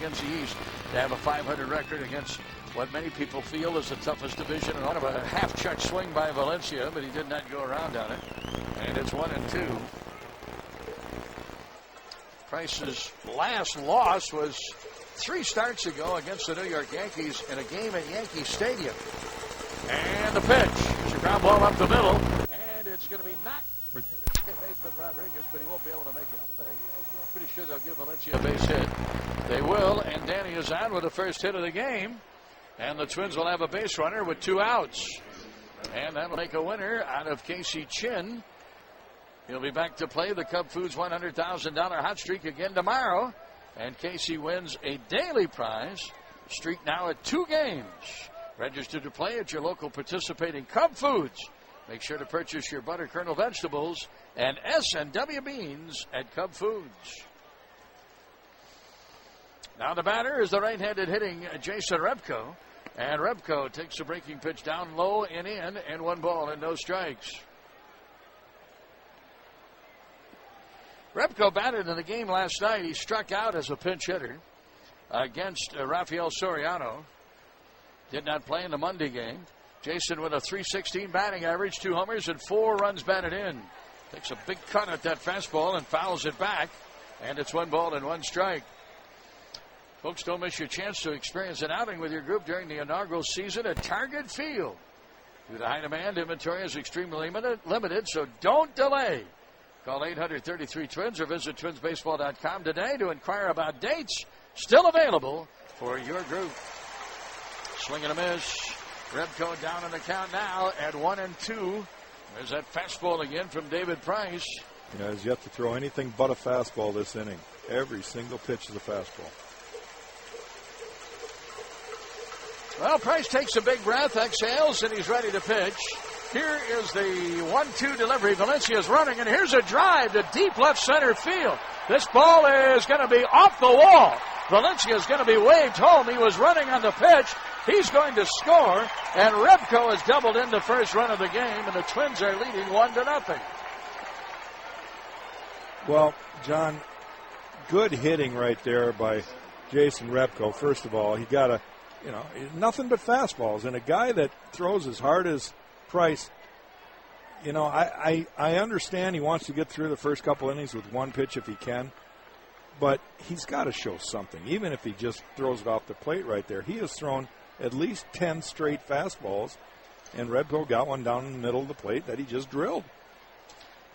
against the East to have a .500 record against what many people feel is the toughest division. And a half-check swing by Valencia, but he did not go around on it. And it's 1-2. Price's last loss was 3 starts ago against the New York Yankees in a game at Yankee Stadium. And the pitch. It's a ground ball up the middle. And it's going to be knocked in Nathan Rodriguez, but he won't be able to make a play. Pretty sure they'll give Valencia a base hit. They will, and Danny is on with the first hit of the game. And the Twins will have a base runner with 2 outs. And that'll make a winner out of Casey Chin. He'll be back to play the Cub Foods $100,000 hot streak again tomorrow. And Casey wins a daily prize. Streak now at 2 games. Registered to play at your local participating Cub Foods. Make sure to purchase your butter kernel vegetables and S&W beans at Cub Foods. Now the batter is the right-handed hitting Jason Repko. And Repko takes a breaking pitch down low and in, and 1 ball and no strikes. Repko batted in the game last night. He struck out as a pinch hitter against Rafael Soriano. Did not play in the Monday game. Jason with a .316 batting average, 2 homers and 4 runs batted in. Takes a big cut at that fastball and fouls it back. And it's 1 ball and 1 strike. Folks, don't miss your chance to experience an outing with your group during the inaugural season at Target Field. Due to high demand, inventory is extremely limited, so don't delay. Call 833-TWINS or visit twinsbaseball.com today to inquire about dates still available for your group. Swing and a miss. Repko down in the count now at 1-2. There's that fastball again from David Price. He has yet to throw anything but a fastball this inning. Every single pitch is a fastball. Well, Price takes a big breath, exhales, and he's ready to pitch. Here is the 1-2 delivery. Valencia's running, and here's a drive to deep left center field. This ball is going to be off the wall. Valencia's going to be waved home. He was running on the pitch. He's going to score, and Repko has doubled in the first run of the game, and the Twins are leading 1-0. Well, John, good hitting right there by Jason Repko. First of all, he got nothing but fastballs, and a guy that throws as hard as Price, I understand he wants to get through the first couple innings with 1 pitch if he can, but he's got to show something. Even if he just throws it off the plate right there, he has thrown at least 10 straight fastballs, and Repko got one down in the middle of the plate that he just drilled.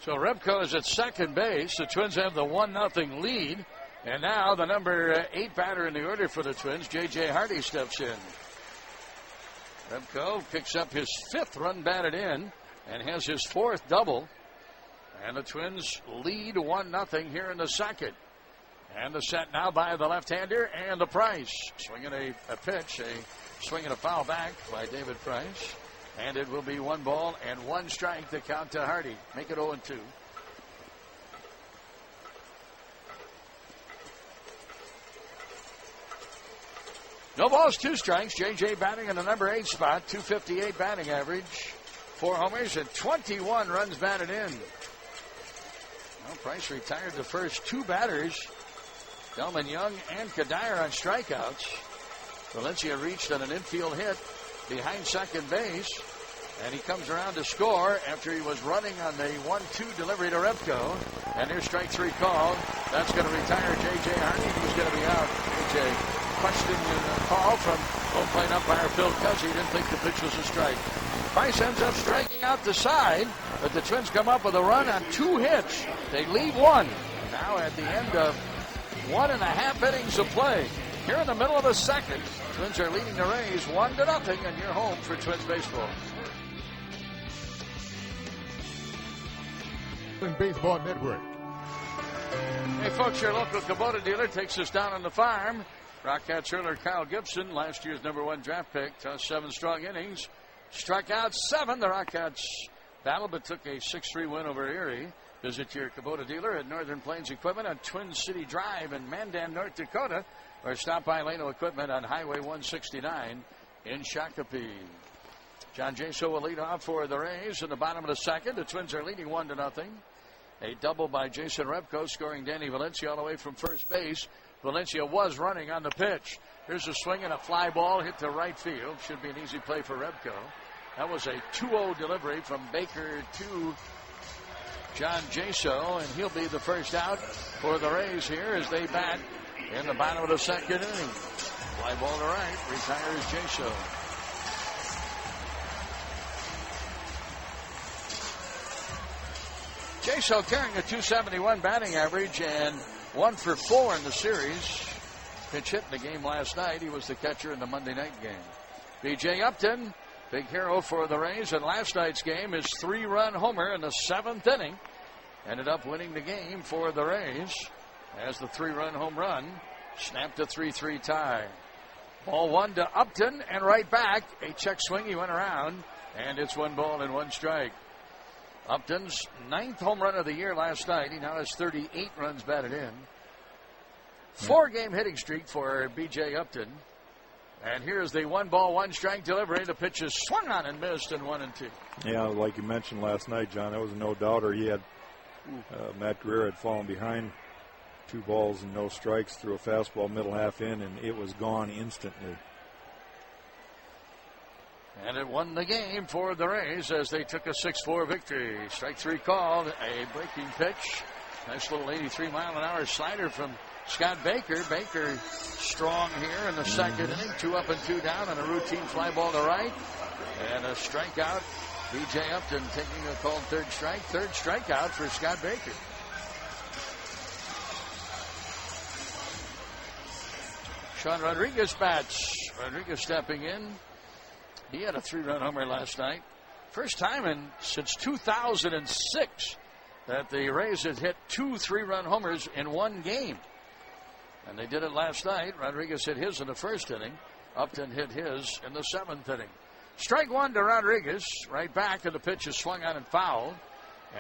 So Repko is at second base. The Twins have the 1-0 lead, and now the number 8 batter in the order for the Twins, J.J. Hardy, steps in. Repko picks up his 5th run batted in and has his 4th double. And the Twins lead 1-0 here in the second. And the set now by the left-hander and the Price. Swinging a pitch, a swing and a foul back by David Price. And it will be 1 ball and 1 strike to count to Hardy. Make it 0-2. No balls, 2 strikes. J.J. batting in the number 8 spot. .258 batting average. 4 homers and 21 runs batted in. Well, Price retired the first 2 batters. Delman Young and Kadire on strikeouts. Valencia reached on an infield hit behind second base. And he comes around to score after he was running on the 1-2 delivery to Repko. And here's strike 3 called. That's going to retire J.J. Hardy, who's going to be out. J.J. questioned the call from home plate umpire Phil Cuzzy. He didn't think the pitch was a strike. Price ends up striking out the side, but the Twins come up with a run on 2 hits. They lead 1. Now at the end of 1.5 innings of play. Here in the middle of the second, Twins are leading the Rays 1-0, and you're home for Twins baseball. Baseball Network. Hey folks, your local Kubota dealer takes us down on the farm. Rockcats hurler Kyle Gibson, last year's number 1 draft pick, tossed 7 strong innings, struck out 7. The Rockcats battled but took a 6-3 win over Erie. Visit your Kubota dealer at Northern Plains Equipment on Twin City Drive in Mandan, North Dakota, or stop by Lano Equipment on Highway 169 in Shakopee. John Jaso will lead off for the Rays in the bottom of the second. The Twins are leading 1-0. A double by Jason Repko, scoring Danny Valencia all the way from first base. Valencia was running on the pitch. Here's a swing and a fly ball hit to right field. Should be an easy play for Rebko. That was a 2-0 delivery from Baker to John Jaso, and he'll be the first out for the Rays here as they bat in the bottom of the second inning. Fly ball to right, retires Jaso. Jaso carrying a .271 batting average and 1 for 4 in the series. Pitch hit in the game last night. He was the catcher in the Monday night game. B.J. Upton, big hero for the Rays in last night's game, his 3-run homer in the 7th inning. Ended up winning the game for the Rays as the 3-run home run snapped a 3-3 tie. Ball 1 to Upton and right back. A check swing. He went around, and it's 1 ball and 1 strike. Upton's 9th home run of the year last night. He now has 38 runs batted in. 4-game hitting streak for B.J. Upton. And here's the 1 ball, 1 strike delivery. The pitch is swung on and missed in 1-2. Yeah, like you mentioned last night, John, that was a no-doubter. He had Matt Guerrero had fallen behind 2 balls and no strikes through a fastball middle half in, and it was gone instantly. And it won the game for the Rays as they took a 6-4 victory. Strike 3 called, a breaking pitch. Nice little 83-mile-an-hour slider from Scott Baker. Baker strong here in the second inning. 2 up and 2 down on a routine fly ball to right. And a strikeout. B.J. Upton taking a called 3rd strike. 3rd strikeout for Scott Baker. Sean Rodriguez bats. Rodriguez stepping in. He had a 3-run homer last night. First time since 2006 that the Rays had hit 2 3-run homers in 1 game. And they did it last night. Rodriguez hit his in the 1st inning. Upton hit his in the 7th inning. Strike 1 to Rodriguez. Right back, and the pitch is swung on and fouled.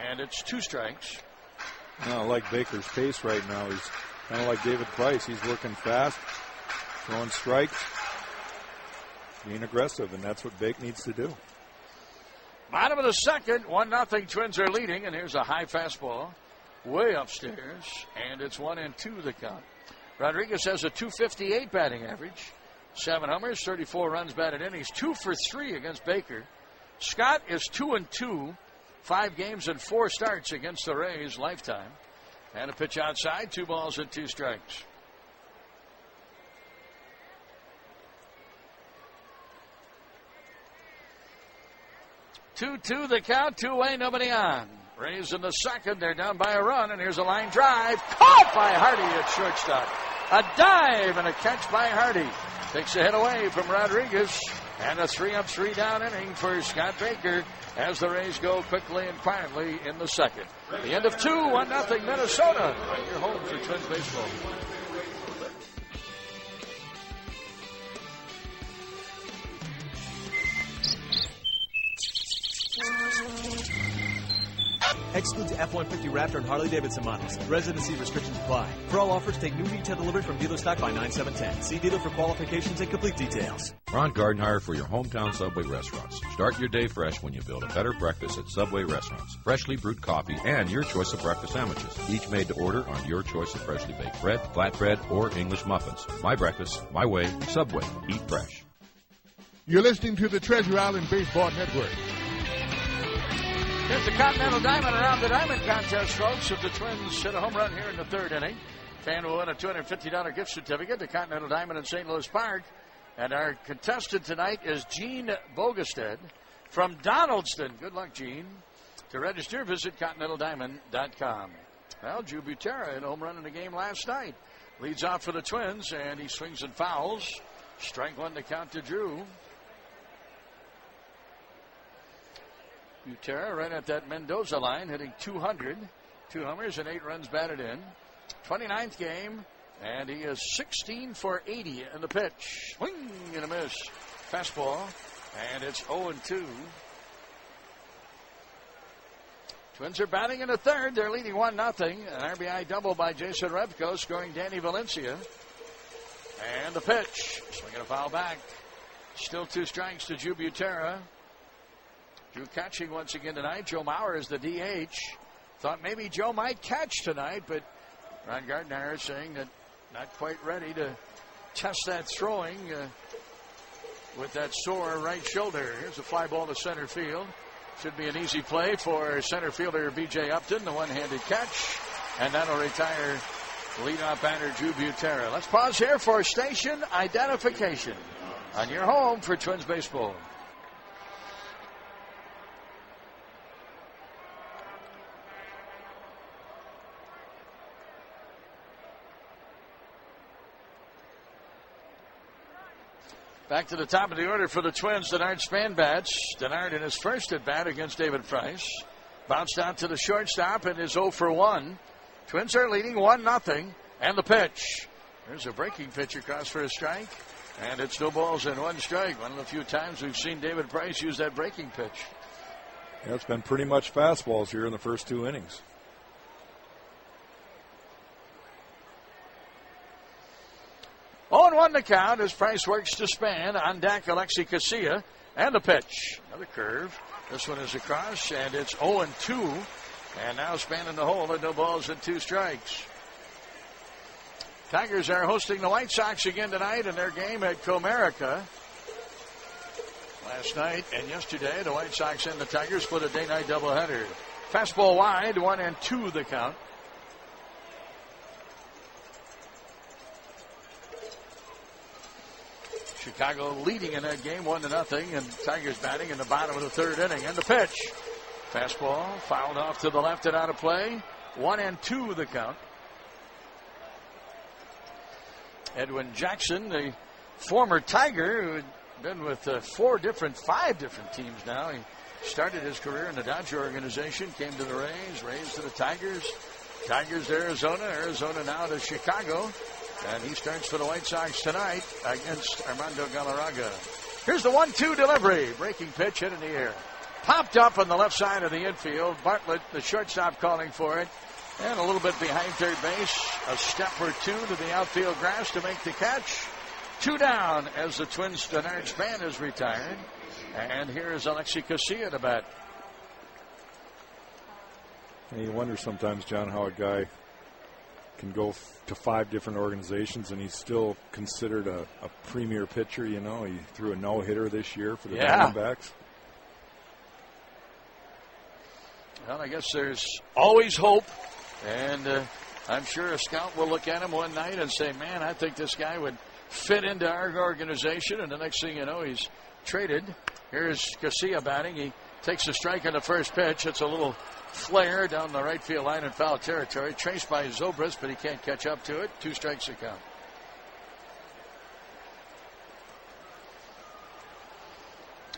And it's 2 strikes. I like Baker's pace right now. He's kind of like David Price. He's working fast, throwing strikes, being aggressive, and that's what Bake needs to do. Bottom of the second, 1-0 Twins are leading, and here's a high fastball way upstairs, and it's 1-2 the count. Rodriguez has a .258 batting average, 7 homers, 34 runs batted in. He's 2 for 3 against Baker. Scott is 2-2, 5 games and 4 starts against the Rays lifetime. And a pitch outside, 2 balls and 2 strikes. Two the count, 2 away, nobody on. Rays in the second, they're down by a run, and here's a line drive. Caught by Hardy at shortstop. A dive and a catch by Hardy. Takes a hit away from Rodriguez, and a 3-up, 3-down inning for Scott Baker as the Rays go quickly and quietly in the second. The end of 2, 1-0 Minnesota. Your home for Twins baseball. Excludes F-150 Raptor and Harley-Davidson models. Residency restrictions apply. For all offers, take new retail delivery from dealer stock by 9/7/10. See dealer for qualifications and complete details. Ron Gardenhire for your hometown Subway restaurants. Start your day fresh when you build a better breakfast at Subway restaurants. Freshly brewed coffee and your choice of breakfast sandwiches. Each made to order on your choice of freshly baked bread, flatbread, or English muffins. My breakfast, my way, Subway. Eat fresh. You're listening to the Treasure Island Baseball Network. Here's the Continental Diamond Around the Diamond contest, folks. If the Twins hit a home run here in the 3rd inning, fan will win a $250 gift certificate to Continental Diamond in St. Louis Park. And our contestant tonight is Gene Bogestead from Donaldston. Good luck, Gene. To register, visit ContinentalDiamond.com. Well, Drew Butera hit a home run in the game last night. Leads off for the Twins, and he swings and fouls. Strike 1 to count to Drew. Butera right at that Mendoza line, hitting 200. 2 homers and 8 runs batted in. 29th game, and he is 16 for 80 in the pitch. Swing and a miss. Fastball, and it's 0-2. Twins are batting in the 3rd. They're leading 1-0. An RBI double by Jason Repko, scoring Danny Valencia. And the pitch. Swinging a foul back. Still 2 strikes to Drew Butera. Drew catching once again tonight. Joe Mauer is the DH. Thought maybe Joe might catch tonight, but Ron Gardenhire is saying that not quite ready to test that throwing with that sore right shoulder. Here's a fly ball to center field. Should be an easy play for center fielder B.J. Upton, the one-handed catch, and that'll retire leadoff batter Drew Butera. Let's pause here for station identification on your home for Twins baseball. Back to the top of the order for the Twins, Denard Span bats. Denard in his first at bat against David Price. Bounced out to the shortstop and is 0 for 1. Twins are leading 1-0. And the pitch. There's a breaking pitch across for a strike. And it's no balls and 1 strike. One of the few times we've seen David Price use that breaking pitch. Yeah, it's been pretty much fastballs here in the first 2 innings. Oh, and 1 to count as Price works to Span. On deck, Alexi Casilla. And the pitch. Another curve. This one is across, and it's 0-2. And now Span in the hole at no balls and 2 strikes. Tigers are hosting the White Sox again tonight in their game at Comerica. Last night and yesterday, the White Sox and the Tigers split a day-night doubleheader. Fastball wide, 1-2 the count. Chicago leading in that game 1-0, and Tigers batting in the bottom of the 3rd inning. And the pitch. Fastball fouled off to the left and out of play. 1-2 the count. Edwin Jackson, the former Tiger who had been with 5 different teams now. He started his career in the Dodger organization, came to the Rays, Rays to the Tigers, Tigers to Arizona, Arizona now to Chicago. And he starts for the White Sox tonight against Armando Galarraga. Here's the 1-2 delivery. Breaking pitch hit in the air. Popped up on the left side of the infield. Bartlett, the shortstop, calling for it. And a little bit behind third base. A step or 2 to the outfield grass to make the catch. 2 down as the Twins' Denard Span is retired. And here is Alexi Casilla to bat. And you wonder sometimes, John, how a guy can go to 5 different organizations and he's still considered a premier pitcher. You know, he threw a no-hitter this year for the Diamondbacks. Well, I guess there's always hope, and I'm sure a scout will look at him one night and say, man, I think this guy would fit into our organization, and the next thing you know, he's traded. Here's Casilla batting. He takes a strike on the first pitch. It's a little flare down the right field line in foul territory, traced by Zobrist, but he can't catch up to it. 2 strikes to count.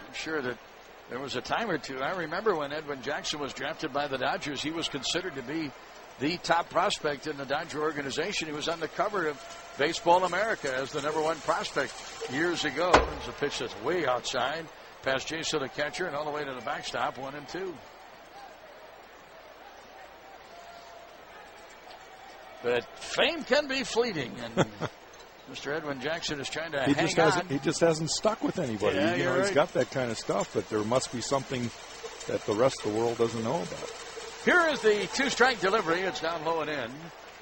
I'm sure that there was a time or two. I remember when Edwin Jackson was drafted by the Dodgers, he was considered to be the top prospect in the Dodger organization. He was on the cover of Baseball America as the #1 prospect years ago. There's a pitch that's way outside, past Jason the catcher, and all the way to the backstop, 1-2. But fame can be fleeting, and Mr. Edwin Jackson is trying to hang on. He just hasn't stuck with anybody. Yeah, He's got that kind of stuff, but there must be something that the rest of the world doesn't know about. Here is the 2-strike delivery. It's down low and in.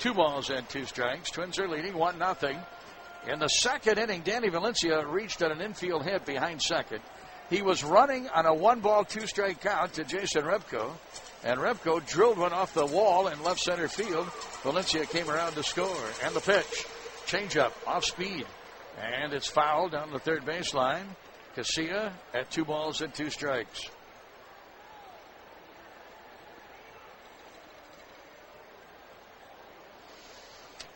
2 balls and 2 strikes. Twins are leading 1-0. In the 2nd inning, Danny Valencia reached on an infield hit behind second. He was running on a 1-ball, 2-strike count to Jason Repko. And Repko drilled one off the wall in left center field. Valencia came around to score. And the pitch. Changeup off speed. And it's fouled down the third baseline. Casilla at 2 balls and 2 strikes.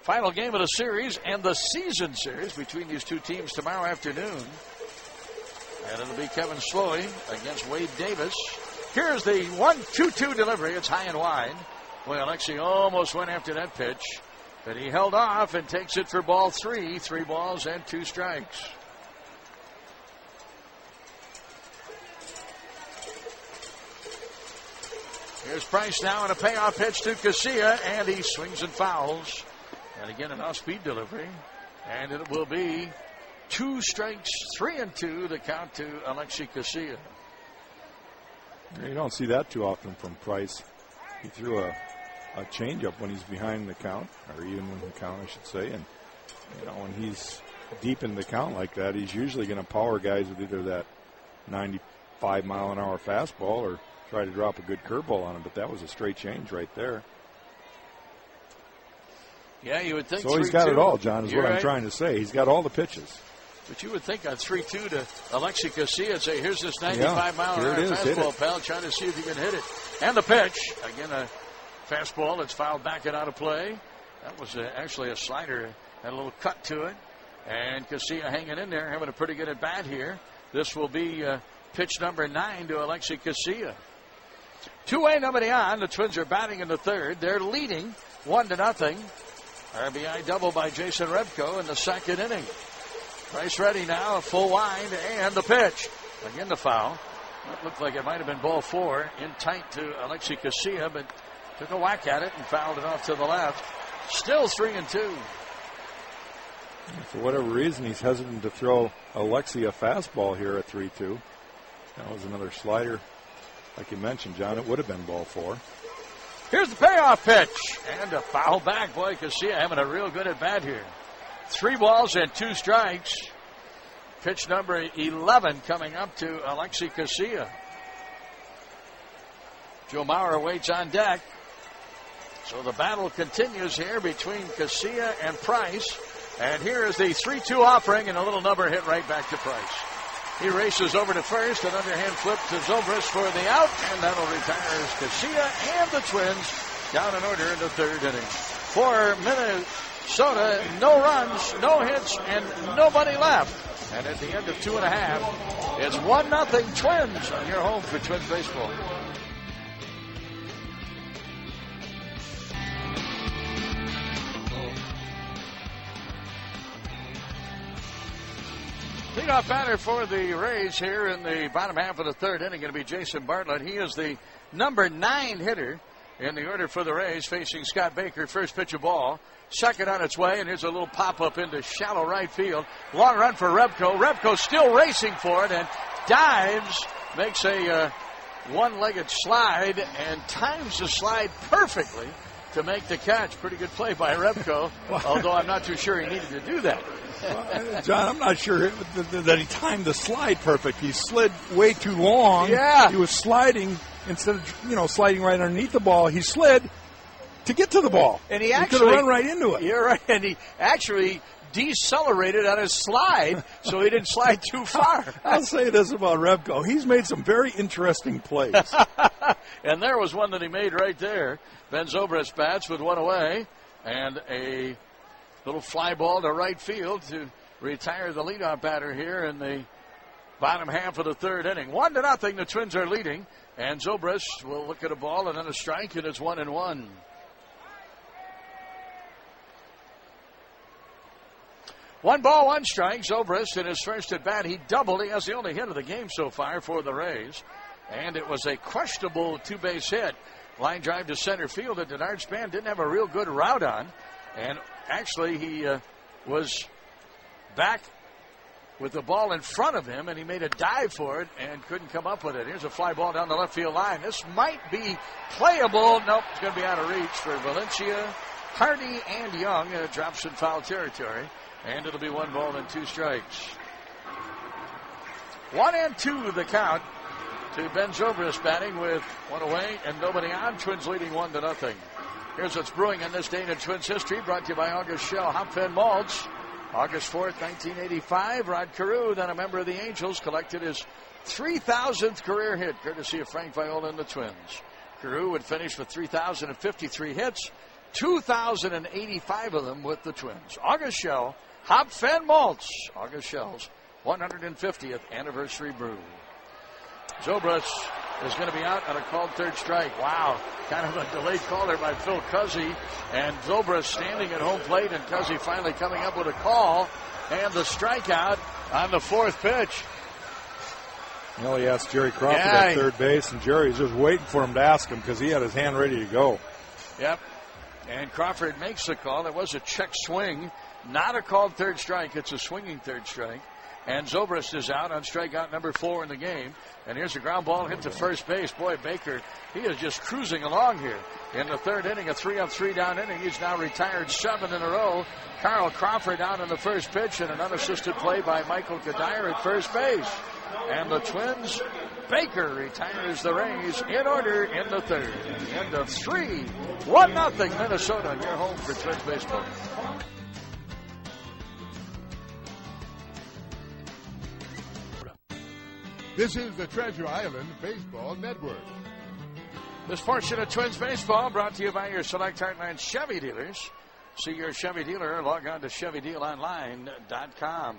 Final game of the series and the season series between these 2 teams tomorrow afternoon. And it'll be Kevin Slowey against Wade Davis. Here's the 1-2-2 delivery. It's high and wide. Boy, Alexi almost went after that pitch, but he held off and takes it for ball 3. 3 balls and 2 strikes. Here's Price now in a payoff pitch to Casilla, and he swings and fouls. And again, an off-speed delivery. And it will be 2 strikes, 3-2 to count to Alexi Casilla. You don't see that too often from Price. He threw a changeup when he's behind the count, or even in the count, I should say, and when he's deep in the count like that, he's usually going to power guys with either that 95-mile-an-hour fastball or try to drop a good curveball on him. But that was a straight change right there. Yeah, you would think. So he's got it all, John, is what I'm trying to say. He's got all the pitches. But you would think on 3-2 to Alexi Casilla and say, here's this 95-mile-an-hour fastball, pal, trying to see if you can hit it. And the pitch. Again, a fastball that's fouled back and out of play. That was actually a slider. Had a little cut to it. And Casilla hanging in there, having a pretty good at-bat here. This will be pitch number 9 to Alexi Casilla. 2-away, nobody on. The Twins are batting in the third. They're leading 1-0. RBI double by Jason Repko in the second inning. Price ready now, a full wind, and the pitch. Again, the foul. That looked like it might have been ball 4. In tight to Alexi Casilla, but took a whack at it and fouled it off to the left. Still 3-2. For whatever reason, he's hesitant to throw Alexi a fastball here at 3-2. That was another slider. Like you mentioned, John, it would have been ball 4. Here's the payoff pitch. And a foul back. Boy, Casilla having a real good at-bat here. 3 balls and 2 strikes. Pitch number 11 coming up to Alexi Casilla. Joe Mauer waits on deck. So the battle continues here between Casilla and Price. And here is the 3-2 offering and a little number hit right back to Price. He races over to first, an underhand flip to Zobrist for the out, and that'll retire Casilla and the Twins down in order in the third inning. For Minnesota, no runs, no hits, and nobody left. And at the end of 2.5, it's 1-0 Twins on your home for Twins baseball. Leadoff batter for the Rays here in the bottom half of the third inning going to be Jason Bartlett. He is the number 9 hitter in the order for the Rays, facing Scott Baker. First pitch of ball. Second on its way, and here's a little pop-up into shallow right field. Long run for Repko. Repko still racing for it and dives, makes a one-legged slide, and times the slide perfectly to make the catch. Pretty good play by Repko, although I'm not too sure he needed to do that. John, I'm not sure that he timed the slide perfect. He slid way too long. Yeah. He was sliding instead of, sliding right underneath the ball. He slid to get to the ball. And he could have run right into it. You're right. And he actually decelerated on his slide, so he didn't slide too far. I'll say this about Repko. He's made some very interesting plays. And there was one that he made right there. Ben Zobrist bats with one away, and a little fly ball to right field to retire the leadoff batter here in the bottom half of the third inning. 1-0, the Twins are leading, and Zobrist will look at a ball and then a strike, and it's 1-1. One ball, one strike. Zobrist in his first at bat, he doubled. He has the only hit of the game so far for the Rays, and it was a questionable 2-base hit. Line drive to center field that Denard Span didn't have a real good route on. And actually, he was back with the ball in front of him, and he made a dive for it and couldn't come up with it. Here's a fly ball down the left field line. This might be playable. Nope, it's going to be out of reach for Valencia, Hardy, and Young. Drops in foul territory, and it'll be 1 ball and 2 strikes. 1-2 the count to Ben Zobrist batting with one away and nobody on. Twins leading 1-0. Here's what's brewing in this day in Twins history, brought to you by August Shell Hopfen Malts. August 4th, 1985, Rod Carew, then a member of the Angels, collected his 3,000th career hit, courtesy of Frank Viola and the Twins. Carew would finish with 3,053 hits, 2,085 of them with the Twins. August Shell Hopfen Malts, August Shell's 150th anniversary brew. Zobrist is going to be out on a called third strike. Wow, kind of a delayed call there by Phil Cuzzy. And Zobrist standing at home plate, and Cuzzy finally coming up with a call. And the strikeout on the 4th pitch. Well, he asked Jerry Crawford at third base, and Jerry's just waiting for him to ask him because he had his hand ready to go. Yep. And Crawford makes the call. There was a check swing Not a called third strike. It's a swinging third strike. And Zobrist is out on strikeout number 4 in the game. And here's a ground ball hit to first base. Boy, Baker, he is just cruising along here. In the third inning, a 3-up, 3-down inning. He's now retired 7 in a row. Carl Crawford out on the first pitch, and an unassisted play by Michael Kadire at first base. And the Twins, Baker retires the Rays in order in the third. End of 3, 1-0 Minnesota. Your home for Twins baseball. This is the Treasure Island Baseball Network. This portion of Twins baseball brought to you by your Select Heartland Chevy dealers. See your Chevy dealer. Log on to ChevyDealOnline.com.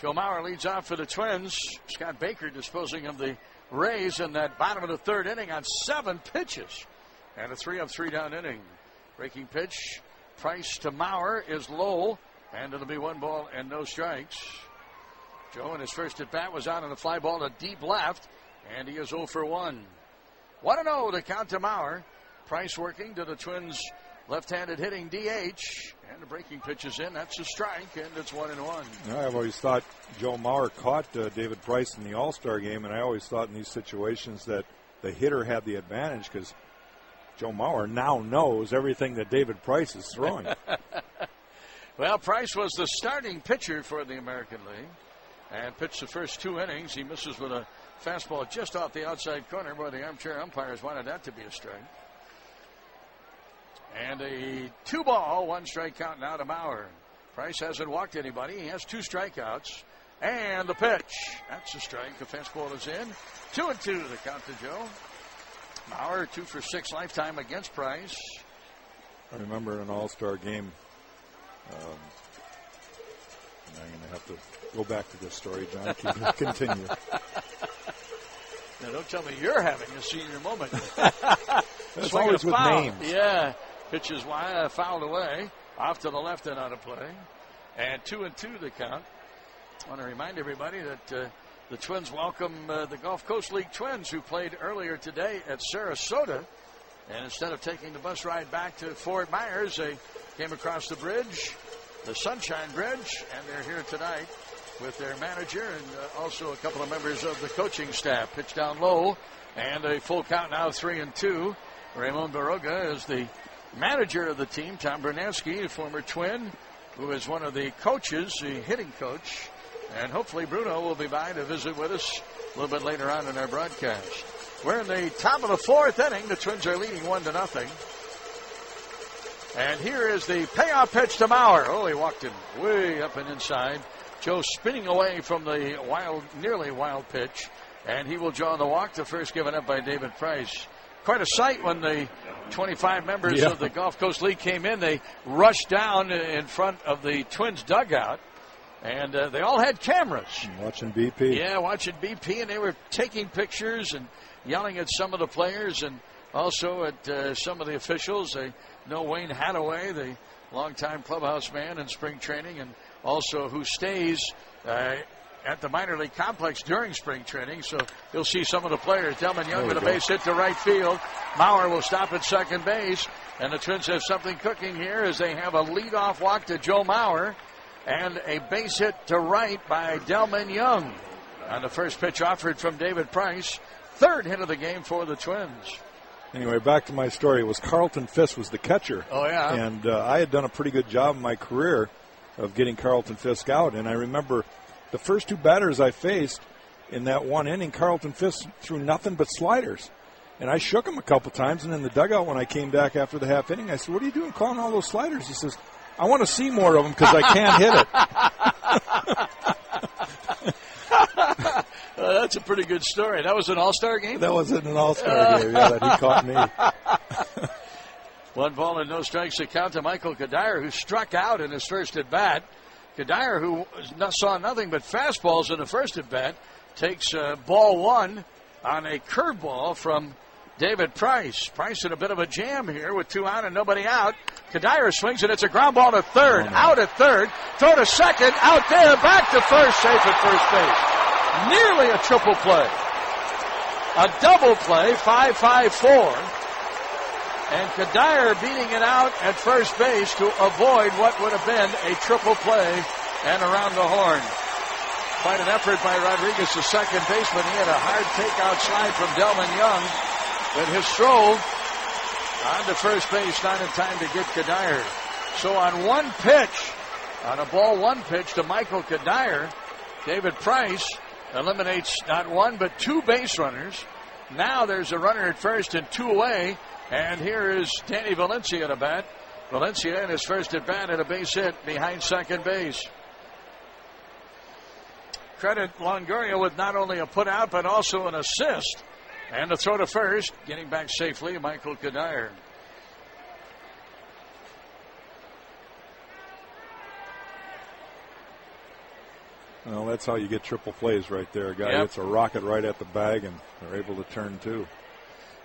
Joe Mauer leads off for the Twins. Scott Baker disposing of the Rays in that bottom of the third inning on 7 pitches. And a 3-up, 3-down inning. Breaking pitch, Price to Mauer is low. And it'll be 1 ball and no strikes. Joe in his first at bat was out on a fly ball to deep left. And he is 0 for 1. 1-0 to count to Mauer. Price working to the Twins' left-handed hitting DH. And the breaking pitch is in. That's a strike, and it's 1-1. I've always thought Joe Mauer caught David Price in the All-Star game, and I always thought in these situations that the hitter had the advantage because Joe Mauer now knows everything that David Price is throwing. Well, Price was the starting pitcher for the American League and pitched the first 2 innings. He misses with a fastball just off the outside corner. Boy, the armchair umpires wanted that to be a strike. And a 2-ball, 1 strike count now to Mauer. Price hasn't walked anybody. He has 2 strikeouts. And the pitch. That's a strike. The fastball is in. 2-2 the count to Joe. Mauer 2 for 6 lifetime against Price. I remember an All-Star game. I'm going to have to go back to this story, John. Continue. Now, don't tell me you're having a senior moment. It's always with names. Yeah. Pitch is fouled away. Off to the left and out of play. And 2-2 the count. I want to remind everybody that the Twins welcome the Gulf Coast League Twins, who played earlier today at Sarasota. And instead of taking the bus ride back to Fort Myers, they came across the bridge, the Sunshine Bridge, and they're here tonight with their manager and also a couple of members of the coaching staff. Pitch down low, and a full count now, 3-2. Ramon Baroga is the manager of the team. Tom Bernansky, a former Twin, who is one of the coaches, the hitting coach. And hopefully Bruno will be by to visit with us a little bit later on in our broadcast. We're in the top of the 4th inning. The Twins are leading 1-0. And here is the payoff pitch to Mauer. Oh, he walked him way up and inside. Joe spinning away from the nearly wild pitch. And he will draw the walk, the first given up by David Price. Quite a sight when the 25 members of the Gulf Coast League came in. They rushed down in front of the Twins dugout. And they all had cameras. Watching BP. Yeah, watching BP. And they were taking pictures and yelling at some of the players and also at some of the officials. They know Wayne Hadaway, the longtime clubhouse man in spring training, and also who stays at the minor league complex during spring training. So you'll see some of the players. Delman Young with a base hit to right field. Mauer will stop at second base. And the Twins have something cooking here as they have a leadoff walk to Joe Mauer and a base hit to right by Delman Young on the first pitch offered from David Price. 3rd hit of the game for the Twins. Anyway, back to my story. It was Carlton Fisk was the catcher. Oh, yeah. And I had done a pretty good job in my career of getting Carlton Fisk out. And I remember the first 2 batters I faced in that 1 inning, Carlton Fisk threw nothing but sliders. And I shook him a couple times. And in the dugout when I came back after the half inning, I said, "What are you doing calling all those sliders?" He says, "I want to see more of them because I can't hit it." That's a pretty good story. That was an all-star game? That was in an all-star game, that he caught me. 1 ball and no strikes to count to Michael Kadire, who struck out in his first at-bat. Kadire, who saw nothing but fastballs in the first at-bat, takes ball 1 on a curveball from David Price. Price in a bit of a jam here with 2 out and nobody out. Kadire swings and it's a ground ball to third. Out at third. Throw to second. Out there. Back to first. Safe at first base. Nearly a triple play. A double play. 5-5-4. And Kadire beating it out at first base to avoid what would have been a triple play and around the horn. Quite an effort by Rodriguez, the second baseman. He had a hard takeout slide from Delman Young, but his throw on to first base not in time to get Kadire. So on one pitch, on a ball one pitch to Michael Kadire, David Price eliminates not one but two base runners. Now there's a runner at first and two away, and here is Danny Valencia to bat. Valencia in his first at bat at a base hit behind second base. Credit Longoria with not only a put out but also an assist. And a throw to first, getting back safely, Michael Kadire. Well, that's how you get triple plays right there. A guy hits a rocket right at the bag, and they're able to turn two.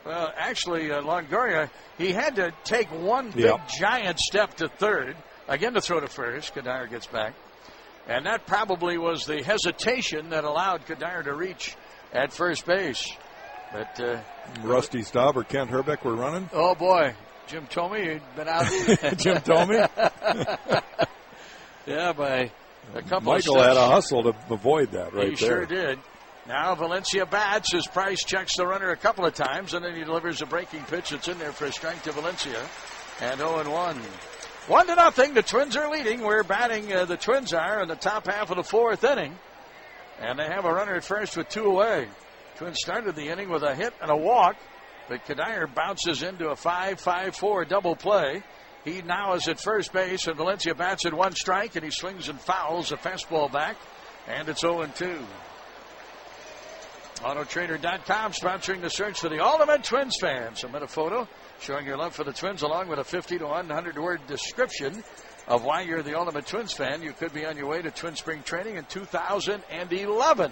Well, actually, Longoria, he had to take one big giant step to third. Again to throw to first. Kadire gets back. And that probably was the hesitation that allowed Kadire to reach at first base. But Rusty Staub or Kent Herbeck were running. Oh, boy. Jim Thome had been out. Jim Thome? Yeah, by a couple Michael of steps. had a hustle to avoid that right He there. sure did. Now Valencia bats as Price checks the runner a couple of times, and then he delivers a breaking pitch that's in there for a strike to Valencia. And 0-1. 1-0. The Twins are leading. We're batting, the Twins are, in the top half of the fourth inning. And they have a runner at first with two away. Twins started the inning with a hit and a walk, but Kadire bounces into a 5-5-4 double play. He now is at first base, and Valencia bats at one strike, and he swings and fouls a fastball back, and it's 0-2. AutoTrader.com sponsoring the search for the ultimate Twins fan. Submit a photo showing your love for the Twins along with a 50 to 100-word description of why you're the ultimate Twins fan. You could be on your way to Twin Spring Training in 2011.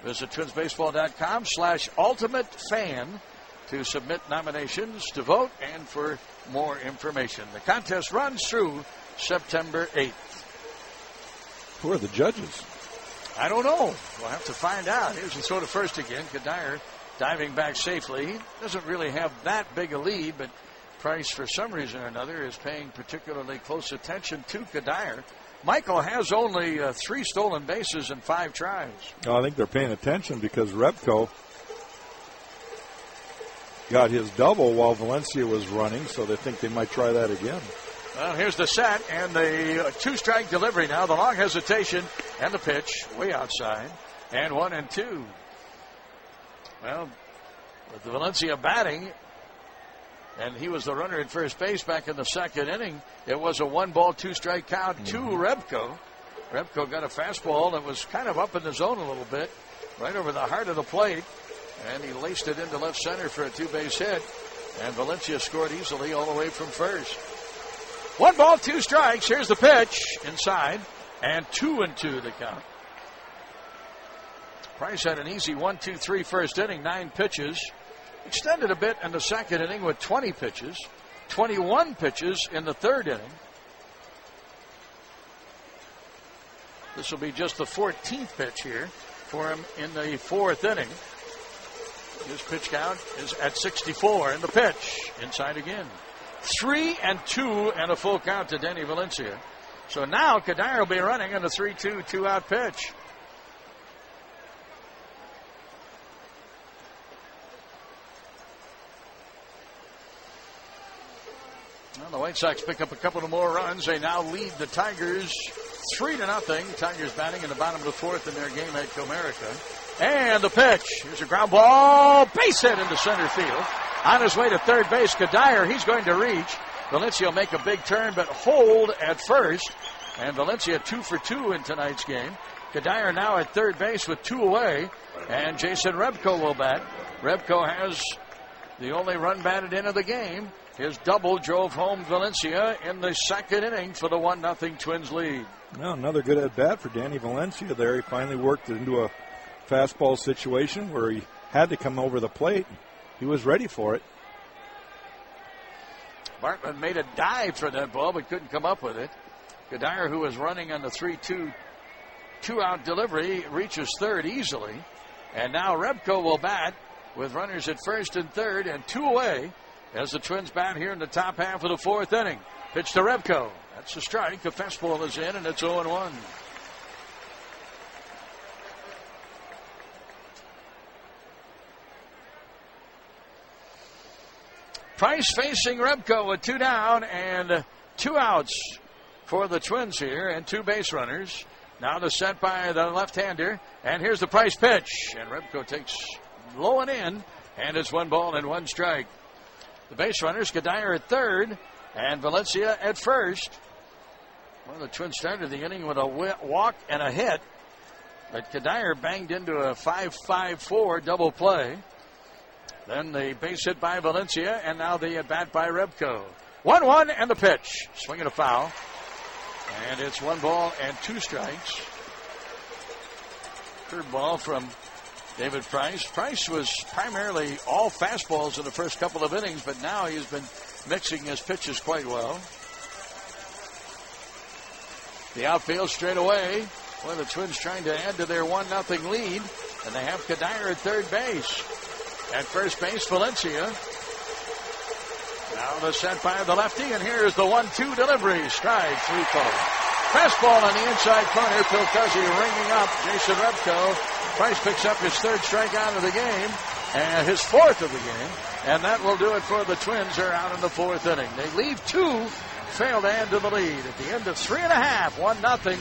Visit twinsbaseball.com/ultimate fan to submit nominations, to vote, and for more information. The contest runs through September 8th. Who are the judges? I don't know. We'll have to find out. Here's the throw to first again. Kadire diving back safely. He doesn't really have that big a lead, but Price, for some reason or another, is paying particularly close attention to Kadire. Michael has only 3 stolen bases in 5 tries. Oh, I think they're paying attention because Repko got his double while Valencia was running, so they think they might try that again. Well, here's the set and the 2-strike delivery now. The long hesitation and the pitch way outside. And 1-2. Well, with the Valencia batting, and he was the runner at first base back in the second inning, it was a 1-ball, 2-strike count to Repko. Repko got a fastball that was kind of up in the zone a little bit, right over the heart of the plate, and he laced it into left center for a 2-base hit, and Valencia scored easily all the way from first. 1 ball, 2 strikes. Here's the pitch inside, and 2-2 the count. Price had an easy 1-2-3 first inning, 9 pitches. Extended a bit in the second inning with 20 pitches, 21 pitches in the third inning. This will be just the 14th pitch here for him in the fourth inning. His pitch count is at 64, and the pitch inside again. 3-2 and a full count to Danny Valencia. So now Kadire will be running on a 3-2, 2-out pitch. Well, the White Sox pick up a couple of more runs. They now lead the Tigers 3-0. Tigers batting in the bottom of the fourth in their game at Comerica. And the pitch. Here's a ground ball. Base hit into center field. On his way to third base, Kadire, he's going to reach. Valencia will make a big turn, but hold at first. And Valencia 2 for 2 in tonight's game. Kadire now at third base with 2 away. And Jason Repko will bat. Repko has the only run batted in of the game. His double drove home Valencia in the second inning for the 1-0 Twins lead. Well, another good at-bat for Danny Valencia there. He finally worked it into a fastball situation where he had to come over the plate. He was ready for it. Bartman made a dive for that ball but couldn't come up with it. Kadire, who was running on the 3-2 2-out delivery, reaches third easily. And now Repko will bat with runners at first and third and 2 away. as the Twins bat here in the top half of the fourth inning. Pitch to Rebko. That's a strike. The fastball is in, and it's 0-1. Price facing Rebko with 2 down and 2 outs for the Twins here and 2 base runners. Now the set by the left-hander, and here's the Price pitch. And Rebko takes low and in, and it's 1 ball and 1 strike. The base runners, Kadire at third and Valencia at first. Well, the Twins started the inning with a walk and a hit, but Kadire banged into a 5-5-4 double play. Then the base hit by Valencia, and now the at bat by Rebko. 1-1 and the pitch. Swinging a foul. And it's 1 ball and 2 strikes. Curveball from David Price. Price was primarily all fastballs in the first couple of innings, but now he's been mixing his pitches quite well. The outfield straight away. Well, the Twins trying to add to their 1-0 lead, and they have Kadire at third base. At first base, Valencia. Now the set by the lefty, and here's the 1-2 delivery. Strike, 3-4. Fastball on the inside corner. Phil Cuzzy ringing up Jason Rebko. Price picks up his 3rd strikeout of the game, and his 4th of the game. And that will do it for the Twins. They're out in the 4th inning. They leave 2, fail to add to the lead. At the end of 3.5, 1-0,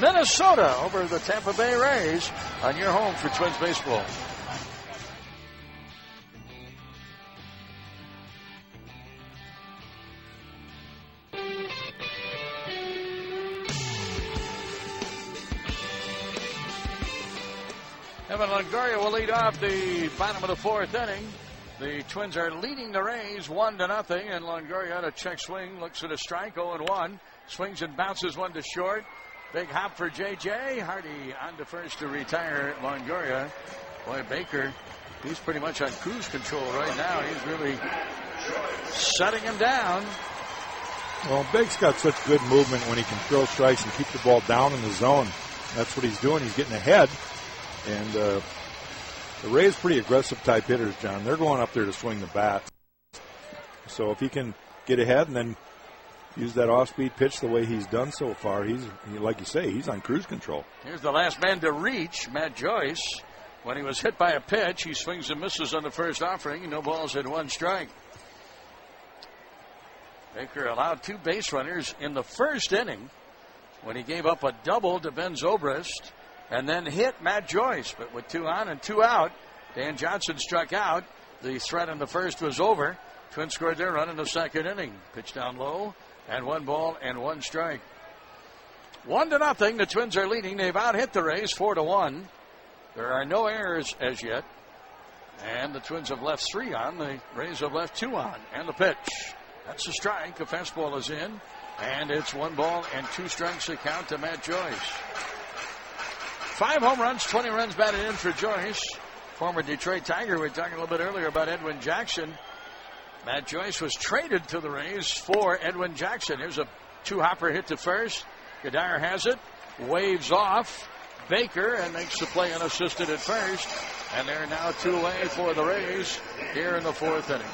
Minnesota over the Tampa Bay Rays on your home for Twins baseball. Evan Longoria will lead off the bottom of the 4th inning. The Twins are leading the Rays 1-0, and Longoria on a check swing, looks at a strike, 0-1. Swings and bounces one to short. Big hop for J.J. Hardy on to first to retire Longoria. Boy, Baker, he's pretty much on cruise control right now. He's really shutting him down. Well, Bake's got such good movement when he can throw strikes and keep the ball down in the zone. That's what he's doing. He's getting ahead. And the Rays pretty aggressive type hitters, John. They're going up there to swing the bat. So if he can get ahead and then use that off-speed pitch the way he's done so far, he's, like you say, he's on cruise control. Here's the last man to reach, Matt Joyce. When he was hit by a pitch, he swings and misses on the first offering. No balls and 1 strike. Baker allowed 2 base runners in the 1st inning when he gave up a double to Ben Zobrist and then hit Matt Joyce. But with 2 on and 2 out, Dan Johnson struck out. The threat in the 1st was over. Twins scored their run in the 2nd inning. Pitch down low, and 1 ball and 1 strike. 1-0. The Twins are leading. They've out-hit the Rays 4-1. There are no errors as yet. And the Twins have left 3 on. The Rays have left 2 on. And the pitch. That's a strike. The fastball is in. And it's 1 ball and 2 strikes to count to Matt Joyce. 5 home runs, 20 runs batted in for Joyce. Former Detroit Tiger. We were talking a little bit earlier about Edwin Jackson. Matt Joyce was traded to the Rays for Edwin Jackson. Here's a 2-hopper hit to first. Kadire has it. Waves off. Baker and makes the play unassisted at first. And they're now 2 away for the Rays here in the 4th inning.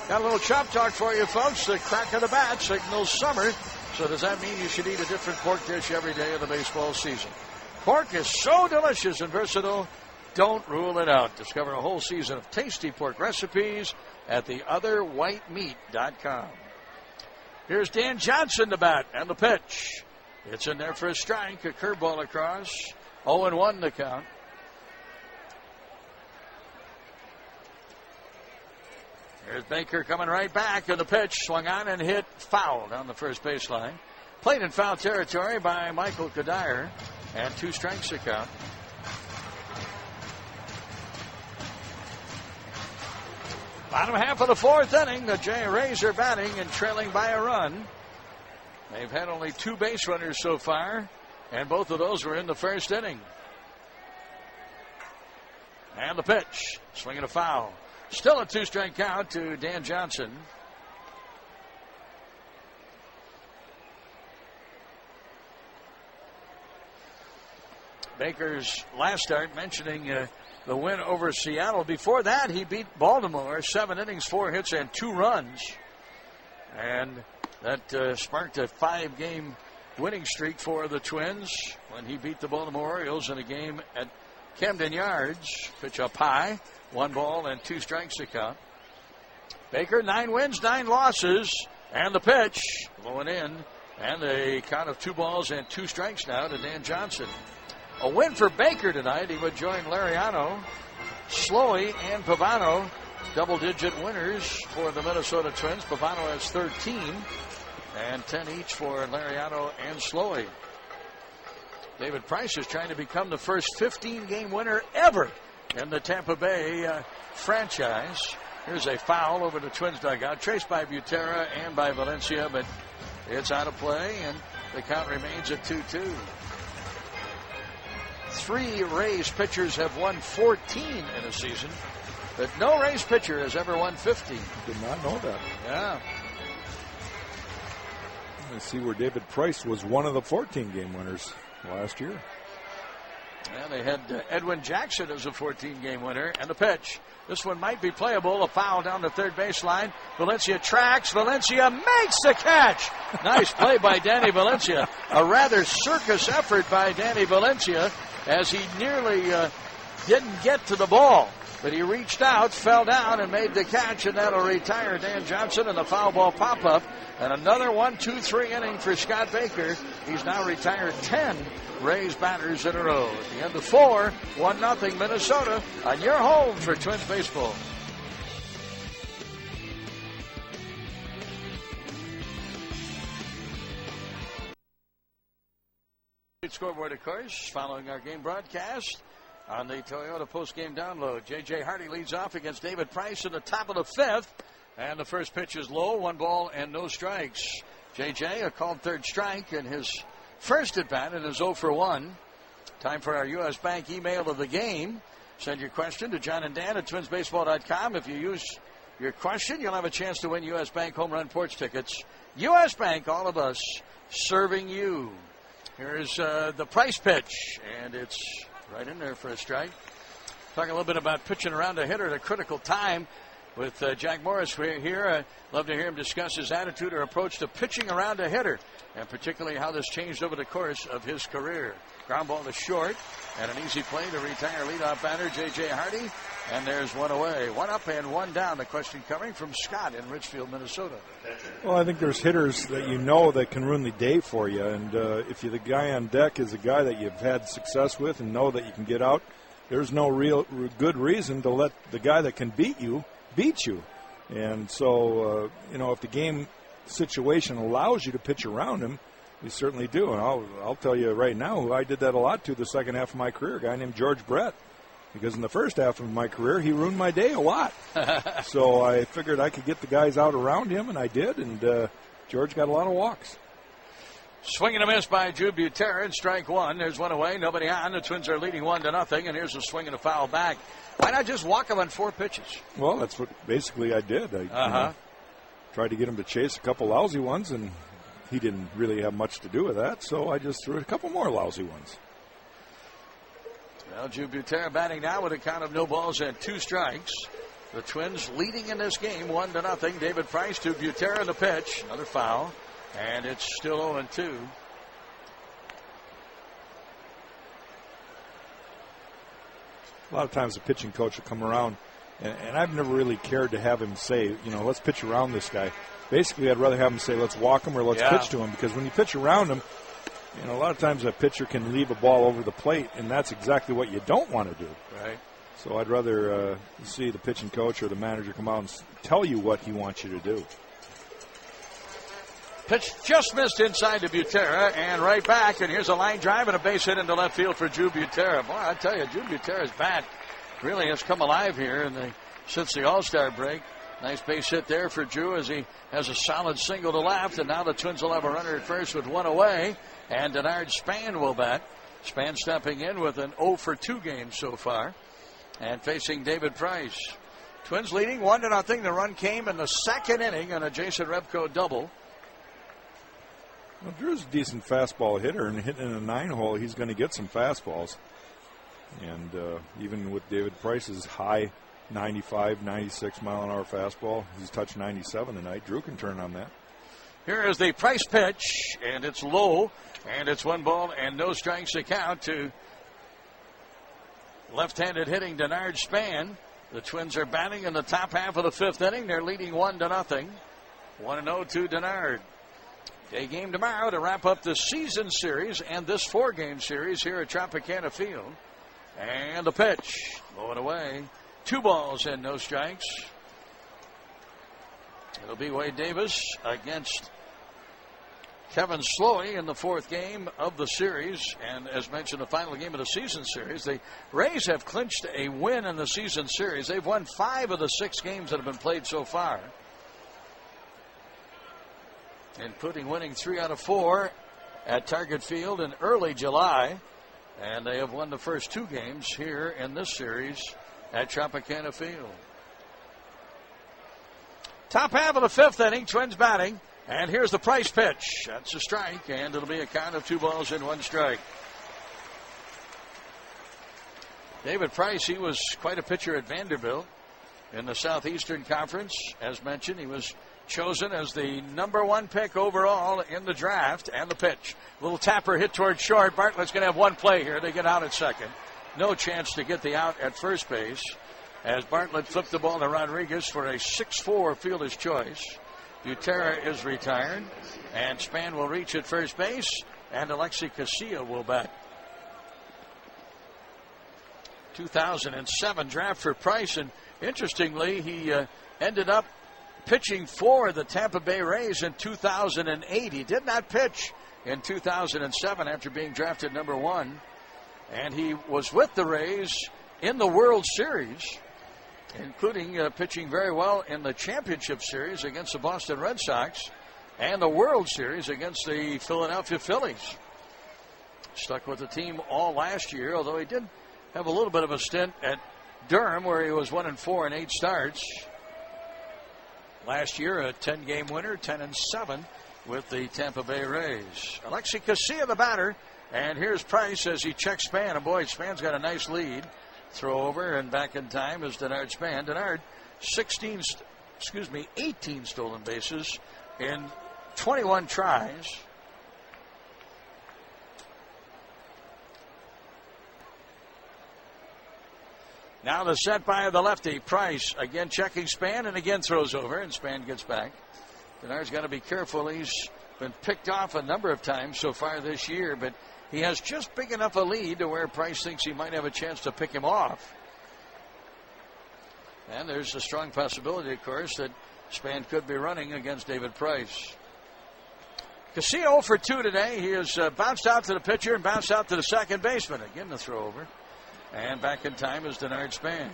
Got a little chop talk for you folks. The crack of the bat signals summer. So does that mean you should eat a different pork dish every day of the baseball season? Pork is so delicious and versatile. Don't rule it out. Discover a whole season of tasty pork recipes at theotherwhitemeat.com. Here's Dan Johnson to bat and the pitch. It's in there for a strike. A curveball across. 0-1 to count. Here's Baker coming right back, and the pitch swung on and hit foul down the first baseline. Played in foul territory by Michael Kadire, and 2 strikes to count. Bottom half of the 4th inning, the Rays are batting and trailing by a run. They've had only 2 base runners so far, and both of those were in the 1st inning. And the pitch, swinging a foul. Still a 2-strike count to Dan Johnson. Baker's last start mentioning the win over Seattle. Before that, he beat Baltimore 7 innings, 4 hits, and 2 runs. And that sparked a 5-game winning streak for the Twins when he beat the Baltimore Orioles in a game at Camden Yards. Pitch up high, 1 ball and 2 strikes to count. Baker, 9 wins, 9 losses, and the pitch blowing in, and a count of 2 balls and 2 strikes now to Dan Johnson. A win for Baker tonight. He would join Lariano, Slowey, and Pavano, double-digit winners for the Minnesota Twins. Pavano has 13, and 10 each for Lariano and Slowey. David Price is trying to become the first 15-game winner ever in the Tampa Bay franchise. Here's a foul over the Twins dugout, traced by Butera and by Valencia, but it's out of play, and the count remains at 2-2. 3 Rays pitchers have won 14 in a season, but no Rays pitcher has ever won 50. Did not know that. Yeah. Let's see where David Price was one of the 14-game winners last year. And they had Edwin Jackson as a 14-game winner. And the pitch. This one might be playable. A foul down the third baseline. Valencia tracks. Valencia makes the catch. Nice play by Danny Valencia. A rather circus effort by Danny Valencia as he nearly didn't get to the ball. But he reached out, fell down, and made the catch, and that'll retire Dan Johnson and the foul ball pop-up. And another 1-2-3 inning for Scott Baker. He's now retired 10 Rays batters in a row. At the end of 4, 1-0 Minnesota on your home for Twins baseball. Scoreboard, of course, following our game broadcast on the Toyota postgame download. J.J. Hardy leads off against David Price in the top of the 5th. And the first pitch is low, 1 ball and no strikes. J.J. a called third strike in his first at bat and is 0 for 1. Time for our U.S. Bank email of the game. Send your question to John and Dan at twinsbaseball.com. If you use your question, you'll have a chance to win U.S. Bank home run porch tickets. U.S. Bank, all of us, serving you. Here's the Price pitch, and it's right in there for a strike. Talking a little bit about pitching around a hitter at a critical time with Jack Morris here. I'd love to hear him discuss his attitude or approach to pitching around a hitter, and particularly how this changed over the course of his career. Ground ball to short, and an easy play to retire leadoff batter J.J. Hardy. And there's 1 away. 1 up and 1 down. The question coming from Scott in Richfield, Minnesota. Well, I think there's hitters that you know that can ruin the day for you. And if the guy on deck is a guy that you've had success with and know that you can get out, there's no real good reason to let the guy that can beat you. And so, if the game situation allows you to pitch around him, you certainly do. And I'll tell you right now who I did that a lot to the second half of my career, a guy named George Brett. Because in the first half of my career, he ruined my day a lot. So I figured I could get the guys out around him, and I did. And George got a lot of walks. Swing and a miss by Drew Butera, and strike 1. There's 1 away, nobody on. The Twins are leading 1-0, and here's a swing and a foul back. Why not just walk him on 4 pitches? Well, that's what basically I did. I tried to get him to chase a couple lousy ones, and he didn't really have much to do with that. So I just threw a couple more lousy ones. Well, Drew Butera batting now with a count of no balls and 2 strikes. The Twins leading in this game 1-0. David Price to Butera in the pitch. Another foul. And it's still 0-2. A lot of times the pitching coach will come around, and I've never really cared to have him say, let's pitch around this guy. Basically, I'd rather have him say, let's walk him or let's pitch to him. Because when you pitch around him, a lot of times a pitcher can leave a ball over the plate, and that's exactly what you don't want to do. Right. So I'd rather see the pitching coach or the manager come out and tell you what he wants you to do. Pitch just missed inside to Butera, and right back, and here's a line drive and a base hit into left field for Drew Butera. Boy, I tell you, Drew Butera's bat really has come alive here since the All-Star break. Nice base hit there for Drew as he has a solid single to left, and now the Twins will have a runner at first with 1 away. And Denard Span will bat. Span stepping in with an 0 for 2 game so far. And facing David Price. Twins leading 1-0. The run came in the second inning on a Jason Repko double. Well, Drew's a decent fastball hitter, and hitting in a 9-hole, he's going to get some fastballs. And even with David Price's high 95, 96 mile-an-hour fastball, he's touched 97 tonight. Drew can turn on that. Here is the Price pitch, and it's low, and it's 1 ball and no strikes to count to left-handed hitting Denard Span. The Twins are batting in the top half of the 5th inning. They're leading 1-0. 1-0 to Denard. A game tomorrow to wrap up the season series and this 4-game series here at Tropicana Field. And the pitch, low and away. 2 balls and no strikes. It'll be Wade Davis against Kevin Slowey in the 4th game of the series. And as mentioned, the final game of the season series. The Rays have clinched a win in the season series. They've won 5 of the 6 games that have been played so far, including winning 3 out of 4 at Target Field in early July. And they have won the first 2 games here in this series at Tropicana Field. Top half of the 5th inning, Twins batting. And here's the Price pitch. That's a strike, and it'll be a count of 2 balls and 1 strike. David Price, he was quite a pitcher at Vanderbilt in the Southeastern Conference. As mentioned, he was chosen as the #1 pick overall in the draft. And the pitch. Little tapper hit towards short. Bartlett's going to have 1 play here. They get out at second. No chance to get the out at first base as Bartlett flipped the ball to Rodriguez for a 6-4 fielder's choice. Butera is retired, and Span will reach at first base, and Alexi Casilla will bat. 2007 draft for Price, and interestingly, he ended up pitching for the Tampa Bay Rays in 2008. He did not pitch in 2007 after being drafted #1, and he was with the Rays in the World Series, including pitching very well in the championship series against the Boston Red Sox and the World Series against the Philadelphia Phillies. Stuck with the team all last year, although he did have a little bit of a stint at Durham where he was 1-4 in 8 starts. Last year, a 10-game winner, 10-7 with the Tampa Bay Rays. Alexi Casilla, the batter, and here's Price as he checks Span. And boy, Span's got a nice lead. Throw over and back in time is Denard Span. Denard, 18 stolen bases in 21 tries. Now the set by the lefty. Price again checking Span and again throws over, and Span gets back. Denard's got to be careful. He's been picked off a number of times so far this year, but he has just big enough a lead to where Price thinks he might have a chance to pick him off. And there's a strong possibility, of course, that Span could be running against David Price. Casilla 0 for 2 today. He has bounced out to the pitcher and bounced out to the second baseman. Again, the throw over. And back in time is Denard Span.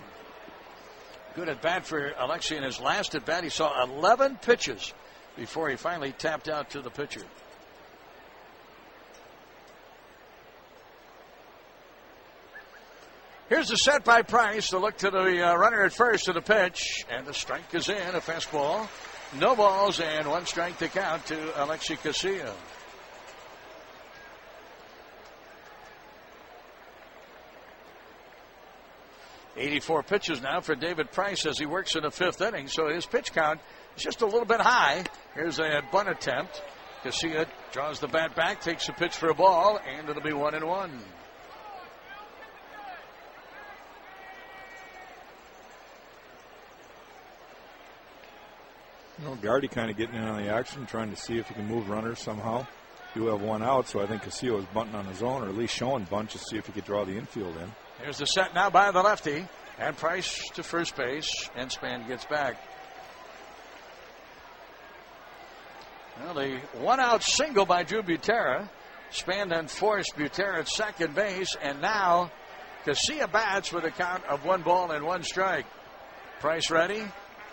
Good at bat for Alexi in his last at bat. He saw 11 pitches before he finally tapped out to the pitcher. Here's the set by Price. The look to the runner at first to the pitch. And the strike is in. A fastball. No balls and 1 strike to count to Alexi Casilla. .84 pitches now for David Price as he works in the 5th inning. So his pitch count is just a little bit high. Here's a bunt attempt. Casilla draws the bat back, takes a pitch for a ball, and it'll be 1-1. You know, Gardy kind of getting in on the action, trying to see if he can move runners somehow. Do have 1 out, so I think Casilla was bunting on his own, or at least showing bunt to see if he could draw the infield in. Here's the set now by the lefty, and Price to first base, and Span gets back. Well, the 1-out single by Drew Butera. Span then forced Butera at second base, and now Casilla bats with a count of 1 ball and 1 strike. Price ready.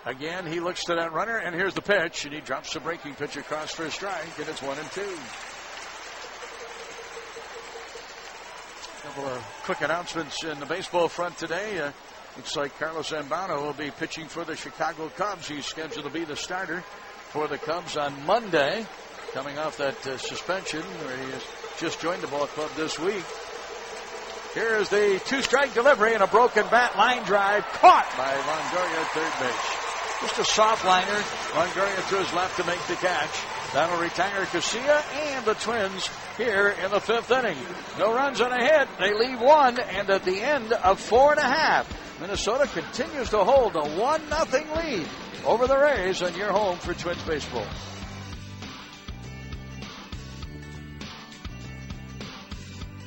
Again, he looks to that runner, and here's the pitch, and he drops the breaking pitch across for a strike, and it's 1-2. A couple of quick announcements in the baseball front today. Looks like Carlos Zambrano will be pitching for the Chicago Cubs. He's scheduled to be the starter for the Cubs on Monday, coming off that suspension where he has just joined the ball club this week. Here's the two-strike delivery and a broken bat line drive caught by Longoria at third base. Just a soft liner. Longoria to his left to make the catch. That'll retire Casilla and the Twins here in the 5th inning. No runs on a hit. They leave one, and at the end of 4.5, Minnesota continues to hold a 1-0 lead over the Rays on your home for Twins baseball.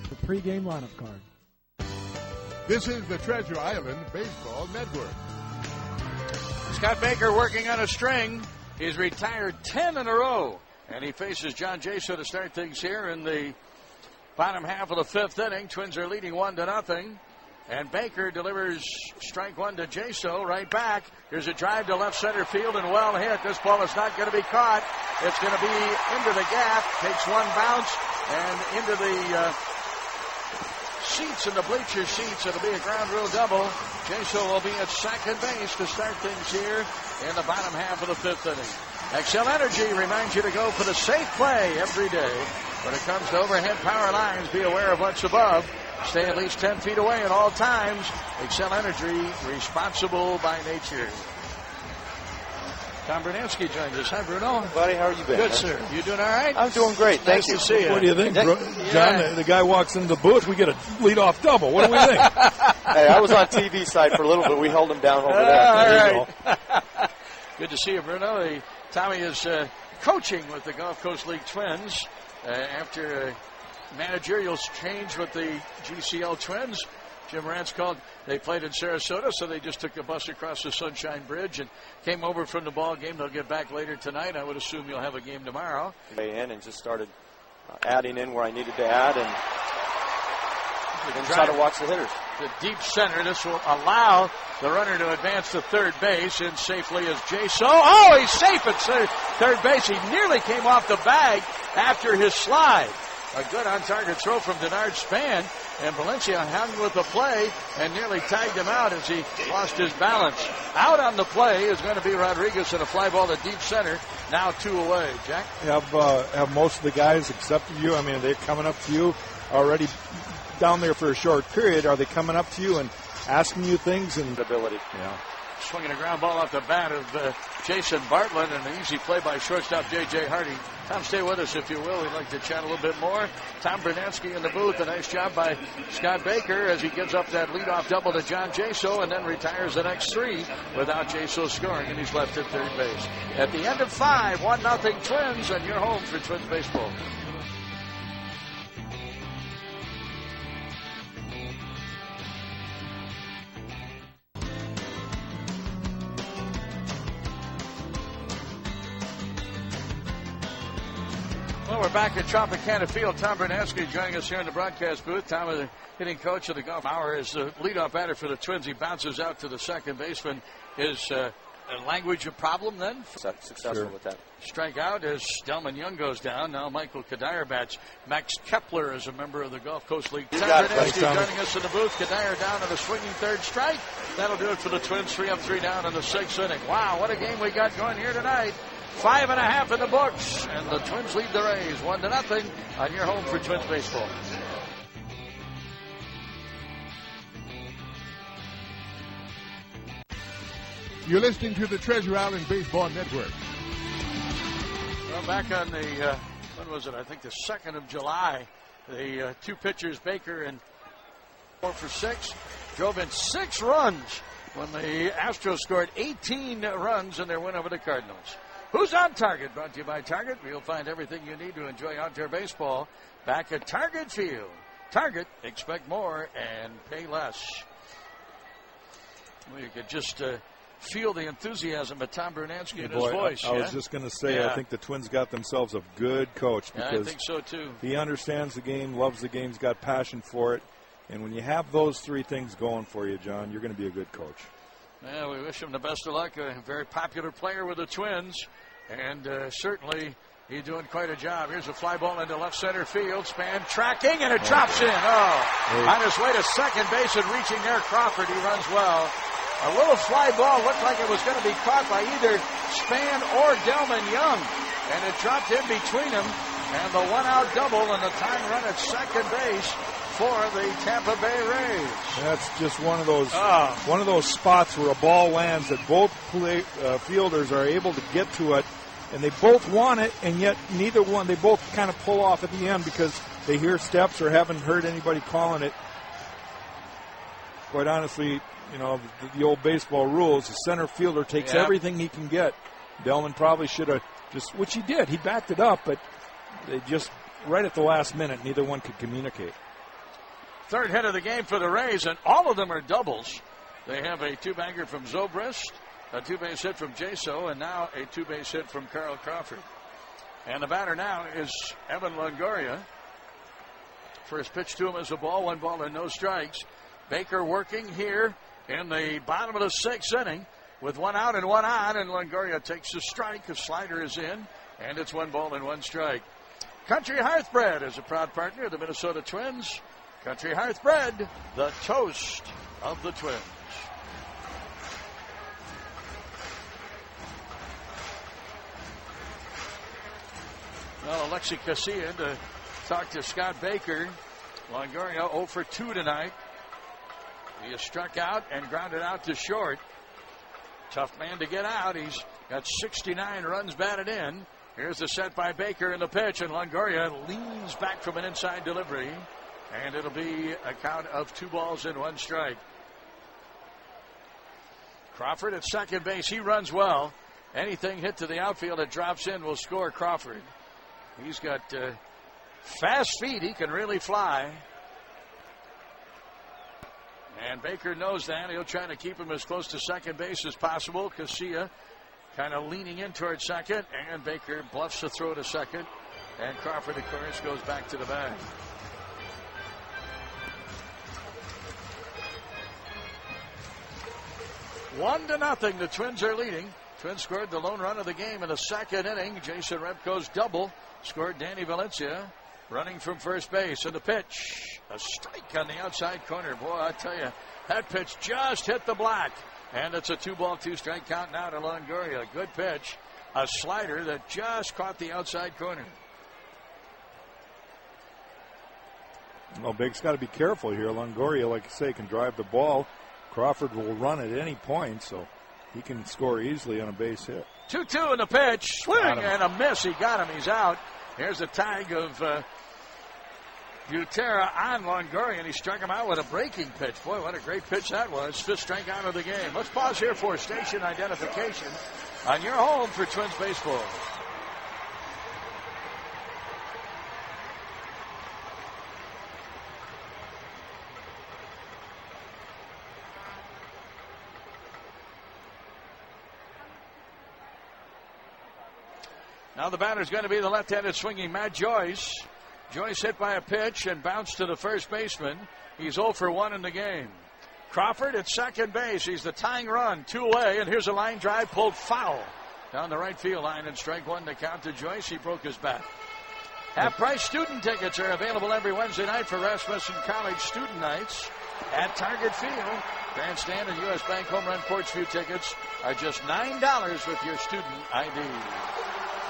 The pregame lineup card. This is the Treasure Island Baseball Network. Scott Baker working on a string. He's retired 10 in a row, and he faces John Jaso to start things here in the bottom half of the 5th inning. Twins are leading 1-0, and Baker delivers strike one to Jaso right back. Here's a drive to left center field and well hit. This ball is not going to be caught. It's going to be into the gap, takes one bounce, and into the seats in the bleacher seats. It'll be a ground rule double. Jaso will be at second base to start things here in the bottom half of the 5th inning. Excel Energy reminds you to go for the safe play every day. When it comes to overhead power lines, be aware of what's above. Stay at least 10 feet away at all times. Excel Energy, responsible by nature. Tom Bernansky joins us. Hi, Bruno. Buddy, how are you been? Good, sir. You doing all right? I'm doing great. Thank you. Nice to see you. What do you think, John? The guy walks into the booth. We get a leadoff double. What do we think? Hey, I was on TV side for a little bit. We held him down over there. All right. Good to see you, Bruno. Tommy is coaching with the Gulf Coast League Twins after a managerial change with the GCL Twins. Jim Rance called. They played in Sarasota, so they just took a bus across the Sunshine Bridge and came over from the ball game. They'll get back later tonight. I would assume you'll have a game tomorrow. In and just started adding in where I needed to add and try to watch the hitters. The deep center. This will allow the runner to advance to third base. In safely is Jaso. Oh, he's safe at third base. He nearly came off the bag after his slide. A good on-target throw from Denard Span, and Valencia hung with the play and nearly tagged him out as he lost his balance. Out on the play is going to be Rodriguez and a fly ball to deep center. Now 2 away. Jack? Have most of the guys accepted you? I mean, they're coming up to you already down there for a short period. Are they coming up to you and asking you things? And ability. Yeah. Swinging a ground ball off the bat of Jason Bartlett, and an easy play by shortstop J.J. Hardy. Tom, stay with us if you will. We'd like to chat a little bit more. Tom Bernansky in the booth. A nice job by Scott Baker as he gives up that leadoff double to John Jaso and then retires the next 3 without Jaso scoring, and he's left at third base. At the end of 5, 1-0 Twins, and you're home for Twins baseball. Well, we're back at Tropicana Field. Tom Bernansky joining us here in the broadcast booth. Tom, the hitting coach of the Gulf Hour, is the leadoff batter for the Twins. He bounces out to the second baseman. Is a language a problem then? Successful with that. Strike out as Delman Young goes down. Now Michael Kadire bats. Max Kepler is a member of the Gulf Coast League. Tom Bernansky joining us in the booth. Kadire down on a swinging third strike. That'll do it for the Twins. 3 up, 3 down in the 6th inning. Wow, what a game we got going here tonight. 5.5 in the books, and the Twins lead the Rays 1-0 on your home for Twins baseball. You're listening to the Treasure Island Baseball Network. Well, back on the, when was it? I think the 2nd of July. The 2 pitchers, Baker and 4 for 6, drove in 6 runs when the Astros scored 18 runs in their win over the Cardinals. Who's on Target? Brought to you by Target. You'll find everything you need to enjoy outdoor baseball back at Target Field. Target, expect more and pay less. Well, you could just feel the enthusiasm of Tom Bernansky in his voice. I was just going to say, I think the Twins got themselves a good coach because I think so too. He understands the game, loves the game, he's got passion for it. And when you have those 3 things going for you, John, you're going to be a good coach. Yeah, we wish him the best of luck. A very popular player with the Twins, and certainly he's doing quite a job. Here's a fly ball into left center field. Span tracking, and it drops in. On his way to second base and reaching there, Crawford. He runs well. A little fly ball looked like it was going to be caught by either Span or Delman Young, and it dropped in between them. And the one-out double and the tying run at second base for the Tampa Bay Rays. That's just one of those spots where a ball lands that both fielders are able to get to it, and they both want it, and yet neither one. They both kind of pull off at the end because they hear steps or haven't heard anybody calling it. Quite honestly, the old baseball rules, the center fielder takes everything he can get. Delman probably should have which he did. He backed it up, but they just, right at the last minute, neither one could communicate. Third hit of the game for the Rays, and all of them are doubles. They have a two-bagger from Zobrist, a two-base hit from Jaso, and now a two-base hit from Carl Crawford. And the batter now is Evan Longoria. First pitch to him is a ball, 1 and no strikes. Baker working here in the bottom of the 6th inning with 1 out and 1 on, and Longoria takes a strike. A slider is in, and it's 1 ball and 1 strike. Country Hearthbread is a proud partner of the Minnesota Twins. Country Hearthbread, the toast of the Twins. Well, Alexi Casilla to talk to Scott Baker. Longoria 0 for 2 tonight. He is struck out and grounded out to short. Tough man to get out. He's got 69 runs batted in. Here's the set by Baker in the pitch, and Longoria leans back from an inside delivery, and it'll be a count of 2 balls and 1 strike. Crawford at second base. He runs well. Anything hit to the outfield that drops in will score Crawford. He's got fast feet. He can really fly. And Baker knows that. He'll try to keep him as close to second base as possible. Casilla kind of leaning in towards second, and Baker bluffs the throw to second. And Crawford, of course, goes back to the bag. One to nothing. The Twins are leading. Twins scored the lone run of the game in the 2nd inning. Jason Repko's double scored Danny Valencia running from first base. And the pitch, a strike on the outside corner. Boy, I tell you, that pitch just hit the black. And it's a 2 ball, 2 strike count now to Longoria. Good pitch. A slider that just caught the outside corner. Well, Bake's got to be careful here. Longoria, like you say, can drive the ball. Crawford will run at any point, so he can score easily on a base hit. 2-2 in the pitch. Swing and a miss. He got him. He's out. Here's the tag of Butera on Longoria, and he struck him out with a breaking pitch. Boy, what a great pitch that was. 5th strikeout of the game. Let's pause here for station identification on your home for Twins baseball. Now the batter's going to be the left-handed swinging Matt Joyce. Joyce hit by a pitch and bounced to the first baseman. He's 0 for 1 in the game. Crawford at second base. He's the tying run, 2 away, and here's a line drive pulled foul down the right field line, and strike 1 to count to Joyce. He broke his bat. Half-price student tickets are available every Wednesday night for Rasmussen College student nights at Target Field. Grandstand and U.S. Bank Home Run Porch View tickets are just $9 with your student ID.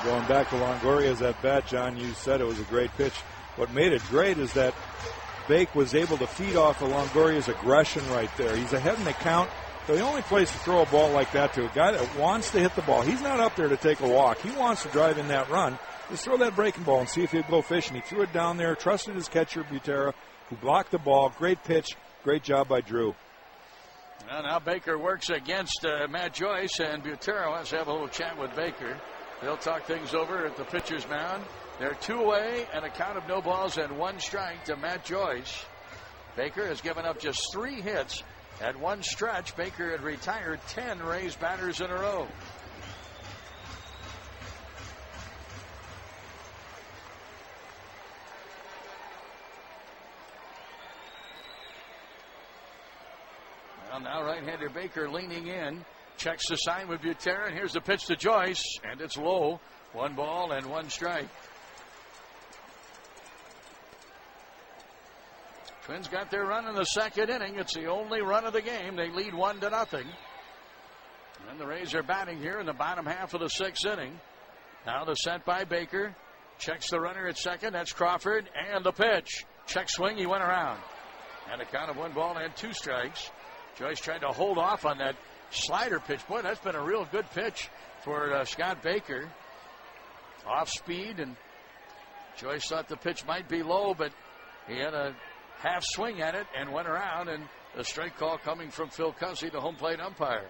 Going back to Longoria's at bat, John, you said it was a great pitch. What made it great is that Bake was able to feed off of Longoria's aggression right there. He's ahead in the count. So the only place to throw a ball like that to a guy that wants to hit the ball, he's not up there to take a walk. He wants to drive in that run. Just throw that breaking ball and see if he'll go fishing. He threw it down there, trusted his catcher, Butera, who blocked the ball. Great pitch. Great job by Drew. Well, now Baker works against Matt Joyce, and Butera wants to have a little chat with Baker. They'll talk things over at the pitcher's mound. They're 2 away and a count of no balls and 1 strike to Matt Joyce. Baker has given up just 3 hits. At one stretch, Baker had retired 10 Rays batters in a row. Well, now right-hander Baker leaning in. Checks the sign with Butera, and here's the pitch to Joyce, and it's low. 1 ball and 1 strike. Twins got their run in the 2nd inning. It's the only run of the game. They lead 1-0. And the Rays are batting here in the bottom half of the 6th inning. Now the set by Baker. Checks the runner at second. That's Crawford. And the pitch. Check swing. He went around. And a count of 1 ball and 2 strikes. Joyce tried to hold off on that slider pitch. Boy, that's been a real good pitch for Scott Baker. Off speed, and Joyce thought the pitch might be low, but he had a half swing at it and went around, and a strike call coming from Phil Cussy, the home plate umpire.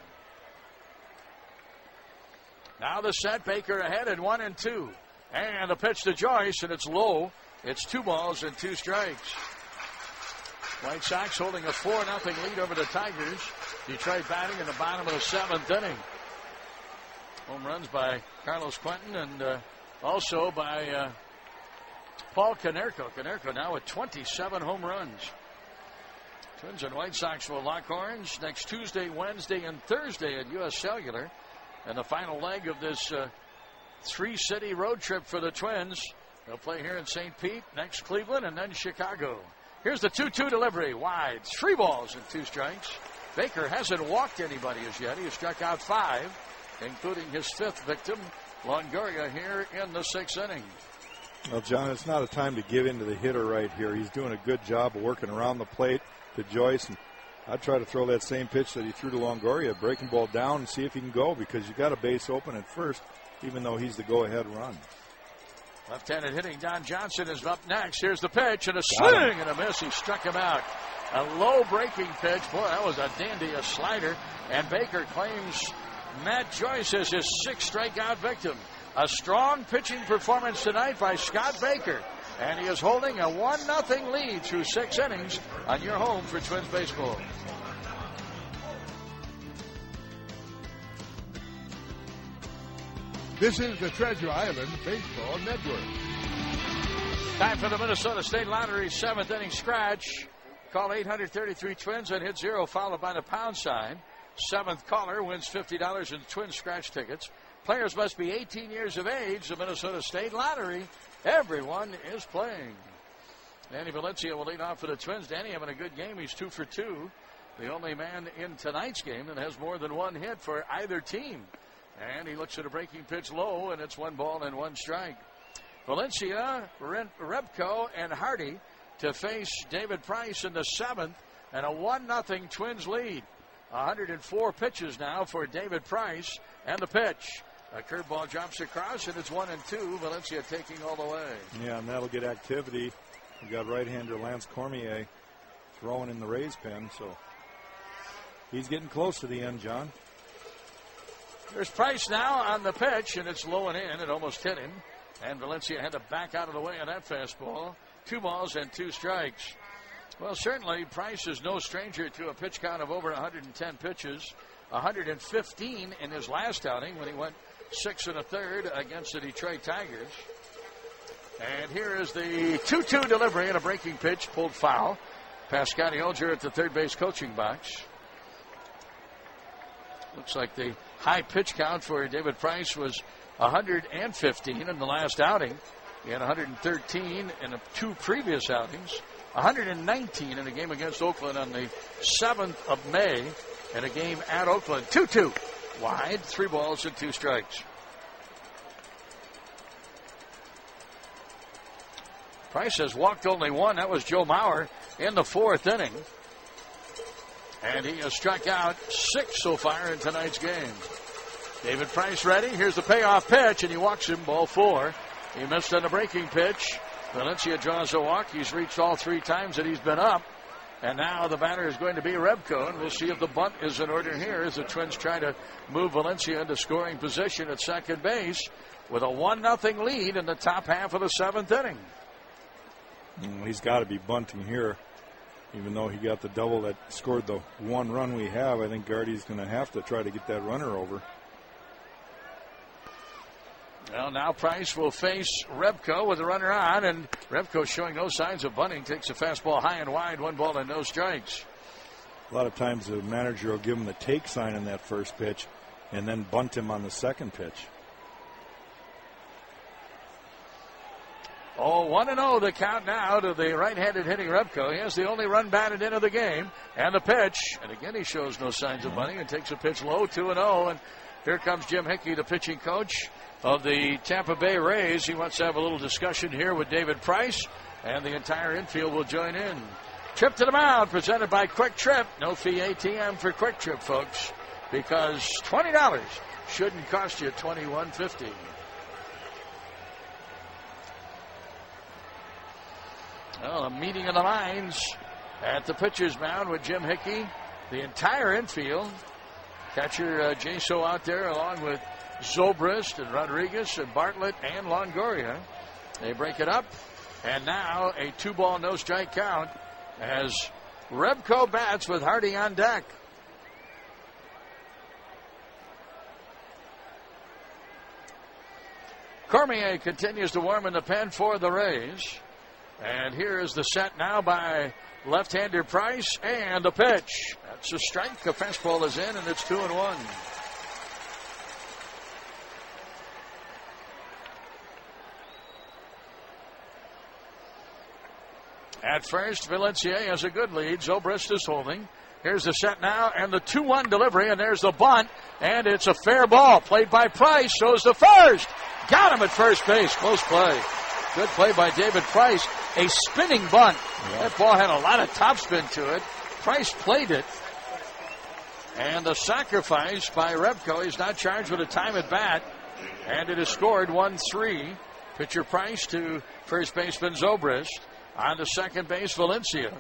Now the set, Baker ahead at 1-2. And the pitch to Joyce, and it's low. It's 2 balls and 2 strikes. White Sox holding a 4-0 lead over the Tigers. Detroit batting in the bottom of the 7th inning. Home runs by Carlos Quentin and also by Paul Konerko. Konerko now with 27 home runs. Twins and White Sox will lock horns next Tuesday, Wednesday, and Thursday at U.S. Cellular. And the final leg of this 3-city road trip for the Twins. They'll play here in St. Pete, next Cleveland, and then Chicago. Here's the 2-2 delivery. Wide. 3 balls and 2 strikes. Baker hasn't walked anybody as yet. He has struck out 5, including his 5th victim, Longoria, here in the 6th inning. Well, John, it's not a time to give in to the hitter right here. He's doing a good job of working around the plate to Joyce. And I'd try to throw that same pitch that he threw to Longoria, breaking ball down and see if he can go, because you got a base open at first, even though he's the go-ahead run. Left-handed hitting Don Johnson is up next. Here's the pitch, and a swing and a miss. He struck him out. A low breaking pitch. Boy, that was a dandy, a slider. And Baker claims Matt Joyce as his 6th strikeout victim. A strong pitching performance tonight by Scott Baker. And he is holding a 1-0 lead through 6 innings on your home for Twins baseball. This is the Treasure Island Baseball Network. Time for the Minnesota State Lottery 7th inning scratch. Call 833-TWINS and hit 0, followed by the pound sign. 7th caller wins $50 in Twins scratch tickets. Players must be 18 years of age. The Minnesota State Lottery. Everyone is playing. Danny Valencia will lead off for the Twins. Danny having a good game. He's 2 for 2. The only man in tonight's game that has more than 1 hit for either team. And he looks at a breaking pitch low, and it's 1 ball and 1 strike. Valencia, Rebko, and Hardy to face David Price in the 7th, and a 1-0 Twins lead. 104 pitches now for David Price, and the pitch. A curveball drops across, and it's 1-2. Valencia taking all the way. Yeah, and that'll get activity. We got right-hander Lance Cormier throwing in the Rays pen, so he's getting close to the end, John. There's Price now on the pitch, and it's low and in. It almost hit him. And Valencia had to back out of the way of that fastball. 2 balls and 2 strikes. Well, certainly Price is no stranger to a pitch count of over 110 pitches. 115 in his last outing when he went 6 1/3 against the Detroit Tigers. And here is the 2-2 delivery and a breaking pitch pulled foul. Past Scotty Olger at the third base coaching box. Looks like the high pitch count for David Price was 115 in the last outing. He had 113 in the 2 previous outings. 119 in a game against Oakland on the 7th of May in a game at Oakland. 2-2. Wide, 3 balls and 2 strikes. Price has walked only 1. That was Joe Mauer in the 4th inning. And he has struck out 6 so far in tonight's game. David Price ready. Here's the payoff pitch, and he walks him, ball 4. He missed on the breaking pitch. Valencia draws a walk. He's reached all 3 times that he's been up. And now the batter is going to be Rebko, and we'll see if the bunt is in order here as the Twins try to move Valencia into scoring position at second base with a 1-0 lead in the top half of the 7th inning. He's got to be bunting here. Even though he got the double that scored the 1 run we have, I think Gardy's going to have to try to get that runner over. Well, now Price will face Rebko with the runner on, and Rebko showing no signs of bunting. Takes a fastball high and wide, 1 ball and no strikes. A lot of times the manager will give him the take sign on that first pitch and then bunt him on the second pitch. 1-0 the count now to the right-handed hitting Rebko. He has the only run batted into the game. And the pitch. And again, he shows no signs of bunting and takes a pitch low, 2-0. And Here comes Jim Hickey, the pitching coach of the Tampa Bay Rays. He wants to have a little discussion here with David Price, and the entire infield will join in. Trip to the mound, presented by Quick Trip. No fee ATM for Quick Trip, folks, because $20 shouldn't cost you $21.50. Well, a meeting of the minds at the pitcher's mound with Jim Hickey. The entire infield. Catcher Jaso out there along with Zobrist and Rodriguez and Bartlett and Longoria. They break it up. And now a 2-ball, no-strike count as Rebko bats with Hardy on deck. Cormier continues to warm in the pen for the Rays. And here is the set now by left-hander Price, and the pitch. That's a strike. The fastball is in, and it's 2-1. At first, Valencia has a good lead. Zobrist is holding. Here's the set now, and the 2-1 delivery, and there's the bunt, and it's a fair ball. Played by Price, shows the first. Got him at first base. Close play. Good play by David Price. A spinning bunt. Yeah. That ball had a lot of topspin to it. Price played it. And the sacrifice by Rebko. He's not charged with a time at bat. And it is scored 1-3. Pitcher Price to first baseman Zobrist. On to second base, Valencia.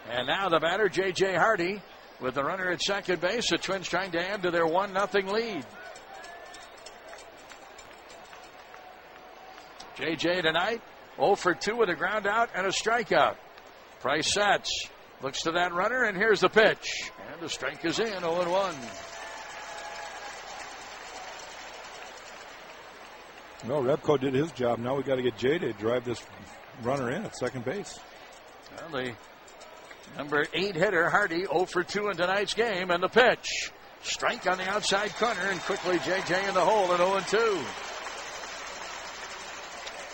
And now the batter, J.J. Hardy, with the runner at second base. The Twins trying to add to their 1-0 lead. J.J. tonight, 0 for 2 with a ground out and a strikeout. Price sets, looks to that runner, and here's the pitch. And the strike is in, 0-1. No, Rebko did his job. Now we got to get J to drive this runner in at second base. Well, the number 8 hitter, Hardy, 0 for 2 in tonight's game, and the pitch. Strike on the outside corner, and quickly J.J. in the hole at 0-2.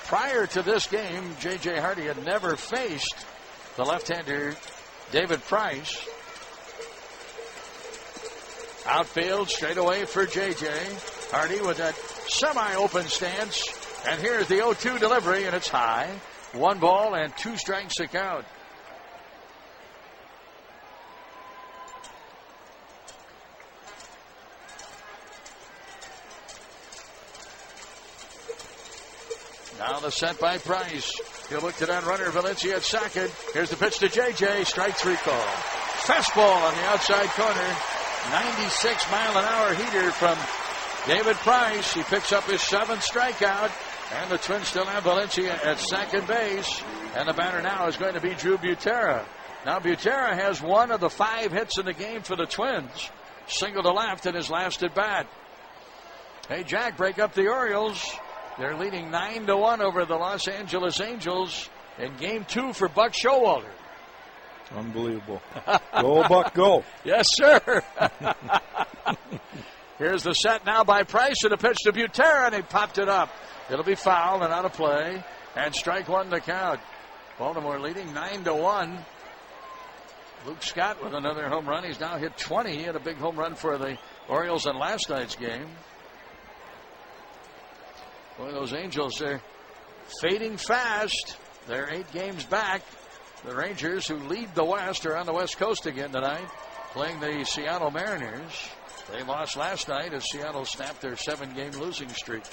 Prior to this game, J.J. Hardy had never faced the left-hander David Price. Outfield straight away for J.J. Hardy with that semi-open stance. And here's the 0-2 delivery, and it's high. 1 ball and 2 strikes to count. Now the set by Price. He'll look to that runner, Valencia at second. Here's the pitch to J.J. Strike 3 call. Fastball on the outside corner. 96-mile-an-hour heater from David Price. He picks up his 7th strikeout. And the Twins still have Valencia at second base. And the batter now is going to be Drew Butera. Now Butera has 1 of the 5 hits in the game for the Twins. Single to left in his last at bat. Hey, Jack, break up the Orioles. They're leading 9-1 over the Los Angeles Angels in Game 2 for Buck Showalter. Unbelievable. Go, Buck, go. Yes, sir. Here's the set now by Price, and a pitch to Butera, and he popped it up. It'll be fouled and out of play, and strike 1 to count. Baltimore leading 9-1. Luke Scott with another home run. He's now hit 20. He had a big home run for the Orioles in last night's game. Boy, those Angels, they're fading fast. They're 8 games back. The Rangers, who lead the West, are on the West Coast again tonight, playing the Seattle Mariners. They lost last night as Seattle snapped their 7-game losing streak.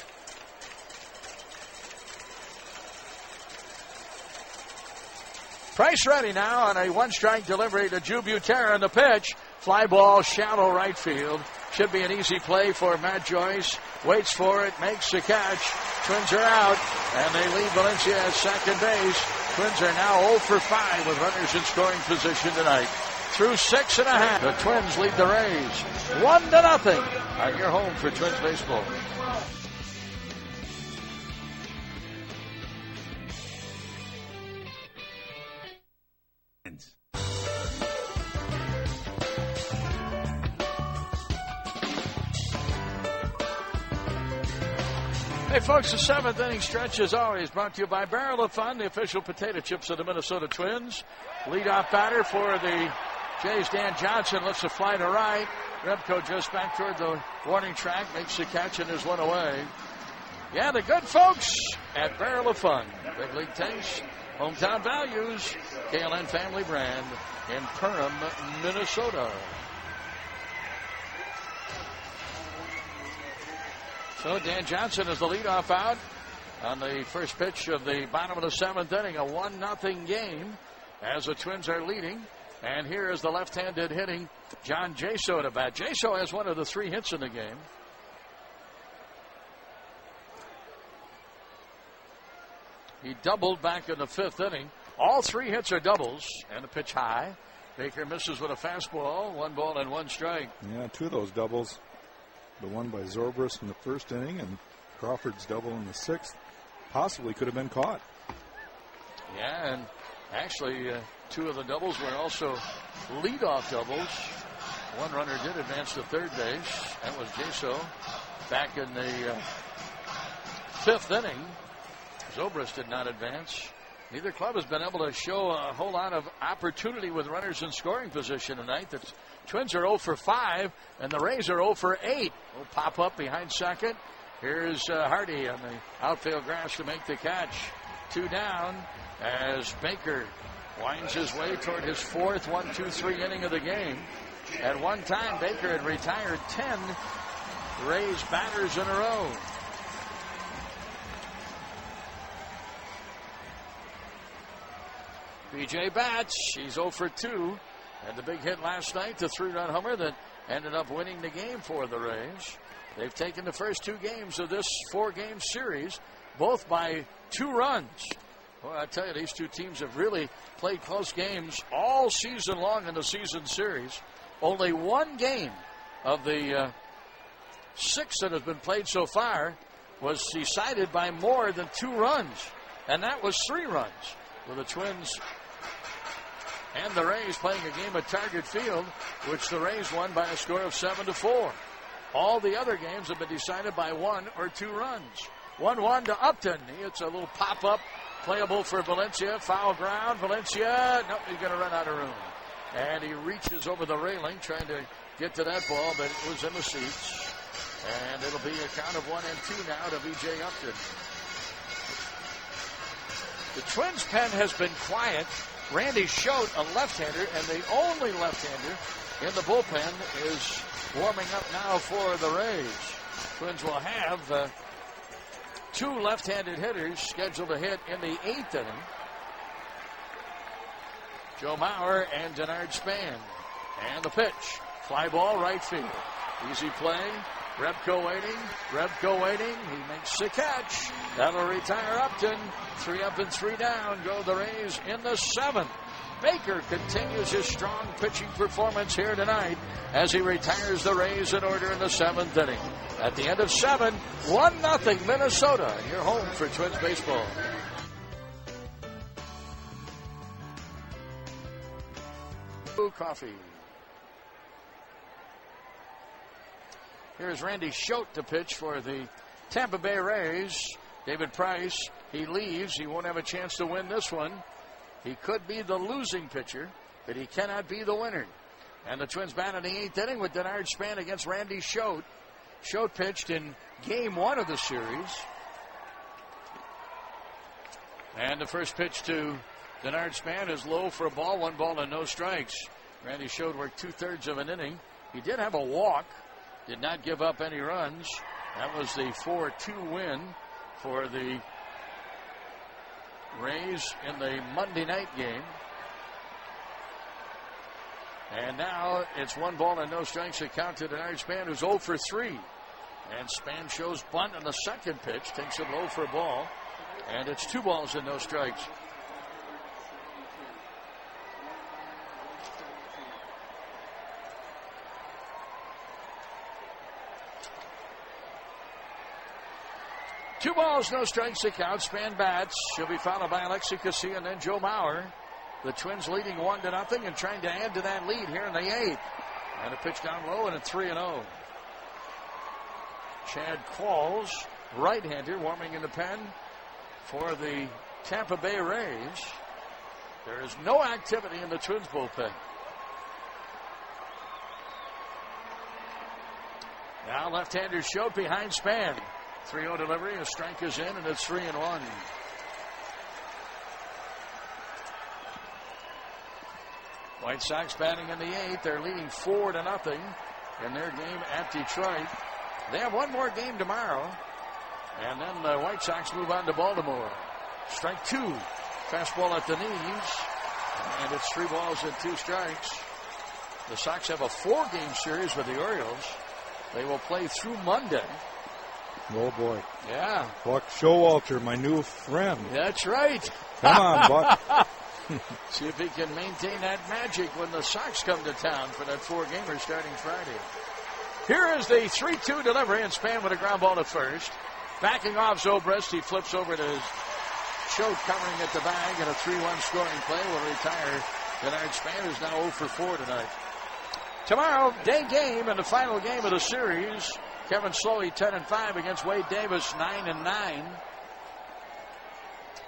Price ready now on a 1-strike delivery to Drew Butera, and the pitch. Fly ball, shallow right field. Should be an easy play for Matt Joyce. Waits for it, makes the catch. Twins are out, and they leave Valencia at second base. Twins are now 0 for 5 with runners in scoring position tonight. Through 6.5, the Twins lead the Rays 1-0 on your home for Twins baseball. Hey, folks, the 7th inning stretch, as always, brought to you by Barrel of Fun, the official potato chips of the Minnesota Twins. Leadoff batter for the Jays Dan Johnson lifts a fly to right. Rebko just back toward the warning track, makes the catch and is one away. Yeah, the good folks at Barrel of Fun. Big League Taste, hometown values, KLN family brand in Perham, Minnesota. So Dan Johnson is the leadoff out on the first pitch of the bottom of the 7th inning. A 1-0 game as the Twins are leading. And here is the left-handed hitting John Jaso at bat. Jaso has one of the 3 hits in the game. He doubled back in the 5th inning. All 3 hits are doubles, and the pitch high. Baker misses with a fastball, 1 ball and 1 strike. Yeah, 2 of those doubles. The one by Zobrist in the 1st inning, and Crawford's double in the 6th. Possibly could have been caught. Yeah, and actually 2 of the doubles were also leadoff doubles. 1 runner did advance to third base. That was Jaso back in the 5th inning. Zobrist did not advance. Neither club has been able to show a whole lot of opportunity with runners in scoring position tonight. The Twins are 0 for 5, and the Rays are 0 for 8. Will pop up behind second. Here's Hardy on the outfield grass to make the catch. 2 down as Baker winds his way toward his 4th 1-2-3 inning of the game. At one time, Baker had retired 10 Rays batters in a row. BJ bats. He's 0 for 2. And the big hit last night, the 3-run homer that ended up winning the game for the Rays. They've taken the first 2 games of this 4-game series, both by 2 runs. Well, I tell you, these 2 teams have really played close games all season long in the season series. Only 1 game of the 6 that has been played so far was decided by more than 2 runs. And that was 3 runs, with the Twins and the Rays playing a game at Target Field, which the Rays won by a score of 7-4. All the other games have been decided by 1 or 2 runs. 1-1 to Upton. It's a little pop-up, playable for Valencia. Foul ground. Valencia, nope, he's going to run out of room. And he reaches over the railing trying to get to that ball, but it was in the seats. And it'll be a count of 1-2 now to V.J. Upton. The Twins' pen has been quiet. Randy Schote, a left-hander, and the only left-hander in the bullpen, is warming up now for the Rays. Twins will have 2 left-handed hitters scheduled to hit in the 8th inning. Joe Mauer and Denard Span. And the pitch. Fly ball right field. Easy play. Rebko waiting. He makes the catch. That'll retire Upton. 3 up and 3 down. Go the Rays in the 7th. Baker continues his strong pitching performance here tonight as he retires the Rays in order in the 7th inning. At the end of 7, 1-0 Minnesota. You're home for Twins baseball. Coffee. Here's Randy Schote to pitch for the Tampa Bay Rays. David Price, he leaves. He won't have a chance to win this one. He could be the losing pitcher, but he cannot be the winner. And the Twins bat in the 8th inning with Denard Span against Randy Schote. Schote pitched in Game 1 of the series. And the first pitch to Denard Span is low for a ball, 1 ball and no strikes. Randy Schote worked 2/3 of an inning. He did have a walk. Did not give up any runs. That was the 4-2 win for the Rays in the Monday night game. And now it's 1 ball and no strikes to count to Denard Span, who's 0 for 3. And Span shows bunt on the second pitch, takes it low for a ball. And it's 2 balls and no strikes. Two balls, no strikes to count. Span bats. She'll be followed by Alexi Casilla and then Joe Mauer. The Twins leading 1-0 and trying to add to that lead here in the 8th. And a pitch down low and a 3-0. Chad Qualls, right-hander, warming in the pen for the Tampa Bay Rays. There is no activity in the Twins bullpen. Now left-hander Schott behind Span. 3-0 delivery. A strike is in, and it's 3-1. White Sox batting in the 8th. They're leading 4-0 in their game at Detroit. They have one more game tomorrow, and then the White Sox move on to Baltimore. Strike 2. Fastball at the knees, and it's 3 balls and 2 strikes. The Sox have a 4-game series with the Orioles. They will play through Monday. Oh, boy. Yeah. Buck Showalter, my new friend. That's right. Come on, Buck. See if he can maintain that magic when the Sox come to town for that 4-gamer starting Friday. Here is the 3-2 delivery, and Span with a ground ball to first. Backing off Zobrist, he flips over to Schott covering at the bag, and a 3-1 scoring play will retire Denard Span, who's now 0 for 4 tonight. Tomorrow, day game and the final game of the series. Kevin Slowey 10-5 against Wade Davis 9-9.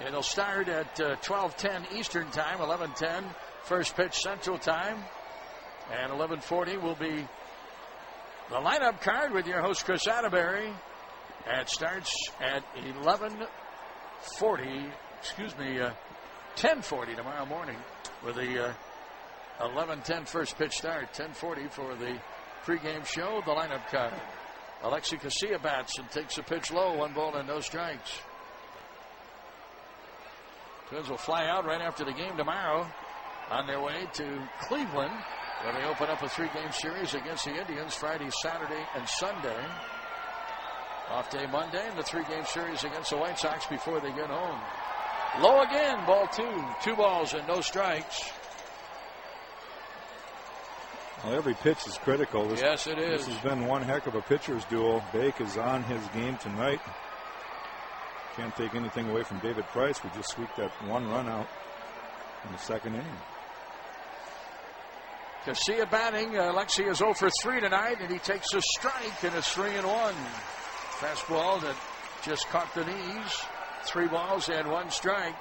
It'll start at 12:10 Eastern Time, 11:10 first pitch Central Time, and 11:40 will be the lineup card with your host Chris Atterbury. And it starts at 10:40 tomorrow morning with the 11:10 first pitch start. 10:40 for the pregame show. The lineup card. Alexi Casilla bats and takes a pitch low. 1 ball and no strikes. Twins will fly out right after the game tomorrow on their way to Cleveland, where they open up a 3-game series against the Indians Friday, Saturday, and Sunday. Off day Monday, and the 3-game series against the White Sox before they get home. Low again, ball 2. 2 balls and no strikes. Well, every pitch is critical. Yes, it is. This has been one heck of a pitcher's duel. Bake is on his game tonight. Can't take anything away from David Price. We just squeaked that 1 run out in the 2nd inning. Casilla batting. Alexi is 0 for 3 tonight, and he takes a strike, and it's 3-1. Fastball that just caught the knees. 3 balls and 1 strike.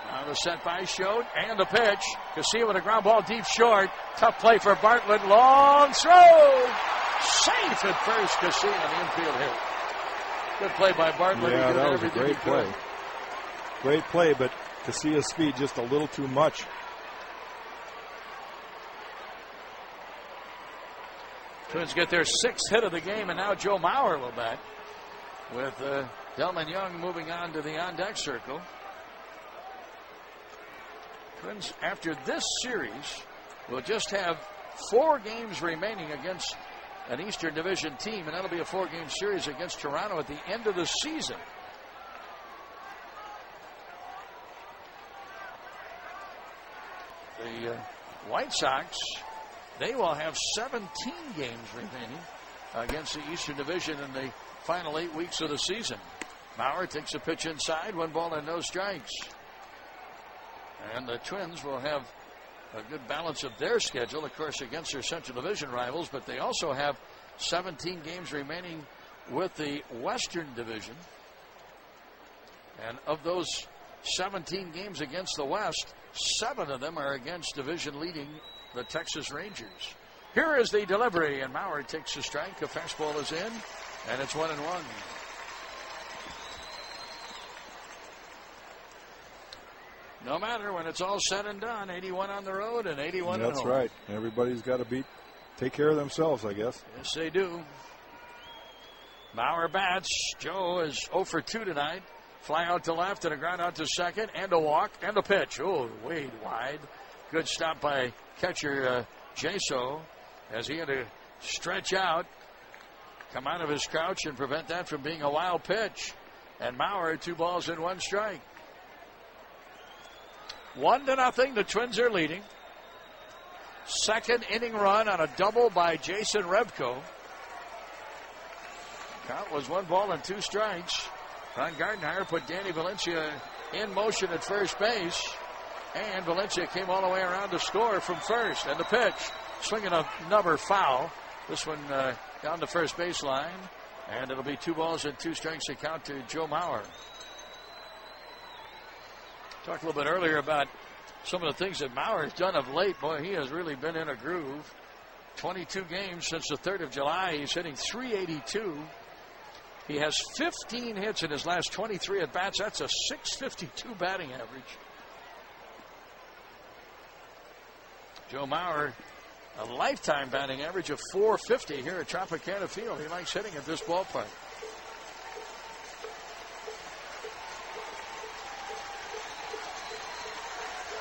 Now the set by Schott, and the pitch. Casilla with a ground ball deep short. Tough play for Bartlett. Long throw. Safe at first. Casilla, the infield hit. Good play by Bartlett. Yeah, that was a great play. Great play, but Casilla's speed just a little too much. Twins get their 6th hit of the game, and now Joe Mauer will bat with Delman Young moving on to the on-deck circle. Twins, after this series, will just have 4 games remaining against an Eastern Division team, and that'll be a 4-game series against Toronto at the end of the season. The White Sox, they will have 17 games remaining against the Eastern Division in the final 8 weeks of the season. Mauer takes a pitch inside, 1 ball and no strikes. And the Twins will have a good balance of their schedule, of course, against their Central Division rivals, but they also have 17 games remaining with the Western Division. And of those 17 games against the West, 7 of them are against division leading the Texas Rangers. Here is the delivery, and Mauer takes a strike. A fastball is in, and it's 1-1. No matter when it's all said and done, 81 on the road and 81 at home. That's right. Everybody's got to take care of themselves, I guess. Yes, they do. Mauer bats. Joe is 0 for 2 tonight. Fly out to left and a ground out to second, and a walk and a pitch. Oh, way wide. Good stop by catcher Jaso as he had to stretch out, come out of his crouch and prevent that from being a wild pitch. And Mauer, 2 balls and 1 strike. 1-0. The Twins are leading. 2nd inning run on a double by Jason Revko. Count was 1 ball and 2 strikes. Ron Gardenhire put Danny Valencia in motion at first base. And Valencia came all the way around to score from first. And the pitch, swinging another foul. This one down the first baseline. And it'll be 2 balls and 2 strikes to count to Joe Mauer. Talked a little bit earlier about some of the things that Mauer has done of late. Boy, he has really been in a groove. 22 games since the 3rd of July. He's hitting .382. He has 15 hits in his last 23 at-bats. That's a .652 batting average. Joe Mauer, a lifetime batting average of .450 here at Tropicana Field. He likes hitting at this ballpark.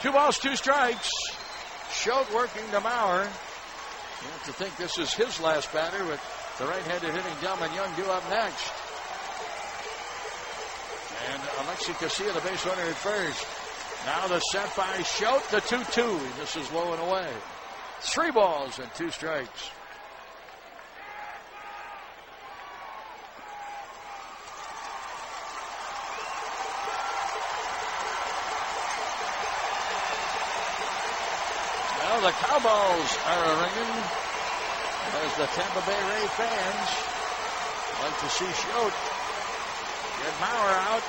Two balls, two strikes. Schultz working to Mauer. You have to think this is his last batter with the right-handed hitting Delman Young due up next. And Alexi Casilla, the base runner at first. Now the set by Schultz, the 2-2. This is low and away. 3 balls and 2 strikes. Well, the cowbells are a-ringing as the Tampa Bay Ray fans like to see Schultz get Mauer out.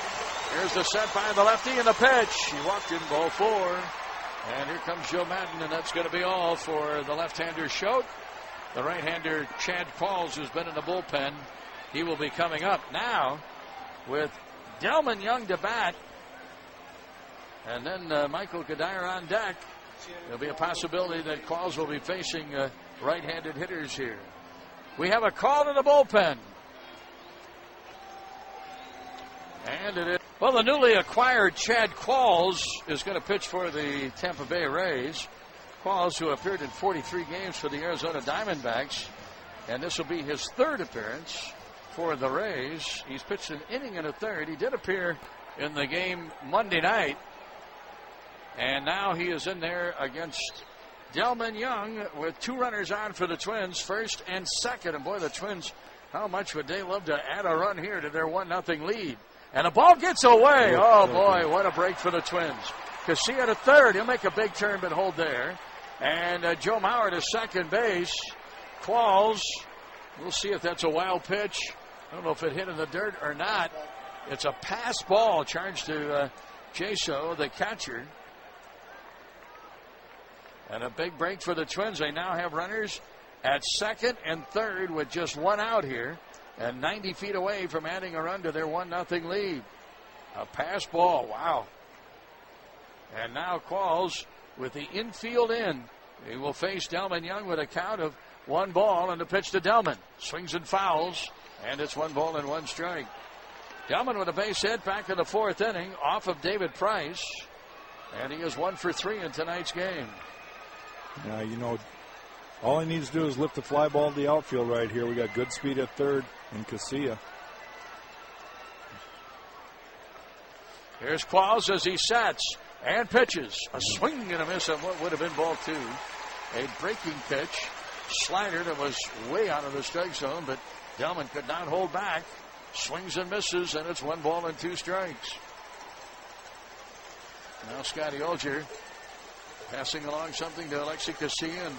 Here's the set by the lefty and the pitch. He walked in, ball 4. And here comes Joe Madden, and that's going to be all for the left-hander Schultz. The right-hander Chad Qualls has been in the bullpen. He will be coming up now with Delman Young to bat. And then Michael Kadire on deck. There'll be a possibility that Qualls will be facing right-handed hitters here. We have a call to the bullpen. And it is, well, the newly acquired Chad Qualls is going to pitch for the Tampa Bay Rays. Qualls, who appeared in 43 games for the Arizona Diamondbacks, and this will be his 3rd appearance for the Rays. He's pitched an inning and a third. He did appear in the game Monday night, and now he is in there against Delman Young with 2 runners on for the Twins, 1st and 2nd. And boy, the Twins, how much would they love to add a run here to their 1-0 lead? And the ball gets away. Oh, boy, what a break for the Twins. Casilla to 3rd. He'll make a big turn, but hold there. And Joe Mauer to 2nd base. Qualls, we'll see if that's a wild pitch. I don't know if it hit in the dirt or not. It's a pass ball charged to Jaso, the catcher. And a big break for the Twins. They now have runners at 2nd and 3rd with just 1 out here. And 90 feet away from adding a run to their 1-0 lead. A pass ball, wow. And now Qualls with the infield in. He will face Delman Young with a count of 1 ball and the pitch to Delman. Swings and fouls, and it's 1 ball and 1 strike. Delman with a base hit back in the 4th inning off of David Price. And he is 1 for 3 in tonight's game. Now, you know, all he needs to do is lift the fly ball to the outfield right here. We got good speed at 3rd in Casilla. Here's Qualls as he sets and pitches. A swing and a miss on what would have been ball 2. A breaking pitch. Slider that was way out of the strike zone, but Delman could not hold back. Swings and misses, and it's 1 ball and 2 strikes. Now Scotty Alger passing along something to Alexi Casilla and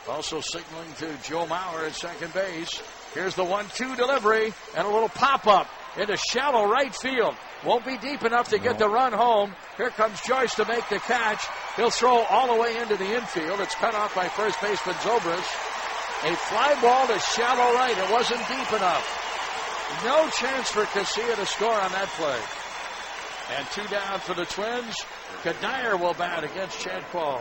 also signaling to Joe Mauer at 2nd base. Here's the 1-2 delivery and a little pop-up into shallow right field. Won't be deep enough to get the run home. Here comes Joyce to make the catch. He'll throw all the way into the infield. It's cut off by first baseman Zobrist. A fly ball to shallow right. It wasn't deep enough. No chance for Casilla to score on that play. And 2 down for the Twins. Kadire will bat against Chad Qualls.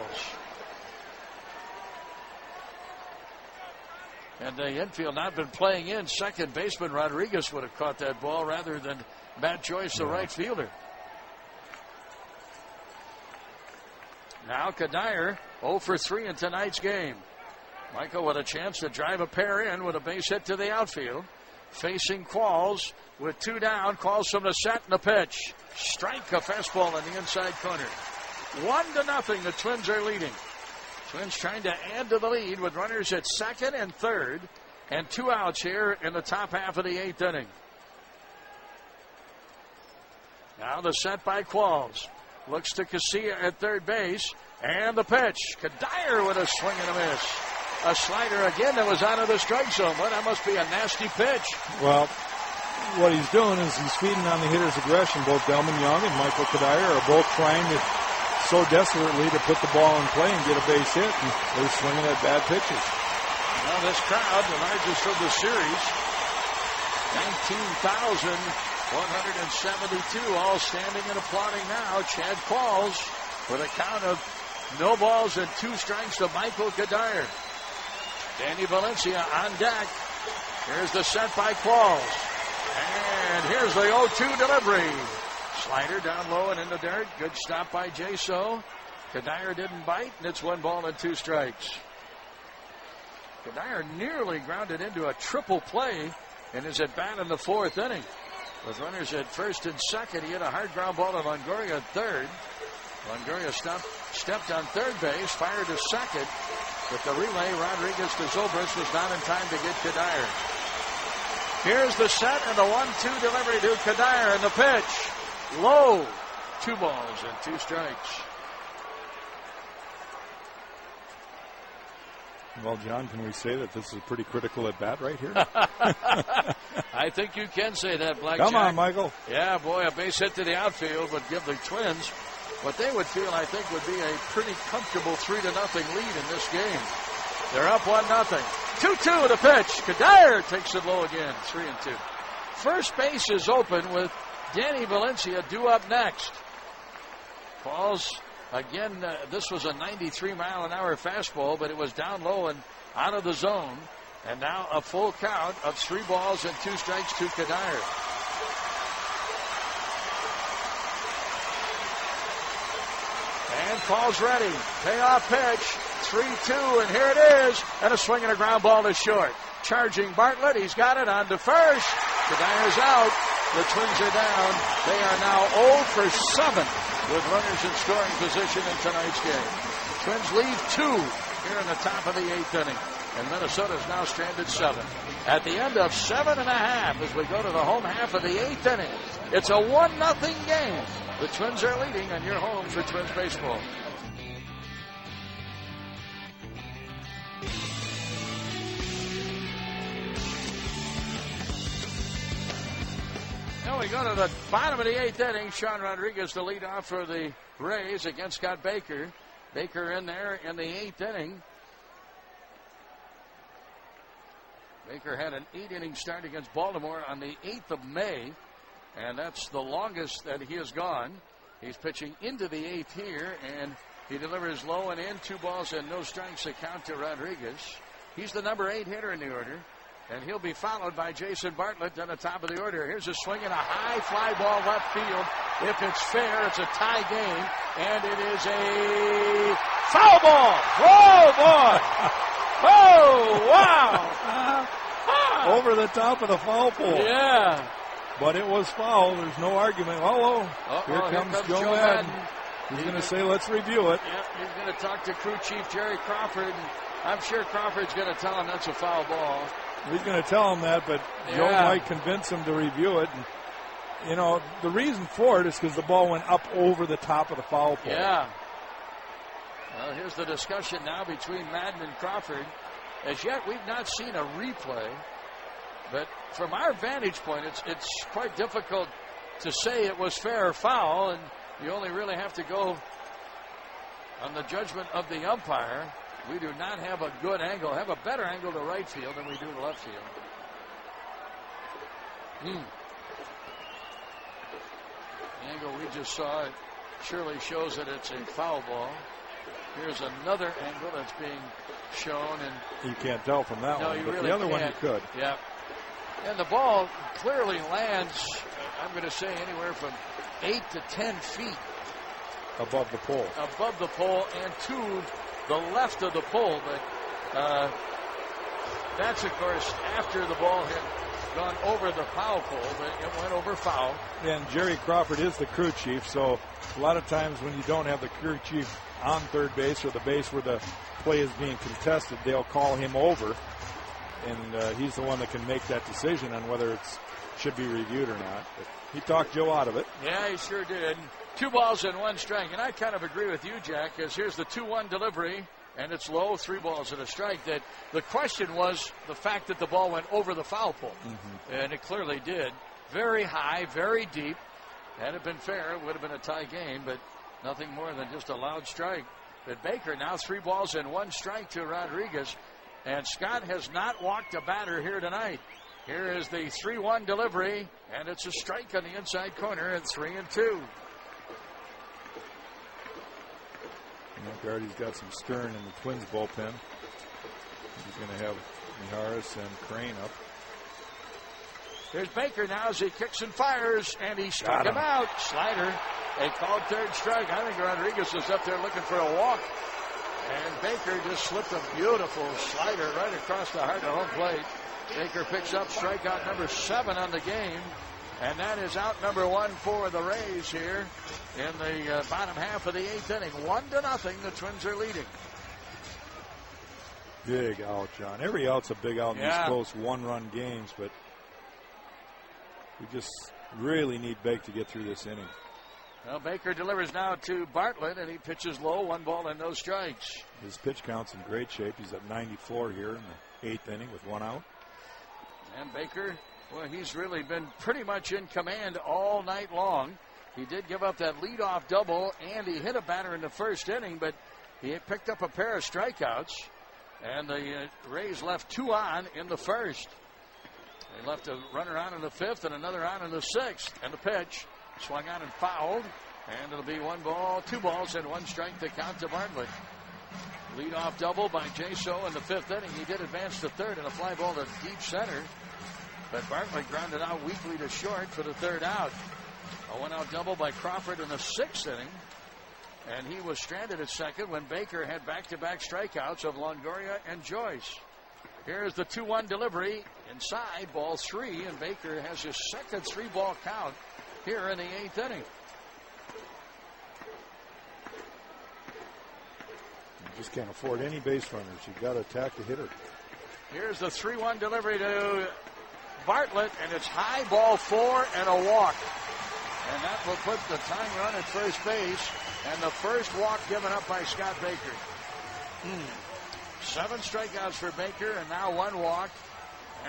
And the infield not been playing in. 2nd baseman Rodriguez would have caught that ball rather than Matt Joyce, the right fielder. Now Kadire 0 for 3 in tonight's game. Michael with a chance to drive a pair in with a base hit to the outfield. Facing Qualls with 2 down. Qualls from the set and the pitch. Strike, a fastball in the inside corner. 1-0. The Twins are leading. Twins trying to add to the lead with runners at 2nd and 3rd and 2 outs here in the top half of the 8th inning. Now the set by Qualls. Looks to Casilla at 3rd base. And the pitch. Kadire with a swing and a miss. A slider again that was out of the strike zone. Well, that must be a nasty pitch. Well, what he's doing is he's feeding on the hitter's aggression. Both Delman Young and Michael Kadire are both trying to so desperately to put the ball in play and get a base hit, and they're swinging at bad pitches. Well, this crowd, the largest of the series, 19,172, all standing and applauding now. Chad Qualls with a count of no balls and 2 strikes to Michael Kadire. Danny Valencia on deck. Here's the set by Qualls. And here's the 0-2 delivery. Slider down low and in the dirt. Good stop by Jaso. Kadire didn't bite, and it's 1 ball and 2 strikes. Kadire nearly grounded into a triple play in his at-bat in the 4th inning. With runners at first and second, he hit a hard ground ball to Longoria at third. Longoria stepped on third base, fired to second, but the relay, Rodriguez to Zobrist, was not in time to get Kadire. Here's the set and the 1-2 delivery to Kadire, and the pitch. Low. 2 balls and 2 strikes. Well, John, can we say that this is a pretty critical at-bat right here? I think you can say that, Blackjack. Come on, Michael. Yeah, boy, a base hit to the outfield would give the Twins what they would feel, I think, would be a pretty comfortable 3-0 lead in this game. They're up 1-0. 2-2 the pitch. Kadire takes it low again. 3-2. First base is open with Danny Valencia due up next. Qualls, again, this was a 93-mile-an-hour fastball, but it was down low and out of the zone. And now a full count of 3 balls and 2 strikes to Kadire. And Qualls ready. Payoff pitch. 3-2, and here it is. And a swing and a ground ball to short. Charging Bartlett. He's got it on to first. Kadire's out. The Twins are down. They are now 0 for 7 with runners in scoring position in tonight's game. Twins lead 2 here in the top of the 8th inning. And Minnesota is now stranded 7. At the end of 7.5 as we go to the home half of the 8th inning. It's a 1-0 game. The Twins are leading on your home for Twins baseball. Now we go to the bottom of the 8th inning. Sean Rodriguez to lead off for the Rays against Scott Baker. Baker in there in the 8th inning. Baker had an 8-inning start against Baltimore on the 8th of May, and that's the longest that he has gone. He's pitching into the 8th here, and he delivers low and in. 2 balls and no strikes, a count to Rodriguez. He's the number 8 hitter in the order, and he'll be followed by Jason Bartlett on the top of the order. Here's a swing and a high fly ball left field. If it's fair, it's a tie game, and it is a foul ball. Oh, boy. Oh, wow. Over the top of the foul pole. Yeah. But it was foul. There's no argument. Here comes Joe Madden. He's going to say, let's review it. Yep, he's going to talk to crew chief Jerry Crawford. And I'm sure Crawford's going to tell him that's a foul ball. He's going to tell him that, but Joe might convince him to review it. And, you know, the reason for it is because the ball went up over the top of the foul pole. Yeah. Well, here's the discussion now between Madden and Crawford. As yet, we've not seen a replay. But from our vantage point, it's quite difficult to say it was fair or foul, and you only really have to go on the judgment of the umpire. We do not have a good angle, have a better angle to right field than we do to left field. The angle we just saw surely shows that it's a foul ball. Here's another angle that's being shown, and you can't tell from that one, but the other one you could. Yeah. And the ball clearly lands, I'm going to say, anywhere from 8 to 10 feet above the pole. Above the pole and to the left of the pole. But that's, of course, after the ball had gone over the foul pole, but it went over foul. And Jerry Crawford is the crew chief, so a lot of times when you don't have the crew chief on third base or the base where the play is being contested, they'll call him over. And he's the one that can make that decision on whether it should be reviewed or not. But he talked Joe out of it. Yeah, he sure did. 2 balls and 1 strike. And I kind of agree with you, Jack, because here's the 2-1 delivery and it's low, 3 balls and a strike. That the question was the fact that the ball went over the foul pole, and it clearly did. Very high, very deep. Had it been fair, it would have been a tie game, but nothing more than just a loud strike. But Baker now 3 balls and 1 strike to Rodriguez, and Scott has not walked a batter here tonight. Here is the 3-1 delivery, and it's a strike on the inside corner at 3-2. Gardy's got some Stern in the Twins bullpen. He's going to have Mijares and Crane up. Here's Baker now as he kicks and fires, and he struck him out. Slider. They called third strike. I think Rodriguez was up there looking for a walk. And Baker just slipped a beautiful slider right across the heart of home plate. Baker picks up strikeout number 7 on the game. And that is out number 1 for the Rays here in the bottom half of the 8th inning. 1-0. The Twins are leading. Big out, John. Every out's a big out in these close 1-run games, but we just really need Baker to get through this inning. Well, Baker delivers now to Bartlett, and he pitches low, 1 ball and no strikes. His pitch count's in great shape. He's at 94 here in the 8th inning with 1 out. And Baker, well, he's really been pretty much in command all night long. He did give up that leadoff double, and he hit a batter in the 1st inning, but he picked up a pair of strikeouts, and the Rays left 2 on in the 1st. They left a runner on in the 5th and another on in the 6th, and the pitch swung on and fouled, and it'll be 1 ball, 2 balls, and 1 strike to count to Bartlett. Leadoff double by Jaso in the 5th inning. He did advance to 3rd and a fly ball to deep center. But Bartlett grounded out weakly to short for the 3rd out. A 1-out double by Crawford in the 6th inning. And he was stranded at 2nd when Baker had back-to-back strikeouts of Longoria and Joyce. Here's the 2-1 delivery inside, ball 3, and Baker has his 2nd 3-ball count here in the 8th inning. You just can't afford any base runners. You've got to attack the hitter. Here's the 3-1 delivery to Bartlett, and it's high, ball 4 and a walk. And that will put the tying run at first base, and the first walk given up by Scott Baker. 7 strikeouts for Baker, and now 1 walk.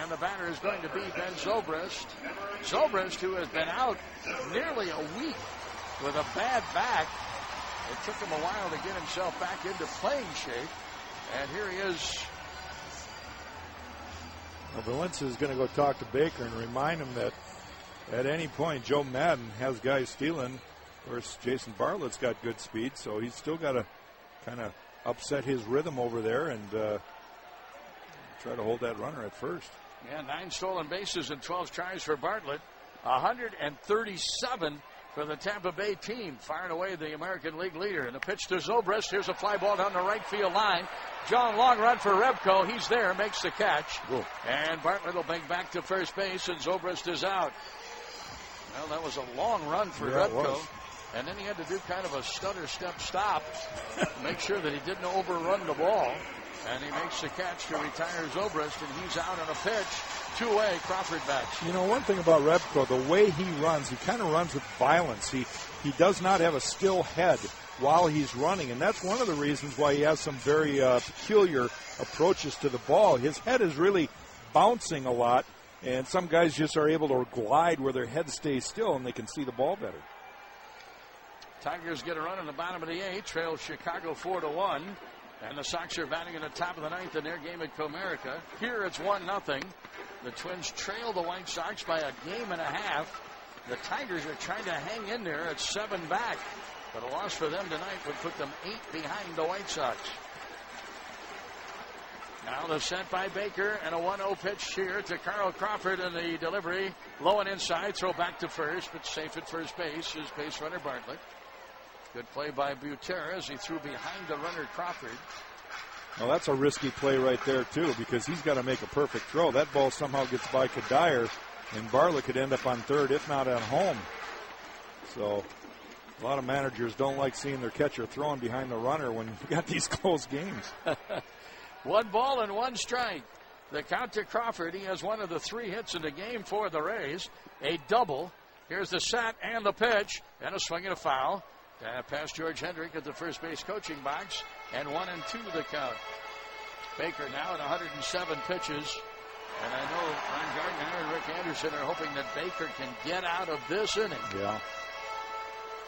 And the batter is going to be Ben Zobrist. Zobrist, who has been out nearly a week with a bad back. It took him a while to get himself back into playing shape. And here he is. Well, Valencia is going to go talk to Baker and remind him that at any point Joe Madden has guys stealing. Of course, Jason Bartlett's got good speed, so he's still got to kind of upset his rhythm over there and try to hold that runner at first. Yeah, 9 stolen bases and 12 tries for Bartlett. 137 for the Tampa Bay team, firing away the American League leader. And the pitch to Zobrist. Here's a fly ball down the right field line. John, long run for Rebko. He's there, makes the catch. Whoa. And Bartlett will bank back to first base, and Zobrist is out. Well, that was a long run for Rebko. And then he had to do kind of a stutter step stop, make sure that he didn't overrun the ball. And he makes the catch to retire Zobrist, and he's out on a pitch. 2-way, Crawford bats. You know, one thing about Rebko, the way he runs, he kind of runs with violence. He does not have a still head while he's running, and that's one of the reasons why he has some very peculiar approaches to the ball. His head is really bouncing a lot, and some guys just are able to glide where their head stays still and they can see the ball better. Tigers get a run in the bottom of the 8th, trail Chicago 4-1. And the Sox are batting in the top of the 9th in their game at Comerica. Here it's 1-0. The Twins trail the White Sox by a game and a half. The Tigers are trying to hang in there at 7 back. But a loss for them tonight would put them 8 behind the White Sox. Now the set by Baker and a 1-0 pitch here to Carl Crawford in the delivery. Low and inside, throw back to first, but safe at first base is base runner Bartlett. Good play by Butera as he threw behind the runner Crawford. Well, that's a risky play right there, too, because he's got to make a perfect throw. That ball somehow gets by Kadire, and Bartlett could end up on third, if not at home. So a lot of managers don't like seeing their catcher throwing behind the runner when you got these close games. 1 ball and 1 strike. The count to Crawford. He has one of the 3 hits in the game for the Rays. A double. Here's the set and the pitch. And a swing and a foul. Past George Hendrick at the first base coaching box. and 1-2 the count. Baker now at 107 pitches. And I know Ron Gardner and Rick Anderson are hoping that Baker can get out of this inning. Yeah.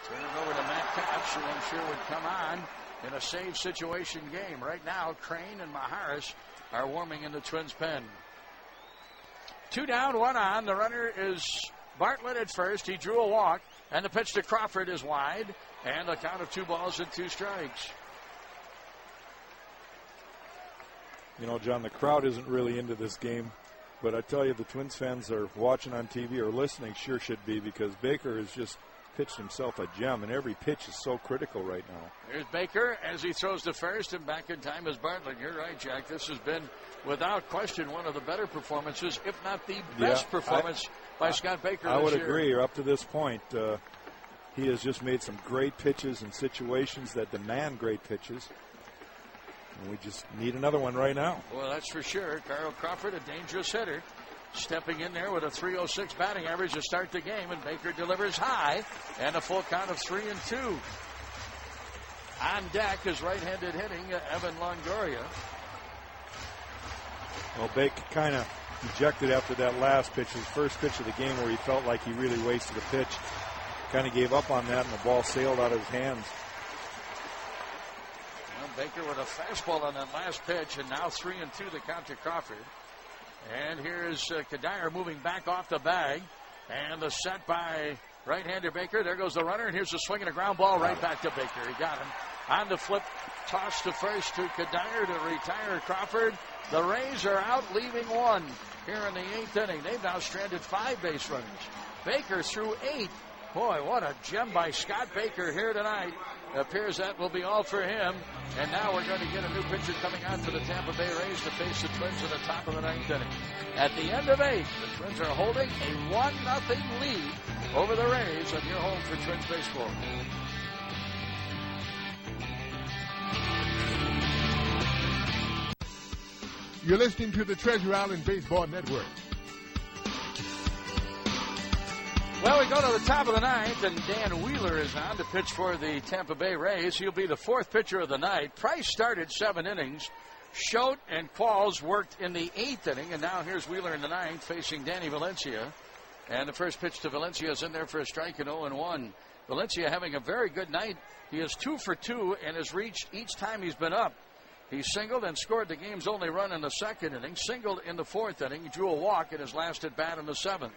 Turn it over to Matt Capps, who I'm sure would come on in a save situation game. Right now, Crane and Maharis are warming in the Twins' pen. 2 down, 1 on. The runner is Bartlett at first. He drew a walk, and the pitch to Crawford is wide, and a count of 2 balls and 2 strikes. You know, John, the crowd isn't really into this game, but I tell you, the Twins fans are watching on TV or listening sure should be, because Baker has just pitched himself a gem, and every pitch is so critical right now. Here's Baker as he throws to first, and back in time is Bartlett. You're right, Jack. This has been, without question, one of the better performances, if not the best performance by Scott Baker I this would year. agree. Up to this point, he has just made some great pitches in situations that demand great pitches. And we just need another one right now. Well, that's for sure. Carl Crawford, a dangerous hitter, stepping in there with a .306 batting average to start the game, and Baker delivers high, and a full count of 3-2. On deck is right-handed hitting Evan Longoria. Well, Baker kind of ejected after that last pitch, his first pitch of the game, where he felt like he really wasted a pitch. Kind of gave up on that, and the ball sailed out of his hands. Baker with a fastball on that last pitch, and now 3-2 the count to Crawford. And here's Kadire moving back off the bag, and the set by right-hander Baker. There goes the runner, and here's a swing and a ground ball right back to Baker. He got him on the flip, toss to first to Kadire to retire Crawford. The Rays are out, leaving 1 here in the 8th inning. They've now stranded 5 base runners. Baker threw 8. Boy, what a gem by Scott Baker here tonight. It appears that will be all for him. And now we're going to get a new pitcher coming on for the Tampa Bay Rays to face the Twins in the top of the 9th inning. At the end of 8, the Twins are holding a 1-0 lead over the Rays on your home for Twins baseball. You're listening to the Treasure Island Baseball Network. Well, we go to the top of the 9th, and Dan Wheeler is on to pitch for the Tampa Bay Rays. He'll be the 4th pitcher of the night. Price started 7 innings. Schote and Qualls worked in the 8th inning, and now here's Wheeler in the 9th facing Danny Valencia. And the first pitch to Valencia is in there for a strike and 0-1. Valencia having a very good night. He is 2 for 2 and has reached each time he's been up. He singled and scored the game's only run in the 2nd inning, singled in the 4th inning. He drew a walk in his last at bat in the 7th.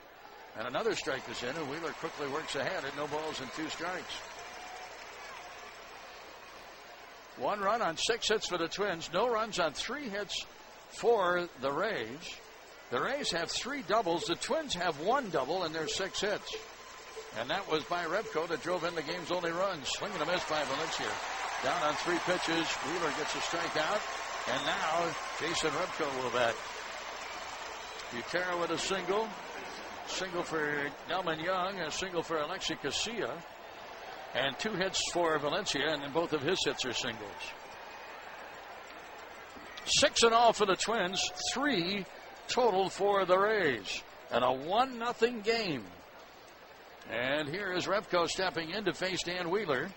And another strike is in, and Wheeler quickly works ahead at no balls and 2 strikes. 1 run on 6 hits for the Twins. No runs on 3 hits for the Rays. The Rays have 3 doubles. The Twins have 1 double, and there's 6 hits. And that was by Repko that drove in the game's only run. Swing and a miss by Valencia. Down on 3 pitches. Wheeler gets a strikeout. And now Jason Repko will bat. Butera with a single. Single for Delman Young, a single for Alexi Casilla, and 2 hits for Valencia, and both of his hits are singles. 6 in all for the Twins, 3 total for the Rays, and a 1-0 game. And here is Repko stepping in to face Dan Wheeler.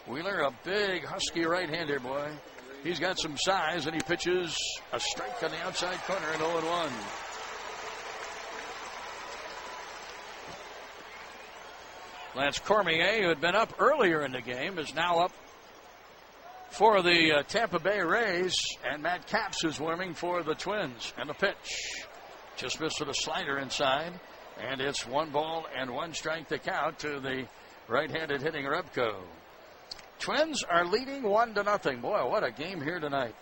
Wheeler, a big, husky right-hander, boy. He's got some size, and he pitches a strike on the outside corner and 0-1. Lance Cormier, who had been up earlier in the game, is now up for the Tampa Bay Rays. And Matt Capps is warming for the Twins. And the pitch just missed with a slider inside. And it's 1 ball and 1 strike to count to the right-handed hitting Repko. Twins are leading 1-0. Boy, what a game here tonight.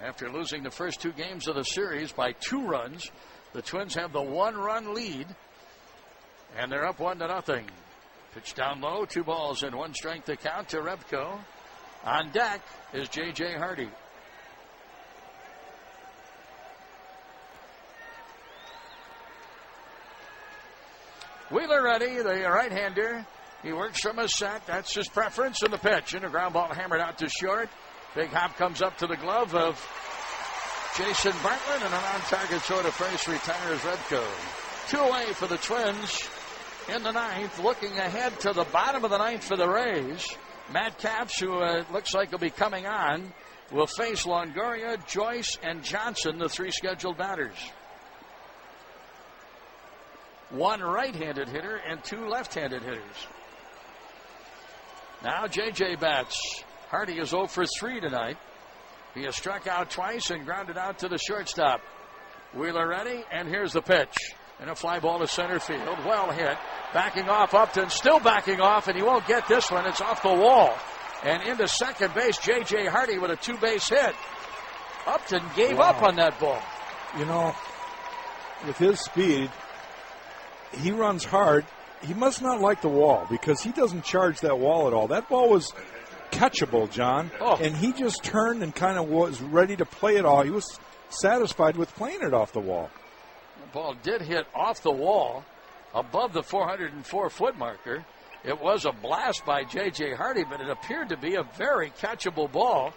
After losing the first 2 games of the series by 2 runs, the Twins have the 1-run lead. And they're up 1-0. Pitch down low, 2 balls and 1 strike to count to Repko. On deck is J.J. Hardy. Wheeler ready, the right-hander. He works from a set. That's his preference in the pitch. And a ground ball hammered out to short. Big hop comes up to the glove of Jason Bartlett, and an on-target throw to first retires Repko. 2 away for the Twins. In the 9th, looking ahead to the bottom of the 9th for the Rays. Matt Capps, who looks like he'll be coming on, will face Longoria, Joyce, and Johnson, the 3 scheduled batters. 1 right-handed hitter and 2 left-handed hitters. Now J.J. bats. Hardy is 0 for 3 tonight. He has struck out twice and grounded out to the shortstop. Wheeler ready, and here's the pitch. And a fly ball to center field. Well hit. Backing off, Upton still backing off, and he won't get this one. It's off the wall. And into second base, J.J. Hardy with a 2-base hit. Upton gave up on that ball. You know, with his speed, he runs hard. He must not like the wall because he doesn't charge that wall at all. That ball was catchable, John, and he just turned and kind of was ready to play it all. He was satisfied with playing it off the wall. The ball did hit off the wall above the 404-foot marker. It was a blast by J.J. Hardy, but it appeared to be a very catchable ball.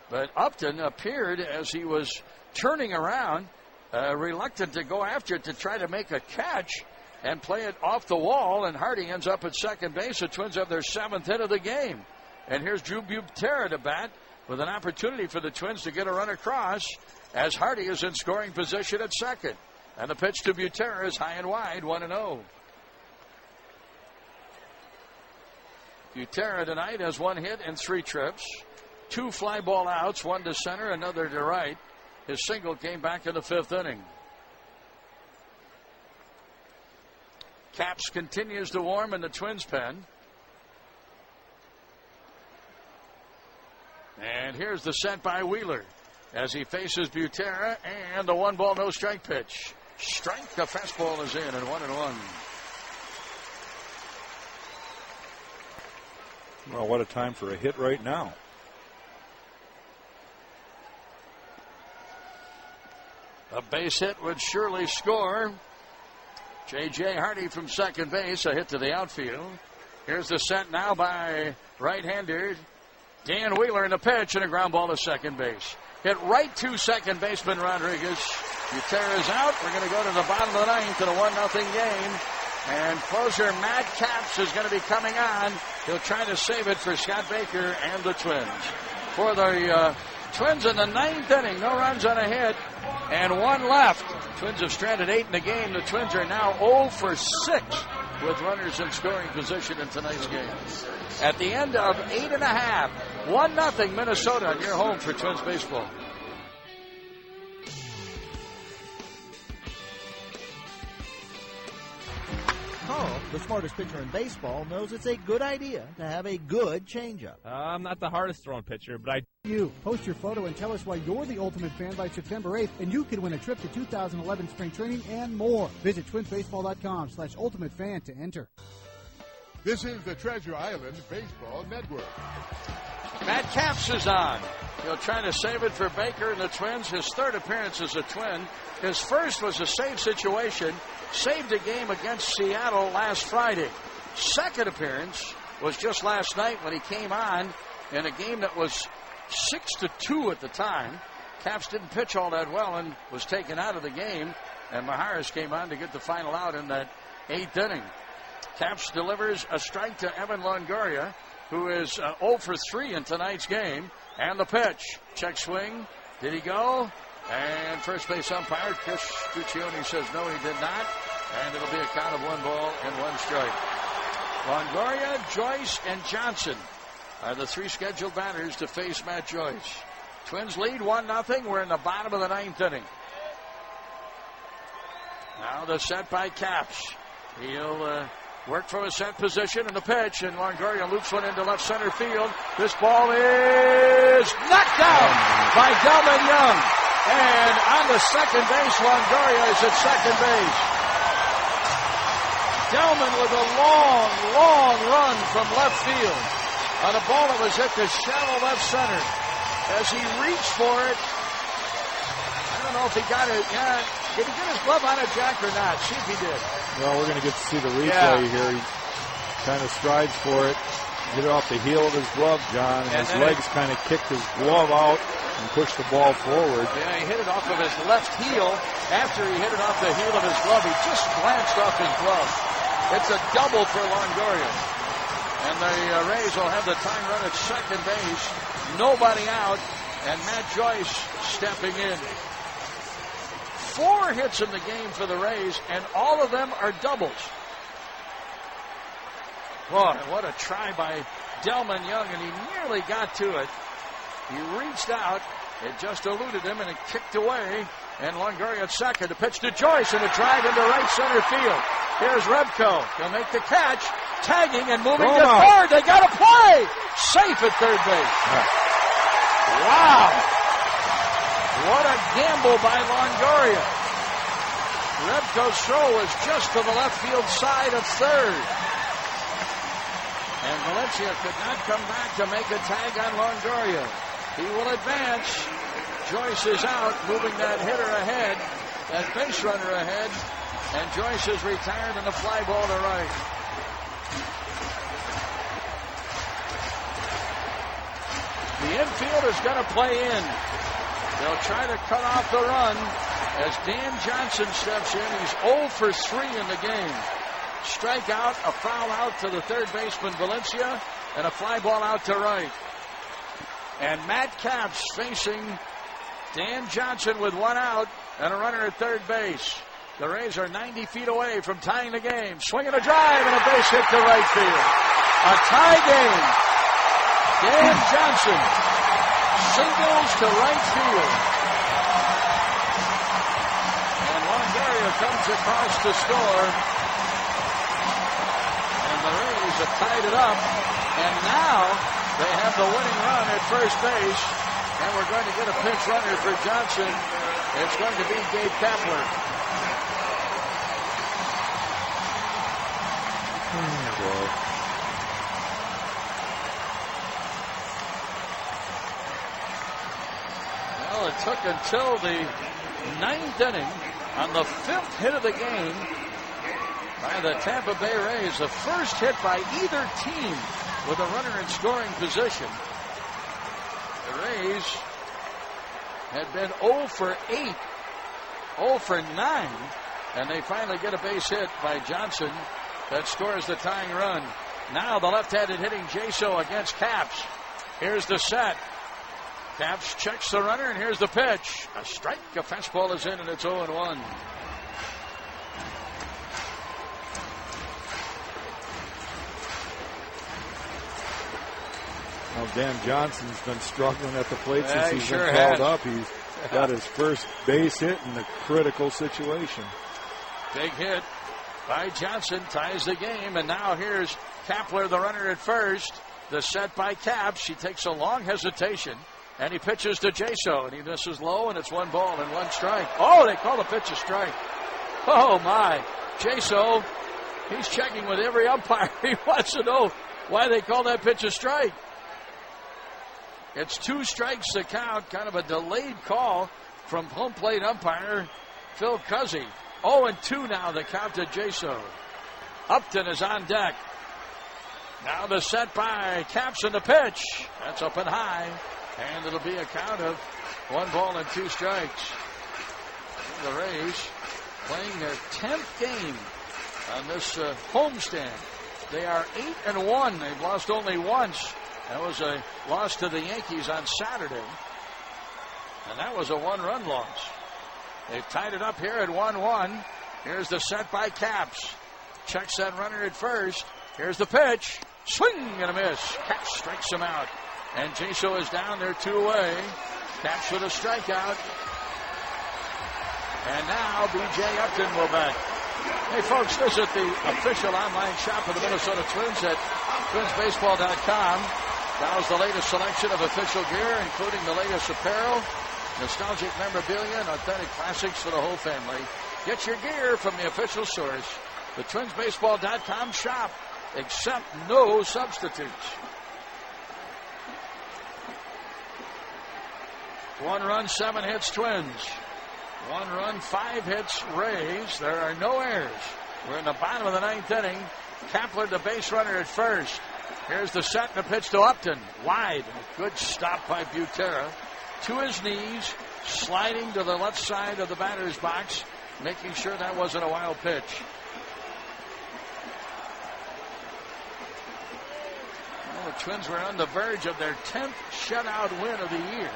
But Upton appeared, as he was turning around, reluctant to go after it to try to make a catch and play it off the wall, and Hardy ends up at second base. The Twins have their 7th hit of the game. And here's Drew Butera to bat with an opportunity for the Twins to get a run across as Hardy is in scoring position at second. And the pitch to Butera is high and wide, 1-0. Butera tonight has 1 hit and 3 trips. 2 fly ball outs, 1 to center, another to right. His single came back in the 5th inning. Caps continues to warm in the Twins pen. And here's the set by Wheeler as he faces Butera, and the 1-ball, no strike pitch. Strike, the fastball is in, and 1-1. Well, what a time for a hit right now. A base hit would surely score. J.J. Hardy from second base, a hit to the outfield. Here's the set now by right-hander Dan Wheeler in the pitch, and a ground ball to second base. Hit right to second baseman Rodriguez. Butera is out. We're going to go to the bottom of the 9th in a 1-0 game. And closer Matt Capps is going to be coming on. He'll try to save it for Scott Baker and the Twins. For the Twins in the 9th inning, no runs on a hit and 1 left. Twins have stranded 8 in the game. The Twins are now 0 for 6 with runners in scoring position in tonight's game. At the end of 8.5, 1-0 Minnesota on your home for Twins baseball. Carl, the smartest pitcher in baseball, knows it's a good idea to have a good changeup. I'm not the hardest throwing pitcher, but You post your photo and tell us why you're the ultimate fan by September 8th, and you can win a trip to 2011 spring training and more. Visit twinsbaseball.com/ultimatefan to enter. This is the Treasure Island Baseball Network. Matt Capps is on. He'll try to save it for Baker and the Twins. His 3rd appearance as a Twin. His first was a save situation. Saved a game against Seattle last Friday. 2nd appearance was just last night when he came on in a game that was 6-2 at the time. Capps didn't pitch all that well and was taken out of the game. And Maharis came on to get the final out in that 8th inning. Capps delivers a strike to Evan Longoria, who is 0 for 3 in tonight's game. And the pitch. Check swing. Did he go? And first base umpire Chris Guccione says no, he did not. And it'll be a count of 1 ball and 1 strike. Longoria, Joyce, and Johnson are the 3 scheduled batters to face Matt Joyce. Twins lead 1-0. We're in the bottom of the 9th inning. Now the set by Capps. He'll work from a set position in the pitch, and Longoria loops one into left center field. This ball is knocked out by Delman Young. And on the second base, Longoria is at second base. Delman with a long, long run from left field on a ball that was hit to shallow left center. As he reached for it, I don't know if he got it. Yeah, did he get his glove on it, Jack, or not? See if he did. Well, we're going to get to see the replay here. He kind of strides for it, get it off the heel of his glove, John, and his legs kind of kicked his glove out and pushed the ball forward. Yeah, he hit it off of his left heel. After he hit it off the heel of his glove, he just glanced off his glove. It's a double for Longoria. And the Rays will have the tying run at second base. Nobody out. and Matt Joyce stepping in. 4 hits in the game for the Rays, and all of them are doubles. Boy, what a try by Delman Young, and he nearly got to it. He reached out, it just eluded him, and it kicked away. And Longoria at second, a pitch to Joyce, and a drive into right center field. Here's Rebko. He'll make the catch, tagging and moving to third. They got a play. Safe at third base. Wow. What a gamble by Longoria. Rebko's throw was just to the left field side of third. And Valencia could not come back to make a tag on Longoria. He will advance. Joyce is out, moving that hitter ahead, that base runner ahead, and Joyce is retired and the fly ball to right. The infield is going to play in. They'll try to cut off the run as Dan Johnson steps in. He's 0 for 3 in the game. Strikeout, a foul out to the third baseman Valencia, and a fly ball out to right. And Matt Capps facing Dan Johnson with 1 out and a runner at third base. The Rays are 90 feet away from tying the game. Swinging a drive and a base hit to right field. A tie game. Dan Johnson singles to right field. And Longoria comes across to score. And the Rays have tied it up. And now they have the winning run at first base. And we're going to get a pinch runner for Johnson. It's going to be Gabe Kapler. Well, it took until the 9th inning on the 5th hit of the game by the Tampa Bay Rays. The first hit by either team with a runner in scoring position. The Rays had been 0 for 8, 0 for 9, and they finally get a base hit by Johnson that scores the tying run. Now the left-handed hitting Jaso against Capps. Here's the set. Capps checks the runner, and here's the pitch. A strike, a fastball is in, and it's 0-1. Well, Dan Johnson's been struggling at the plate since he's sure been called up. He's got his first base hit in a critical situation. Big hit by Johnson ties the game, and now here's Kapler, the runner at first. The set by Capps. He takes a long hesitation, and he pitches to Jaso, and he misses low, and it's 1 ball and 1 strike. Oh, they call the pitch a strike. Oh, my. Jaso, he's checking with every umpire. He wants to know why they call that pitch a strike. It's 2 strikes to count, kind of a delayed call from home plate umpire Phil Cuzzy. 0-2 now, the count to Jaso. Upton is on deck. Now the set by Capps and the pitch. That's up and high, and it'll be a count of 1 ball and 2 strikes. The Rays playing their 10th game on this homestand. They are 8-1. They've lost only once. That was a loss to the Yankees on Saturday. And that was a 1-run loss. They've tied it up here at 1-1. Here's the set by Capps. Checks that runner at first. Here's the pitch. Swing and a miss. Capps strikes him out. And Jaso is down there 2 away. Capps with a strikeout. And now B.J. Upton will bat. Hey, folks, visit the official online shop of the Minnesota Twins at twinsbaseball.com. Browse the latest selection of official gear, including the latest apparel, nostalgic memorabilia, and authentic classics for the whole family. Get your gear from the official source, the twinsbaseball.com shop. Accept no substitutes. 1 run, 7 hits, Twins. 1 run, 5 hits, Rays. There are no errors. We're in the bottom of the 9th inning. Kapler, the base runner at first. Here's the set and the pitch to Upton. Wide. Good stop by Butera. To his knees, sliding to the left side of the batter's box, making sure that wasn't a wild pitch. Well, the Twins were on the verge of their 10th shutout win of the year.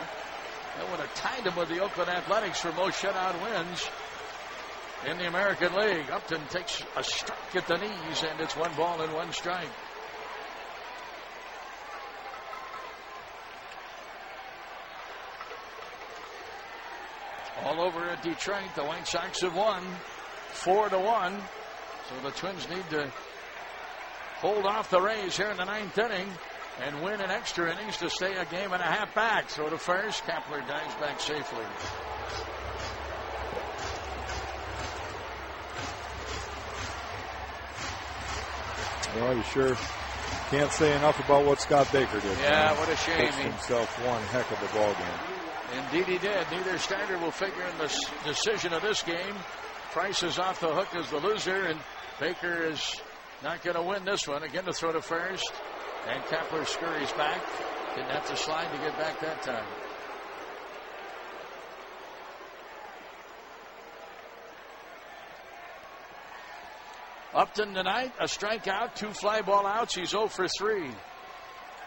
That would have tied him with the Oakland Athletics for most shutout wins in the American League. Upton takes a strike at the knees, and it's 1 ball and 1 strike. All over at Detroit, the White Sox have won 4-1. So the Twins need to hold off the Rays here in the 9th inning and win in extra innings to stay a game and a half back. So to first, Kepler dives back safely. Well, you sure can't say enough about what Scott Baker did. Yeah, what a shame. Pitched himself one heck of a ball game. Indeed he did. Neither starter will figure in the decision of this game. Price is off the hook as the loser, and Baker is not going to win this one. Again to throw to first, and Kepler scurries back. Didn't have to slide to get back that time. Upton tonight, a strikeout, 2 fly ball outs. He's 0 for 3.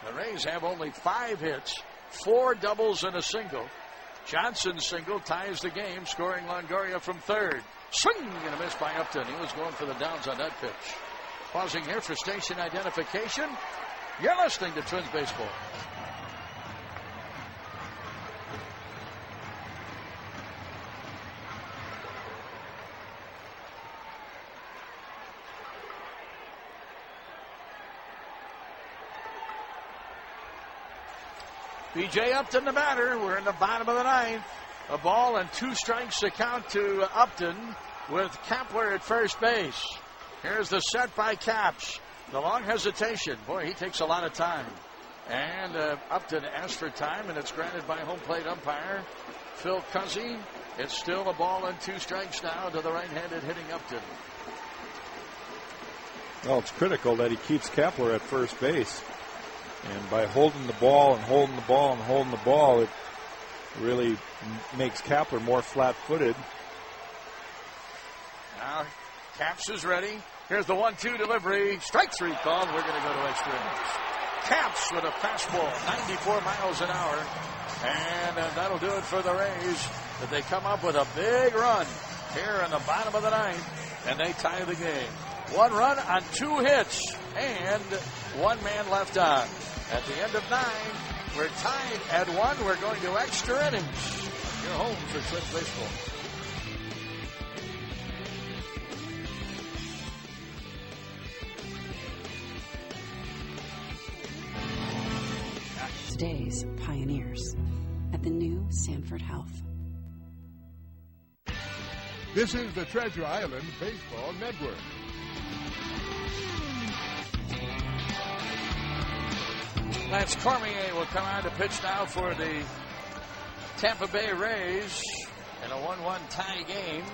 The Rays have only 5 hits, 4 doubles and a single. Johnson's single ties the game, scoring Longoria from third. Swing and a miss by Upton. He was going for the downs on that pitch. Pausing here for station identification. You're listening to Twins Baseball. B.J. Upton the batter. We're in the bottom of the 9th. A ball and 2 strikes to count to Upton with Kepler at first base. Here's the set by Caps. The long hesitation. Boy, he takes a lot of time. And Upton asked for time, and it's granted by home plate umpire Phil Cuzzy. It's still a ball and 2 strikes now to the right-handed hitting Upton. Well, it's critical that he keeps Kepler at first base. And by holding the ball and holding the ball and holding the ball, it really makes Kepler more flat-footed. Now, Caps is ready. Here's the 1-2 delivery. Strike 3 called. We're going to go to extra innings. Caps with a fastball, 94 miles an hour. And that'll do it for the Rays. But they come up with a big run here in the bottom of the 9th. And they tie the game. 1 run on 2 hits. And 1 man left on. At the end of 9, we're tied at 1. We're going to extra innings. You're home for Twins Baseball. Today's pioneers at the new Sanford Health. This is the Treasure Island Baseball Network. Lance Cormier will come out to pitch now for the Tampa Bay Rays in a 1-1 tie game.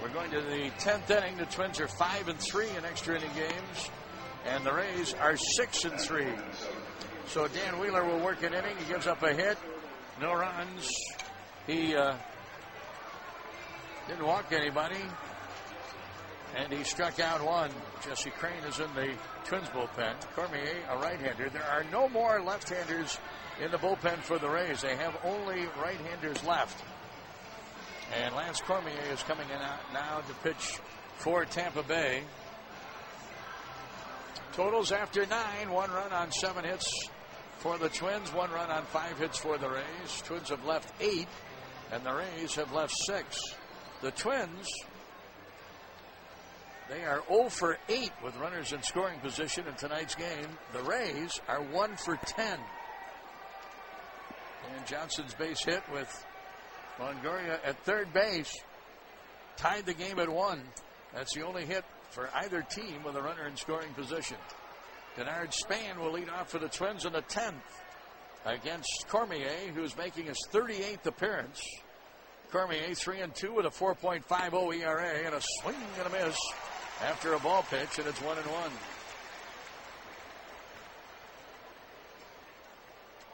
We're going to the 10th inning. The Twins are 5-3 in extra inning games, and the Rays are 6-3. So Dan Wheeler will work an inning. He gives up a hit, no runs. He didn't walk anybody, and he struck out 1. Jesse Crane is in the Twins bullpen. Cormier, a right-hander. There are no more left-handers in the bullpen for the Rays. They have only right-handers left. And Lance Cormier is coming in now to pitch for Tampa Bay. Totals after 9, 1 run on 7 hits for the Twins, 1 run on 5 hits for the Rays. Twins have left 8, and the Rays have left 6. The Twins, they are 0 for 8 with runners in scoring position in tonight's game. The Rays are 1 for 10. And Johnson's base hit with Longoria at third base tied the game at 1. That's the only hit for either team with a runner in scoring position. Denard Span will lead off for the Twins in the 10th against Cormier, who's making his 38th appearance. Cormier 3-2 with a 4.50 ERA and a swing and a miss after a ball pitch, and it's 1-1.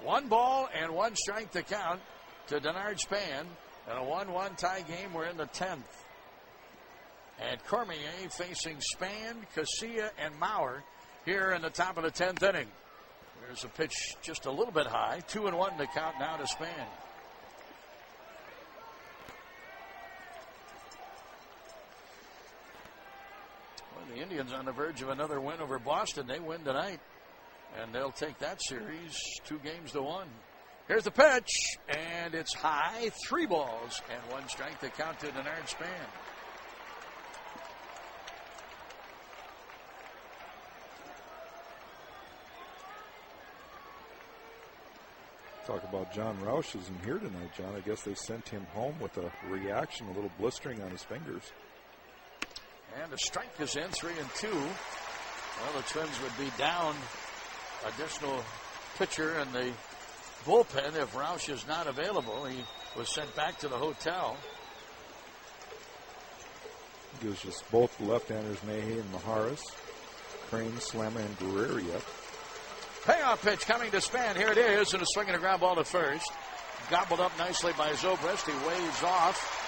1 ball and 1 strike to count to Denard Span. And a 1-1 tie game. We're in the 10th. And Cormier facing Span, Casilla, and Maurer here in the top of the 10th inning. There's a pitch just a little bit high. 2-1 to count now to Span. The Indians on the verge of another win over Boston. They win tonight, and they'll take that series 2-1. Here's the pitch, and it's high. 3 balls and 1 strike to count to Denard Span. Talk about John Roush isn't here tonight, John. I guess they sent him home with a reaction, a little blistering on his fingers. And a strike is in, 3-2. Well, the Twins would be down additional pitcher in the bullpen if Roush is not available. He was sent back to the hotel. Gives just both left-handers, Mahey and Maharis, Crane, Slammer, and Guerrero. Payoff pitch coming to Span. Here it is, and a swing and a ground ball to first. Gobbled up nicely by Zobrist. He waves off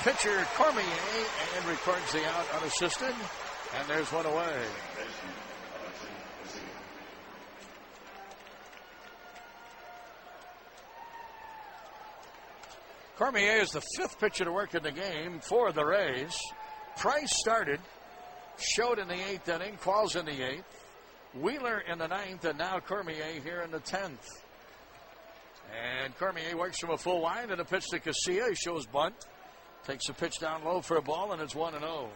pitcher Cormier and records the out unassisted. And there's one away. Cormier is the 5th pitcher to work in the game for the Rays. Price started, showed in the 8th inning, Qualls in the 8th. Wheeler in the 9th, and now Cormier here in the 10th. And Cormier works from a full line, and a pitch to Casilla. He shows bunt. Takes a pitch down low for a ball, and it's 1-0.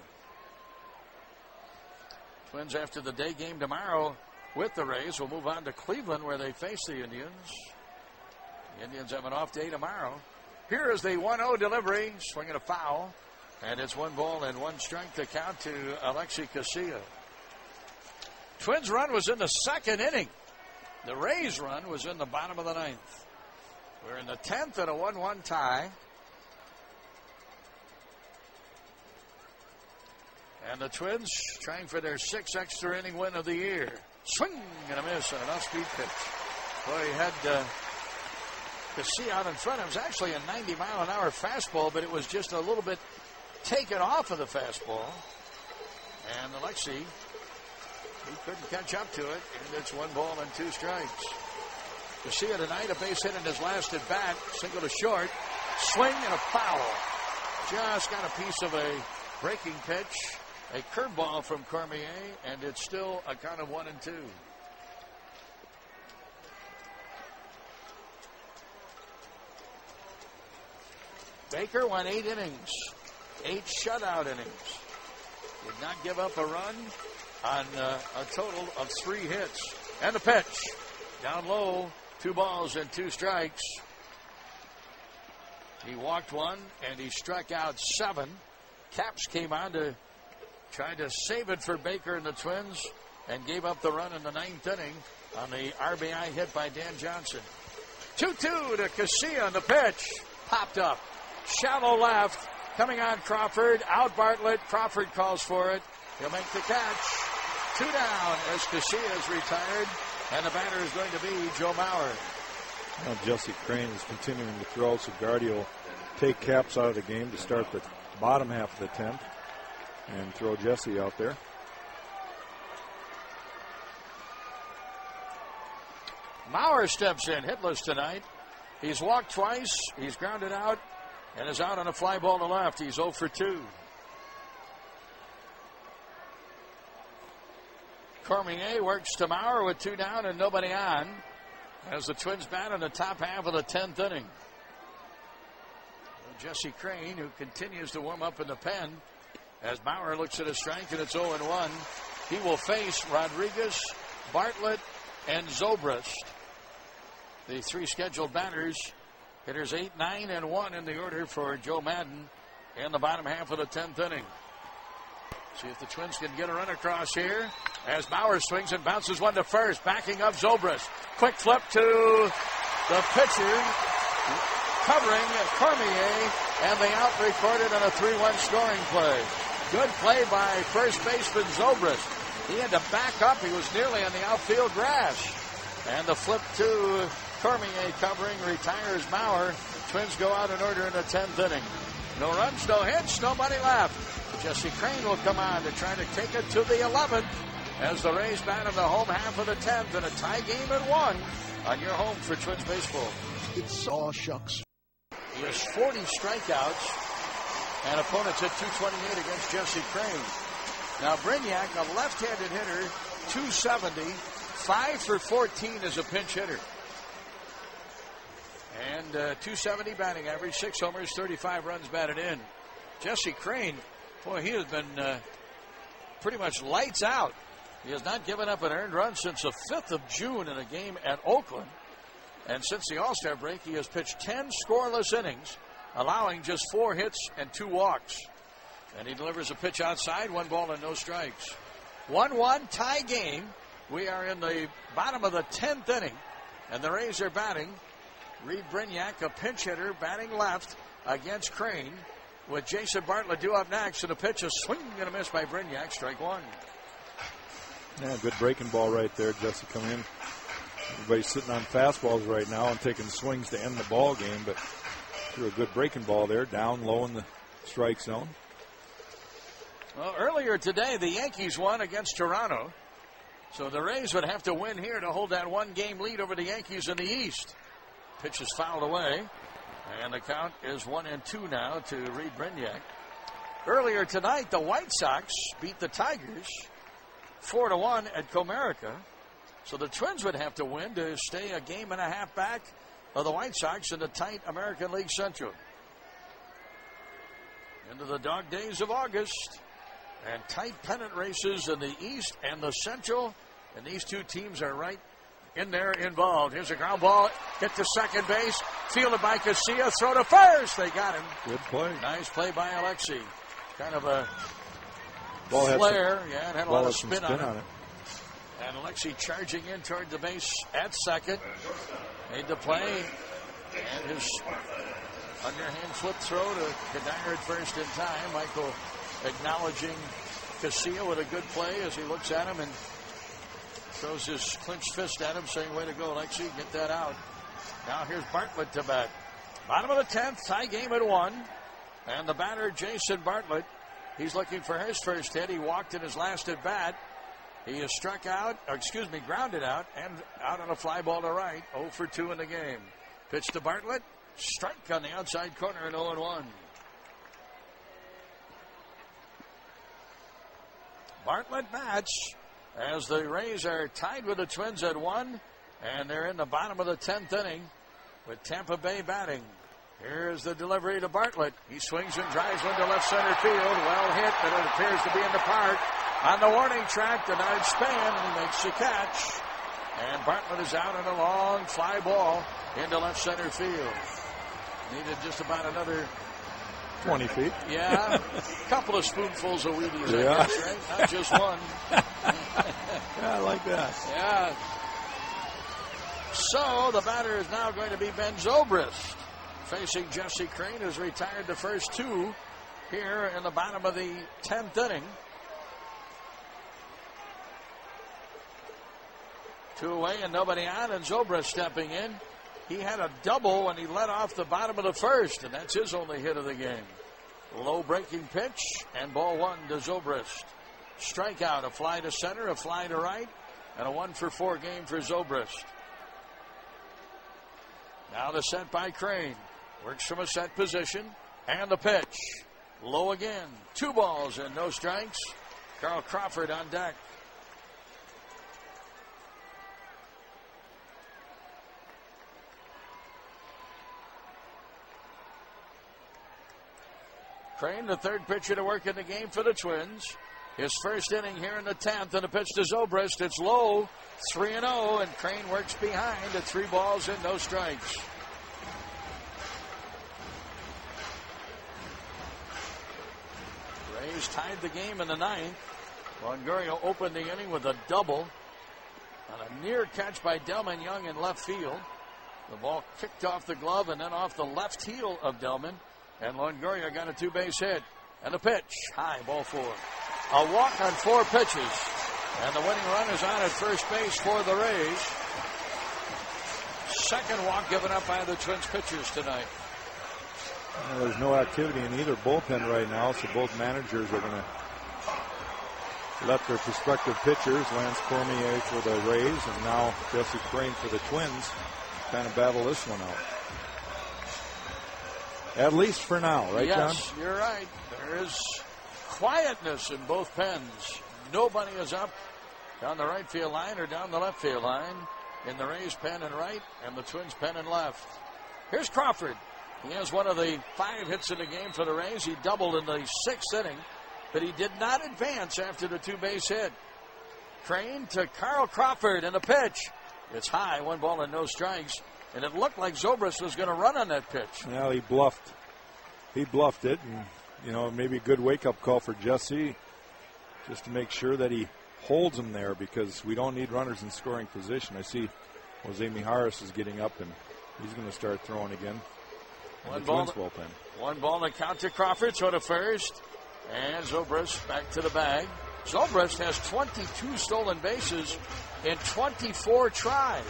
Twins after the day game tomorrow with the Rays will move on to Cleveland where they face the Indians. The Indians have an off day tomorrow. Here is the 1-0 delivery. Swinging a foul. And it's 1 ball and 1 strike to count to Alexi Casilla. Twins run was in the 2nd inning. The Rays run was in the bottom of the 9th. We're in the 10th and a 1-1 tie. And the Twins trying for their 6th extra inning win of the year. Swing and a miss on an off-speed pitch. Boy, he had Casilla out in front. It was actually a 90-mile-an-hour fastball, but it was just a little bit taken off of the fastball. And Alexi, he couldn't catch up to it, and it's 1 ball and 2 strikes. Casilla tonight, a base hit in his last at bat, single to short, swing and a foul. Just got a piece of a breaking pitch, a curveball from Cormier, and it's still a count of 1-2. Baker went 8 innings, 8 shutout innings. Did not give up a run on a total of 3 hits. And the pitch. Down low, 2 balls and 2 strikes. He walked 1 and he struck out 7. Caps came on to try to save it for Baker and the Twins and gave up the run in the 9th inning on the RBI hit by Dan Johnson. 2-2 to Casilla on the pitch. Popped up. Shallow left. Coming on Crawford. Out Bartlett. Crawford calls for it. He'll make the catch. 2 down as Casilla is retired. And the batter is going to be Joe Mauer. Now Jesse Crane is continuing to throw, so Gardy will take Caps out of the game to start the bottom half of the 10th and throw Jesse out there. Mauer steps in, hitless tonight. He's walked twice, he's grounded out, and is out on a fly ball to left. He's 0 for 2. Cormier works to Mauer with 2 down and nobody on as the Twins bat in the top half of the 10th inning. Jesse Crane, who continues to warm up in the pen, as Mauer looks at his strike, and it's 0-1. He will face Rodriguez, Bartlett, and Zobrist. The 3 scheduled batters. Hitters 8, 9, and 1 in the order for Joe Madden in the bottom half of the 10th inning. See if the Twins can get a run across here as Mauer swings and bounces 1 to first, backing up Zobrist. Quick flip to the pitcher, covering Cormier, and the out recorded on a 3-1 scoring play. Good play by first baseman Zobrist. He had to back up. He was nearly on the outfield grass. And the flip to Cormier covering retires Mauer. Twins go out in order in the 10th inning. No runs, no hits, nobody left. Jesse Crane will come on to try to take it to the 11th as the Rays bat in the home half of the 10th in a tie game at 1 on your home for Twins baseball. It's all shucks. He has 40 strikeouts and opponents at 228 against Jesse Crane. Now, Brignac, a left-handed hitter, 270, 5 for 14 as a pinch hitter. And 270 batting average, 6 homers, 35 runs batted in. Jesse Crane, boy, he has been pretty much lights out. He has not given up an earned run since the 5th of June in a game at Oakland. And since the All-Star break, he has pitched 10 scoreless innings, allowing just 4 hits and 2 walks. And he delivers a pitch outside, 1 ball and no strikes. 1-1 tie game. We are in the bottom of the 10th inning, and the Rays are batting. Reed Brignac, a pinch hitter, batting left against Crane, with Jason Bartlett due up next, and a pitch, a swing and a miss by Brignac, strike 1. Yeah, good breaking ball right there. Jesse come in. Everybody's sitting on fastballs right now and taking swings to end the ball game, but threw a good breaking ball there, down low in the strike zone. Well, earlier today, the Yankees won against Toronto, so the Rays would have to win here to hold that 1-game lead over the Yankees in the East. Pitch is fouled away, and the count is 1-2 now to Reed Brignac. Earlier tonight, the White Sox beat the Tigers 4-1 at Comerica. So the Twins would have to win to stay a game and a half back of the White Sox in the tight American League Central. Into the dog days of August, and tight pennant races in the East and the Central, and these two teams are right in there involved. Here's a ground ball, hit to second base, fielded by Casilla, throw to first. They got him. Good play. Nice play by Alexi. Kind of a ball flare, it had a lot of spin on it. On it. And Alexi charging in toward the base at second. Made the play. And his underhand flip throw to Kadire at first in time. Michael acknowledging Casilla with a good play as he looks at him and throws his clenched fist at him, saying, way to go, Alexi, get that out. Now here's Bartlett to bat. Bottom of the 10th, tie game at 1. And the batter, Jason Bartlett, he's looking for his first hit. He walked in his last at bat. He is grounded out and out on a fly ball to right. 0 for 2 in the game. Pitch to Bartlett. Strike on the outside corner and 0-1. Bartlett bats as the Rays are tied with the Twins at 1, and they're in the bottom of the 10th inning with Tampa Bay batting. Here's the delivery to Bartlett. He swings and drives one to left center field. Well hit, but it appears to be in the park. On the warning track, Denard Span, and he makes the catch. And Bartlett is out on a long fly ball into left center field. Needed just about another 20 feet. Yeah, a couple of spoonfuls of Wheaties, I guess, right? Not just one. Yeah, I like that. Yeah. So the batter is now going to be Ben Zobrist, facing Jesse Crane, who's retired the first 2 here in the bottom of the 10th inning. 2 away and nobody on, and Zobrist stepping in. He had a double when he led off the bottom of the first, and that's his only hit of the game. Low breaking pitch, and ball 1 to Zobrist. Strikeout, a fly to center, a fly to right, and a 1 for 4 game for Zobrist. Now the set by Crane. Works from a set position, and the pitch. Low again. 2 balls and no strikes. Carl Crawford on deck. Crane, the third pitcher to work in the game for the Twins. His first inning here in the 10th, and a pitch to Zobrist. It's low, 3-0, and Crane works behind at 3 balls and no strikes. Rays tied the game in the 9th. Longoria opened the inning with a double on a near catch by Delman Young in left field. The ball kicked off the glove and then off the left heel of Delman. And Longoria got a 2-base hit. And a pitch. High, ball 4. A walk on 4 pitches. And the winning run is on at first base for the Rays. Second walk given up by the Twins pitchers tonight. Well, there's no activity in either bullpen right now, so both managers are going to let their prospective pitchers, Lance Cormier for the Rays and now Jesse Crane for the Twins, kind of battle this one out. At least for now, right, John? Yes, you're right. There is quietness in both pens. Nobody is up down the right field line or down the left field line in the Rays pen and right and the Twins pen and left. Here's Crawford. He has one of the 5 hits in the game for the Rays. He doubled in the 6th inning, but he did not advance after the 2-base hit. Crane to Carl Crawford and a pitch. It's high, 1 ball and no strikes, and it looked like Zobrist was going to run on that pitch. Well, he bluffed. He bluffed it, and, maybe a good wake-up call for Jesse just to make sure that he holds him there because we don't need runners in scoring position. I see Jose Mijares is getting up, and he's going to start throwing again. One ball to count to Crawford, so to first, and Zobrist back to the bag. Zobrist has 22 stolen bases in 24 tries.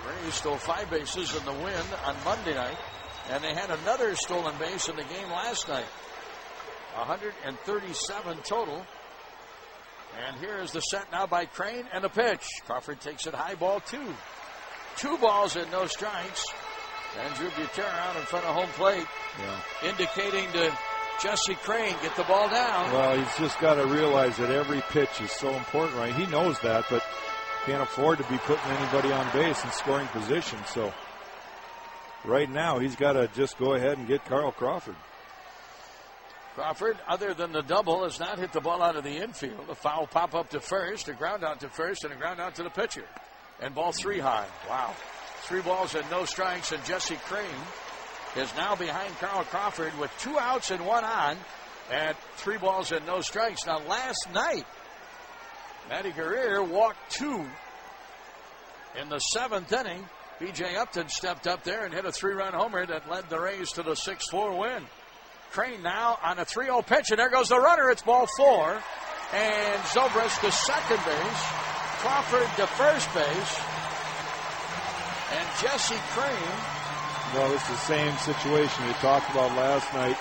Rays stole 5 bases in the win on Monday night, and they had another stolen base in the game last night. 137 total. And here is the set now by Crane and the pitch. Crawford takes it high, ball 2. 2 balls and no strikes. Andrew Butera out in front of home plate, indicating to Jesse Crane, get the ball down. Well, he's just got to realize that every pitch is so important, right? He knows that, but can't afford to be putting anybody on base in scoring position. So right now, he's got to just go ahead and get Carl Crawford. Crawford, other than the double, has not hit the ball out of the infield. A foul pop up to first, a ground out to first, and a ground out to the pitcher. And ball 3 high. Wow. 3 balls and no strikes, and Jesse Crane is now behind Carl Crawford with 2 outs and 1 on at 3 balls and no strikes. Now, last night, Matty Guerrier walked 2 in the 7th inning. B.J. Upton stepped up there and hit a 3-run homer that led the Rays to the 6-4 win. Crane now on a 3-0 pitch, and there goes the runner. It's ball 4. And Zobrist to second base. Crawford to first base. And Jesse Crane. Well, it's the same situation we talked about last night.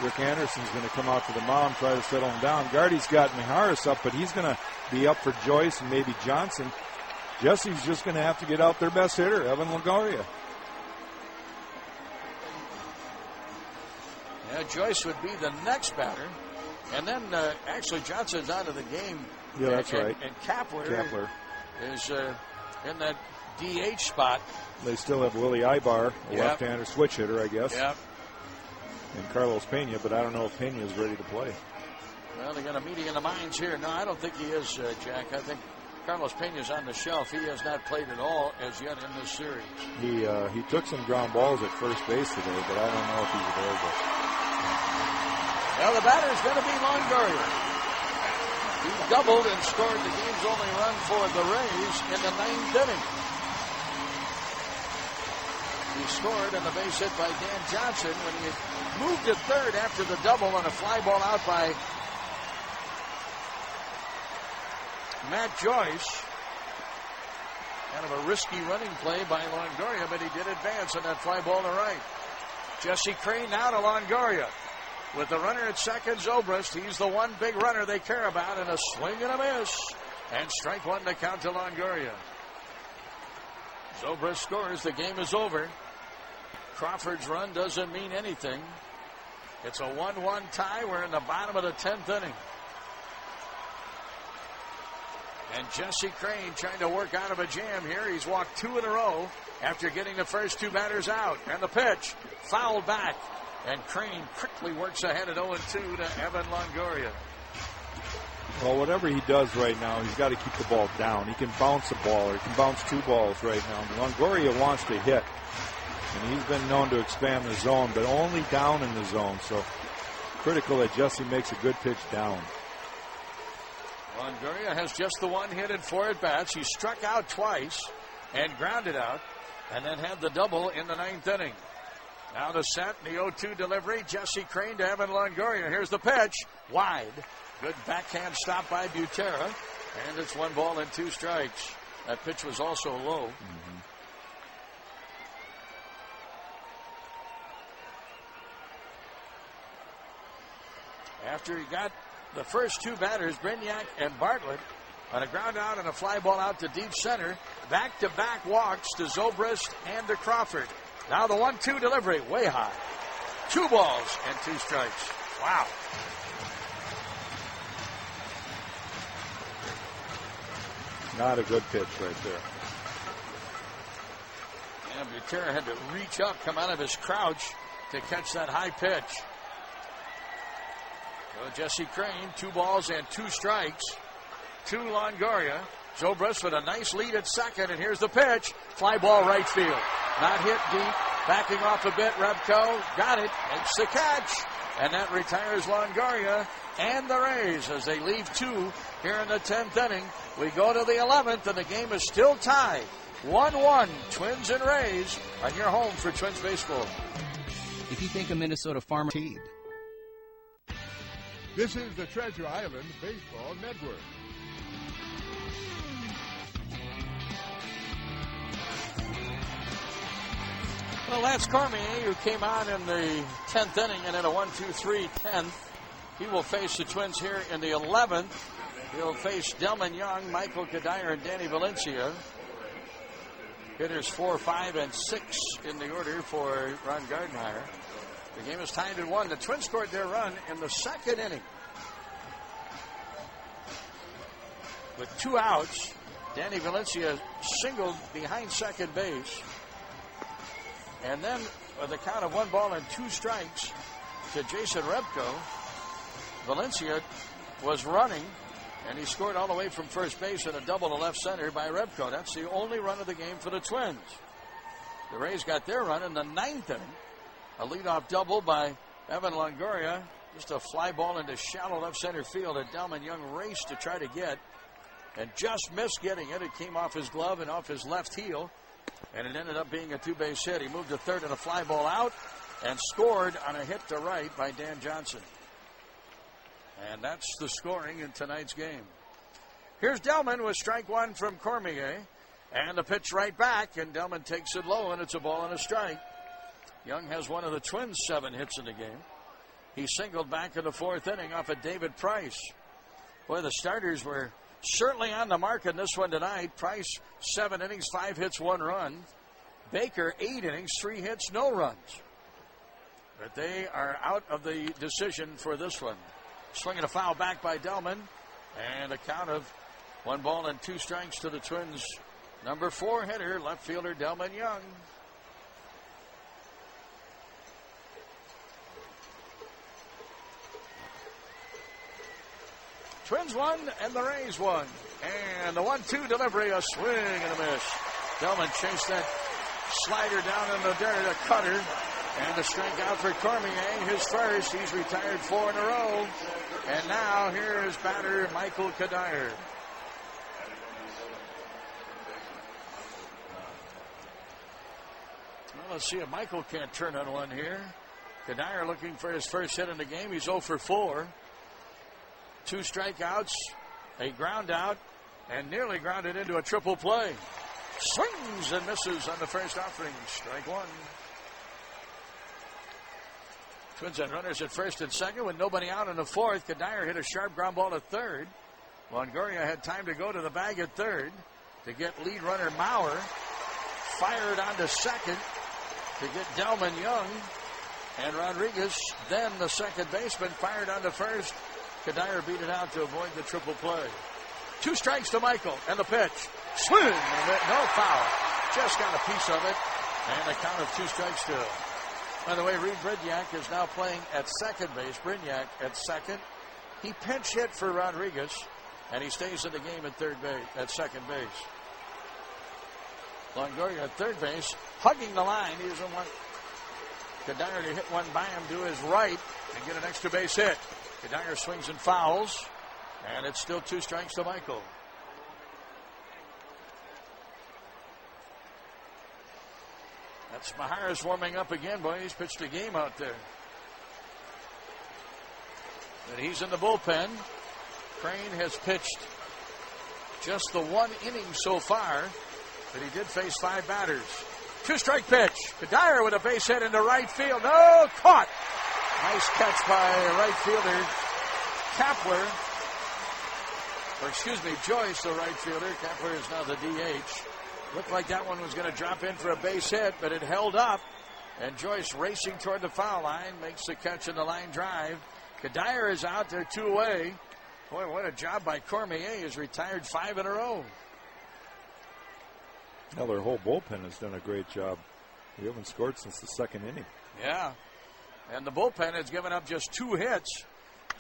Rick Anderson's going to come out to the mound, try to settle him down. Gardy's got Mijares up, but he's going to be up for Joyce and maybe Johnson. Jesse's just going to have to get out their best hitter, Evan Longoria. Yeah, Joyce would be the next batter. And then, actually, Johnson's out of the game. Yeah, that's right. And Kapler is in that DH spot. They still have Willie Ibar, a left-hander switch hitter, I guess. Yep. And Carlos Pena, but I don't know if Pena is ready to play. Well, they got a meeting in the minds here. No, I don't think he is, Jack. I think Carlos Pena's on the shelf. He has not played at all as yet in this series. He took some ground balls at first base today, but I don't know if he's available. Well, the batter's going to be Longoria. He doubled and scored the game's only run for the Rays in the 9th inning. He scored on the base hit by Dan Johnson when he had moved to third after the double on a fly ball out by Matt Joyce. Kind of a risky running play by Longoria, but he did advance on that fly ball to right. Jesse Crane now to Longoria. With the runner at second, Zobrist. He's the one big runner they care about, and a swing and a miss. And strike 1 to count to Longoria. Zobrist scores. The game is over. Crawford's run doesn't mean anything. It's a 1-1 tie. We're in the bottom of the 10th inning. And Jesse Crane trying to work out of a jam here. He's walked 2 in a row after getting the first 2 batters out. And the pitch fouled back. And Crane quickly works ahead at 0-2 to Evan Longoria. Well, whatever he does right now, he's got to keep the ball down. He can bounce a ball, or he can bounce 2 balls right now. Longoria wants to hit. And he's been known to expand the zone, but only down in the zone. So critical that Jesse makes a good pitch down. Longoria has just the 1 hit and 4 at-bats. He struck out twice and grounded out, and then had the double in the 9th inning. Now the set, the 0-2 delivery. Jesse Crane to Evan Longoria. Here's the pitch. Wide. Good backhand stop by Butera. And it's 1 ball and 2 strikes. That pitch was also low. After he got the first 2 batters, Brignac and Bartlett, on a ground out and a fly ball out to deep center. Back-to-back walks to Zobrist and to Crawford. Now the 1-2 delivery, way high. 2 balls and 2 strikes. Wow. Not a good pitch right there. And Butera had to reach up, come out of his crouch to catch that high pitch. So Jesse Crane, 2 balls and 2 strikes to Longoria. Zobrist with a nice lead at second, and here's the pitch. Fly ball right field. Not hit deep. Backing off a bit, Repko got it, makes the catch, and that retires Longoria and the Rays as they leave 2 here in the 10th inning. We go to the 11th, and the game is still tied. 1-1, Twins and Rays on your home for Twins baseball. If you think a Minnesota farmer... This is the Treasure Island Baseball Network. Well, Lance Cormier, who came on in the 10th inning and in a 1-2-3 10th. He will face the Twins here in the 11th. He'll face Delman Young, Michael Kadire, and Danny Valencia. Hitters 4, 5, and 6 in the order for Ron Gardenhire. The game is tied at 1. The Twins scored their run in the 2nd inning. With 2 outs, Danny Valencia singled behind second base. And then with a count of 1 ball and 2 strikes to Jason Repko, Valencia was running, and he scored all the way from first base and a double to left center by Repko. That's the only run of the game for the Twins. The Rays got their run in the 9th inning. A leadoff double by Evan Longoria. Just a fly ball into shallow left center field that Delman Young raced to try to get and just missed getting it. It came off his glove and off his left heel, and it ended up being a 2-base hit. He moved to third and a fly ball out and scored on a hit to right by Dan Johnson. And that's the scoring in tonight's game. Here's Delman with strike 1 from Cormier. And the pitch right back, and Delman takes it low, and it's a ball and a strike. Young has one of the Twins' 7 hits in the game. He singled back in the 4th inning off of David Price. Boy, the starters were certainly on the mark in this one tonight. Price, 7 innings, 5 hits, 1 run. Baker, 8 innings, 3 hits, no runs. But they are out of the decision for this one. Swinging a foul back by Delman, and a count of 1 ball and 2 strikes to the Twins' number 4 hitter, left fielder Delman Young. Twins won and the Rays won. And the 1-2 delivery, a swing and a miss. Delman chased that slider down in the dirt, a cutter. And the strikeout for Cormier, his first. He's retired 4 in a row. And now here is batter Michael Kadire. Well, let's see if Michael can't turn on one here. Kadire looking for his first hit in the game. He's 0 for 4. 2 strikeouts, a ground out, and nearly grounded into a triple play. Swings and misses on the first offering. Strike 1. Twins had runners at first and second with nobody out in the 4th. Kadire hit a sharp ground ball to third. Longoria had time to go to the bag at third to get lead runner Maurer. Fired on to second to get Delman Young. And Rodriguez, then the second baseman, fired on to first. Kadire beat it out to avoid the triple play. 2 strikes to Michael, and the pitch. Swing! No foul. Just got a piece of it. And a count of 2 strikes to him. By the way, Reed Brignac is now playing at second base. Brignac at second. He pinch hit for Rodriguez, and he stays in the game at second base. Longoria at third base, hugging the line. He doesn't want Kadire to hit one by him to his right and get an extra base hit. Kadire swings and fouls, and it's still 2 strikes to Michael. That's Maharis warming up again, boy. He's pitched a game out there. But he's in the bullpen. Crane has pitched just the 1 inning so far, but he did face 5 batters. 2-strike pitch. Kadire with a base hit into right field. No, caught. Nice catch by right fielder Kapler. Or excuse me, Joyce, the right fielder. Kapler is now the DH. Looked like that one was going to drop in for a base hit, but it held up. And Joyce racing toward the foul line makes the catch in the line drive. Kadire is out there 2 away. Boy, what a job by Cormier. He's retired 5 in a row. Well, their whole bullpen has done a great job. We haven't scored since the 2nd inning. Yeah. And the bullpen has given up just 2 hits.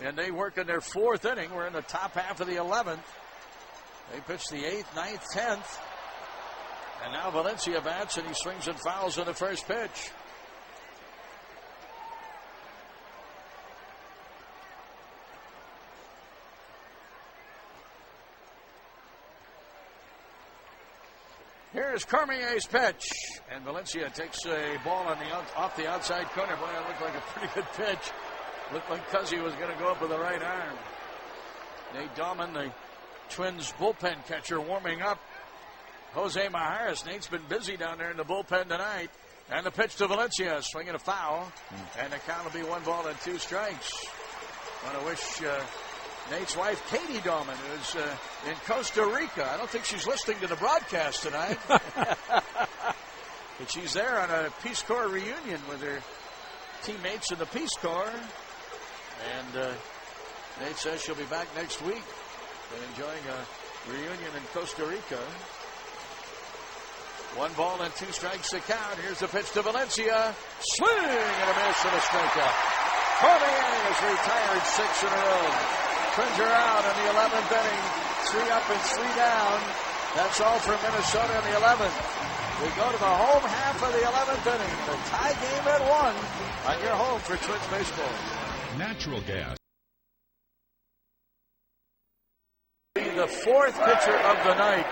And they work in their 4th inning. We're in the top half of the 11th. They pitch the 8th, 9th, 10th. And now Valencia bats, and he swings and fouls in the first pitch. Here's Cormier's pitch, and Valencia takes a ball on off the outside corner. Boy, that looked like a pretty good pitch. Looked like Cuzzy was going to go up with the right arm. Nate Dahman, the Twins bullpen catcher, warming up. Jose Majares. Nate's been busy down there in the bullpen tonight. And the pitch to Valencia, swinging a foul. And the count will be 1 ball and 2 strikes. I want to wish Nate's wife, Katie Dahman, who's in Costa Rica. I don't think she's listening to the broadcast tonight. But she's there on a Peace Corps reunion with her teammates in the Peace Corps. And Nate says she'll be back next week. Been enjoying a reunion in Costa Rica. 1 ball and 2 strikes to count. Here's the pitch to Valencia. Swing and a miss and a strikeout. Cormier has retired 6 in a row. Twins are out in the 11th inning. 3 up and 3 down. That's all for Minnesota in the 11th. We go to the home half of the 11th inning. The tie game at 1 on your home for Twins baseball. Natural gas. The 4th pitcher of the night.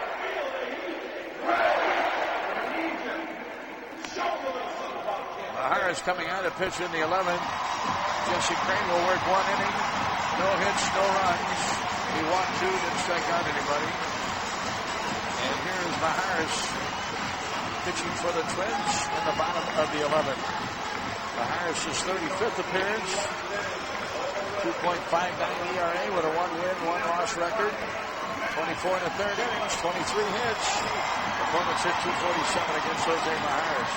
Majares coming out to pitch in the 11th. Jesse Crane will work 1 inning. No hits, no runs. He walked 2, didn't strike out anybody. And here's Majares pitching for the Twins in the bottom of the 11th. Majares' 35th appearance. 2.59 ERA with a 1-win, 1-loss record. 24 in the 3rd innings, 23 hits. Opponents hit 247 against Jose Majares.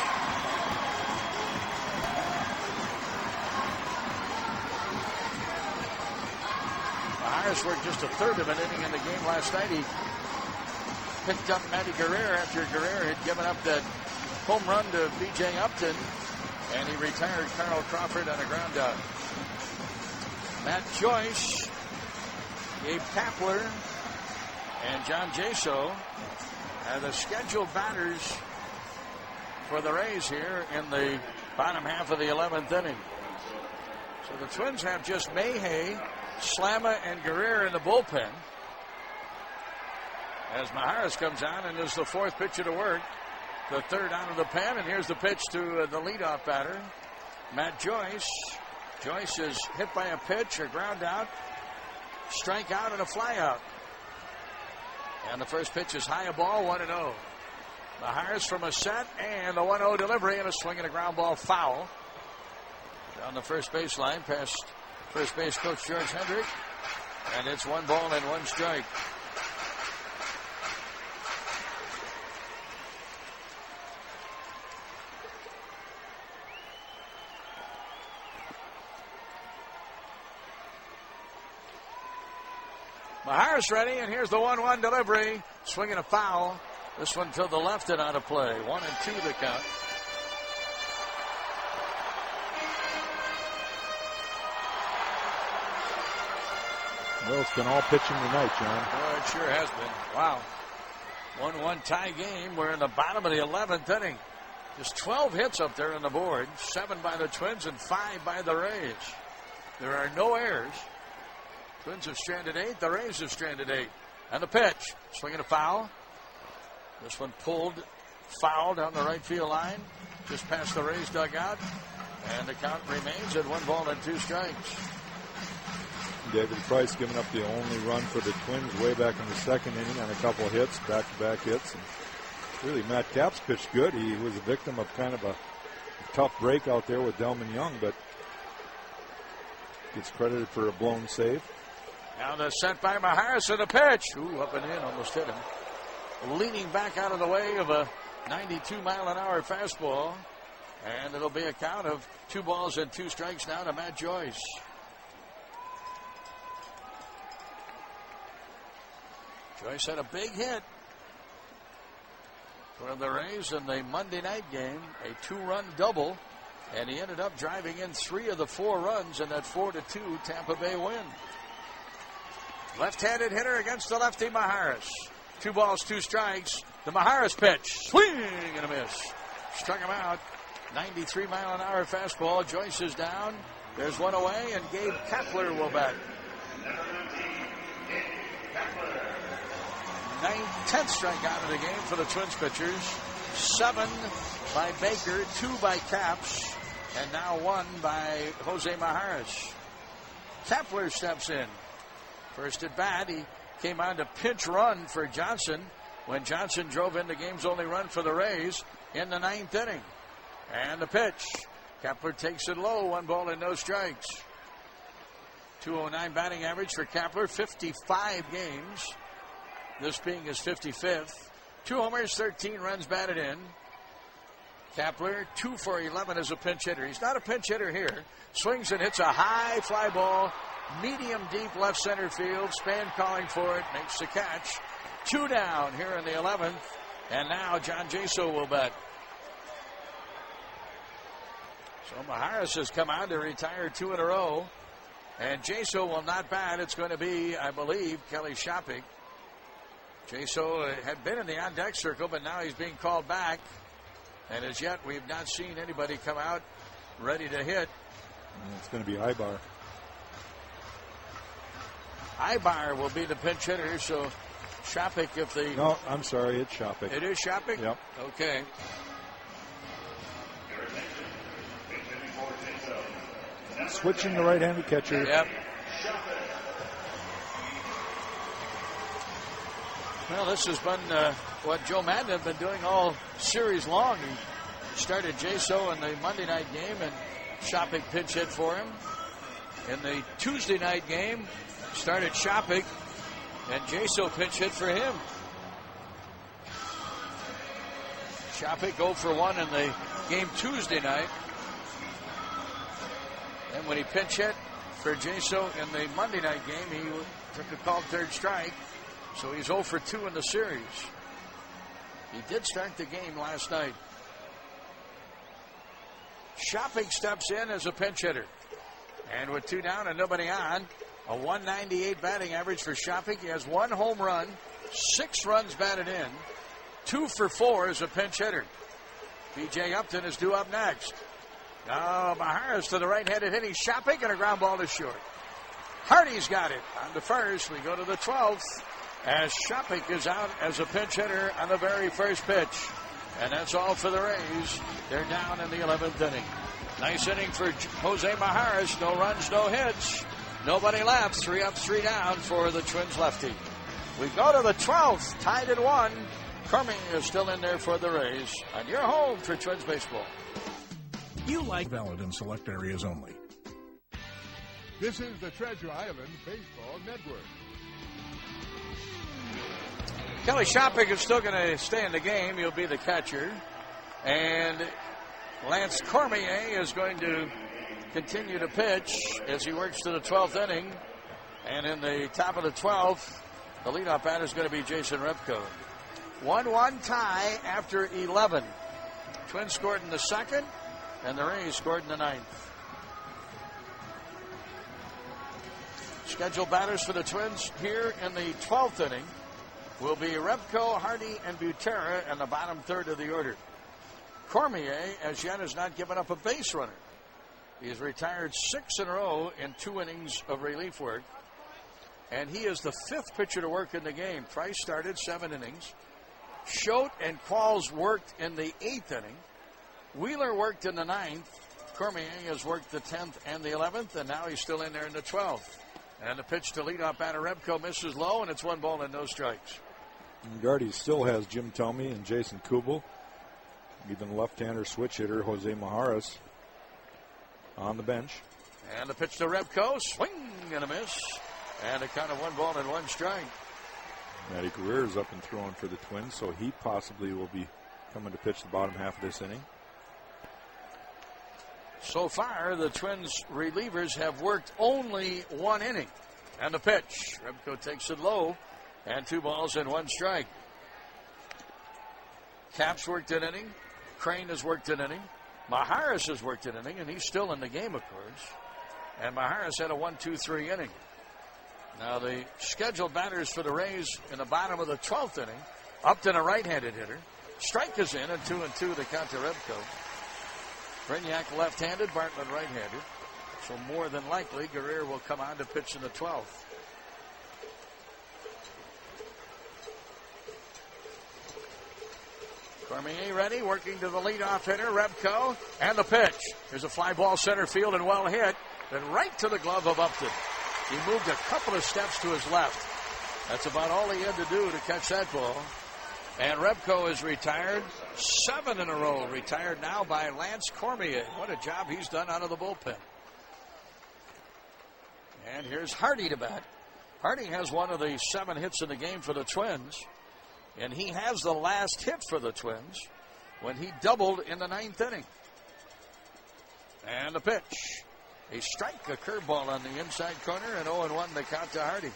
Majares worked just a 1/3 of an inning in the game last night. He picked up Matty Guerrero after Guerrero had given up that home run to B.J. Upton, and he retired Carl Crawford on a ground out. Matt Joyce, Gabe Kapler, and John Jaso are the scheduled batters for the Rays here in the bottom half of the 11th inning. So the Twins have just Mayhay, Slama, and Guerrero in the bullpen. As Majares comes on and is the 4th pitcher to work, the 3rd out of the pen, and here's the pitch to the leadoff batter, Matt Joyce. Joyce is hit by a pitch, a ground out, strike out, and a fly out. And the first pitch is high, a ball, 1-0. Majares from a set, and the 1-0 delivery, and a swing and a ground ball foul. Down the first baseline, past first base coach George Hendrick, and it's 1 ball and 1 strike. Majares ready, and here's the 1-1 delivery. Swinging a foul. This one to the left and out of play. 1-2 the count. Well, it's been all pitching tonight, John. Oh, it sure has been. Wow. 1-1 tie game. We're in the bottom of the 11th inning. Just 12 hits up there on the board. 7 by the Twins and 5 by the Rays. There are no errors. Twins have stranded 8. The Rays have stranded 8. And the pitch. Swinging a foul. This one pulled foul down the right field line. Just past the Rays dugout. And the count remains at 1 ball and 2 strikes. David Price giving up the only run for the Twins way back in the 2nd inning on a couple of hits, back-to-back hits. And really, Matt Capps pitched good. He was a victim of kind of a tough break out there with Delman Young, but gets credited for a blown save. Now the set by Majares and the pitch. Ooh, up and in, almost hit him. Leaning back out of the way of a 92-mile-an-hour fastball. And it'll be a count of 2 balls and 2 strikes now to Matt Joyce. Joyce had a big hit for the Rays in the Monday night game, a 2-run double, and he ended up driving in 3 of the 4 runs in that 4-2 Tampa Bay win. Left-handed hitter against the lefty Maharis. 2 balls, 2 strikes. The Maharis pitch, swing and a miss. Struck him out. 93-mile-an-hour fastball. Joyce is down. There's one away, and Gabe Kapler will bat. 10th strikeout of the game for the Twins pitchers. 7 by Baker, 2 by Caps, and now 1 by Jose Maharis. Kapler steps in. First at bat, he came on to pinch run for Johnson when Johnson drove in the game's only run for the Rays in the 9th inning. And the pitch. Kapler takes it low, 1 ball and no strikes. 209 batting average for Kapler, 55 games. This being his 55th. 2 homers, 13 runs batted in. Kapler, 2 for 11 as a pinch hitter. He's not a pinch hitter here. Swings and hits a high fly ball. Medium deep left center field. Span calling for it. Makes the catch. 2 down here in the 11th. And now John Jaso will bat. So Maharis has come out to retire 2 in a row. And Jaso will not bat. It's going to be, I believe, Kelly Shopik. Jaso had been in the on-deck circle, but now he's being called back. And as yet, we've not seen anybody come out ready to hit. And it's going to be Ibar. Ibar will be the pinch hitter, so Shopik, if the... No, I'm sorry, it's Shopik. It is Shopik? Yep. Okay. Switching the right-handed catcher. Yep. Well, this has been what Joe Madden has been doing all series long. He started Jaso in the Monday night game, and Shopik pinch hit for him. In the Tuesday night game, started Shopik, and Jaso pinch hit for him. Shopik 0 for 1 in the game Tuesday night. And when he pinch hit for Jaso in the Monday night game, he took a called third strike. So he's 0 for 2 in the series. He did start the game last night. Shopik steps in as a pinch hitter. And with 2 down and nobody on, a 198 batting average for Shopik. He has 1 home run, 6 runs batted in, 2 for 4 as a pinch hitter. B.J. Upton is due up next. Now Maharis to the right-handed hitting Shopik, and a ground ball to short. Hardy's got it. On to first. We go to the 12th. As Shopik is out as a pinch hitter on the very first pitch. And that's all for the Rays. They're down in the 11th inning. Nice inning for Jose Maharis. No runs, no hits. Nobody left. 3 up, 3 down for the Twins lefty. We go to the 12th, tied at 1. Cormier is still in there for the Rays. And you're home for Twins baseball. You like valid in select areas only. This is the Treasure Island Baseball Network. Kelly Shopik is still going to stay in the game. He'll be the catcher. And Lance Cormier is going to continue to pitch as he works to the 12th inning. And in the top of the 12th, the leadoff batter is going to be Jason Repko. 1-1 tie after 11. Twins scored in the 2nd, and the Rays scored in the 9th. Scheduled batters for the Twins here in the 12th inning will be Repko, Hardy, and Butera in the bottom third of the order. Cormier, as yet, has not given up a base runner. He's retired 6 in a row in 2 innings of relief work. And he is the 5th pitcher to work in the game. Price started 7 innings. Schote and Qualls worked in the 8th inning. Wheeler worked in the 9th. Cormier has worked the 10th and the 11th, and now he's still in there in the 12th. And the pitch to leadoff batter Repko misses low, and it's 1 ball and no strikes. And Gardy still has Jim Thome and Jason Kubel. Even left-hander switch hitter Jose Maharis on the bench. And the pitch to Repko, swing and a miss. And a count of 1 ball and 1 strike. Matty Guerrero is up and throwing for the Twins, so he possibly will be coming to pitch the bottom half of this inning. So far, the Twins relievers have worked only 1 inning. And the pitch. Repko takes it low. And 2 balls and 1 strike. Capps worked an inning. Crane has worked an inning. Maharis has worked an inning, and he's still in the game, of course. And Maharis had a 1-2-3 inning. Now the scheduled batters for the Rays in the bottom of the 12th inning. Upton, a right-handed hitter. Strike is in, and 2-2 to count to Rebko. Brignac left-handed, Bartlett right-handed. So more than likely, Guerrero will come on to pitch in the 12th. Cormier ready, working to the leadoff hitter, Rebko, and the pitch. There's a fly ball center field and well hit, then right to the glove of Upton. He moved a couple of steps to his left. That's about all he had to do to catch that ball. And Rebko is retired, 7 in a row, retired now by Lance Cormier. What a job he's done out of the bullpen. And here's Hardy to bat. Hardy has one of the 7 hits in the game for the Twins. And he has the last hit for the Twins when he doubled in the 9th inning. And the pitch. A strike, a curveball on the inside corner, and 0-1 to count to Hardy.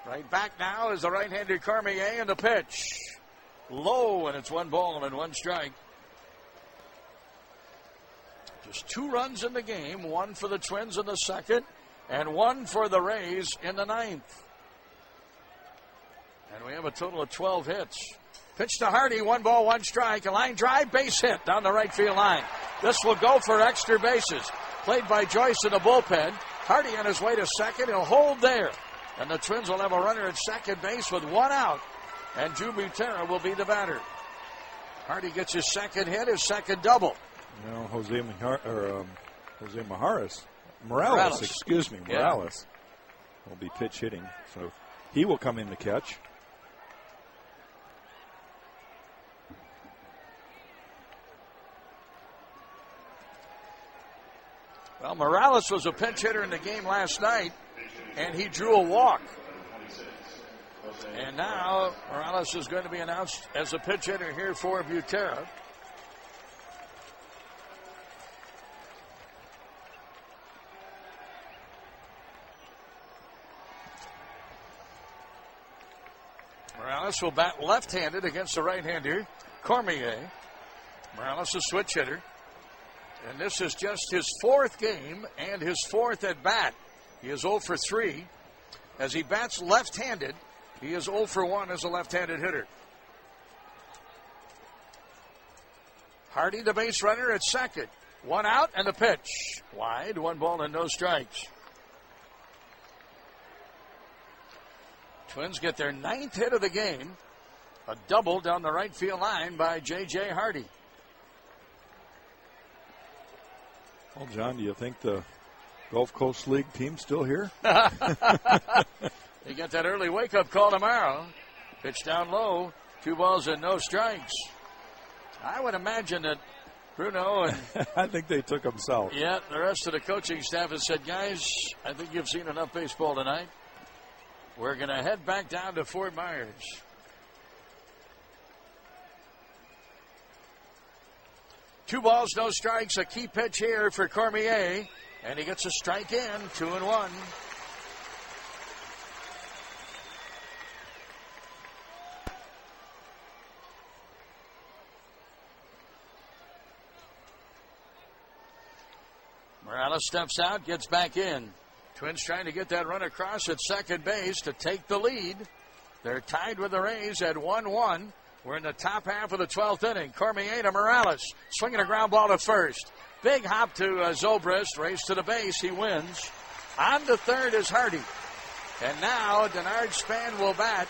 Right back now is the right-hander Cormier, and the pitch. Low, and it's 1 ball and 1 strike. Just 2 runs in the game, 1 for the Twins in the 2nd, and 1 for the Rays in the 9th. And we have a total of 12 hits. Pitch to Hardy, 1 ball, 1 strike, a line drive, base hit down the right field line. This will go for extra bases. Played by Joyce in the bullpen. Hardy on his way to second, he'll hold there. And the Twins will have a runner at second base with 1 out. And Drew Butera will be the batter. Hardy gets his 2nd hit, his 2nd double. No, Morales, excuse me, Morales will be pitch hitting, so he will come in to catch. Well, Morales was a pinch hitter in the game last night, and he drew a walk. And now Morales is going to be announced as a pinch hitter here for Butera. Morales will bat left-handed against the right-hander, Cormier. Morales a switch hitter. And this is just his 4th game and his 4th at bat. He is 0 for 3. As he bats left-handed, he is 0 for 1 as a left-handed hitter. Hardy, the base runner at second. 1 out and the pitch. Wide, 1 ball and no strikes. Twins get their 9th hit of the game. A double down the right field line by J.J. Hardy. Well, John, do you think the Gulf Coast League team's still here? They get that early wake-up call tomorrow. Pitch down low. 2 balls and no strikes. I would imagine that Bruno and I think they took him south. Yeah, the rest of the coaching staff has said, guys, I think you've seen enough baseball tonight. We're going to head back down to Fort Myers. Two balls, no strikes. A key pitch here for Cormier. And he gets a strike in, 2-1. Morales steps out, gets back in. Twins trying to get that run across at second base to take the lead. They're tied with the Rays at 1-1. We're in the top half of the 12th inning. Cormier to Morales, swinging a ground ball to first. Big hop to Zobrist, race to the base, he wins. On to third is Hardy. And now Denard Span will bat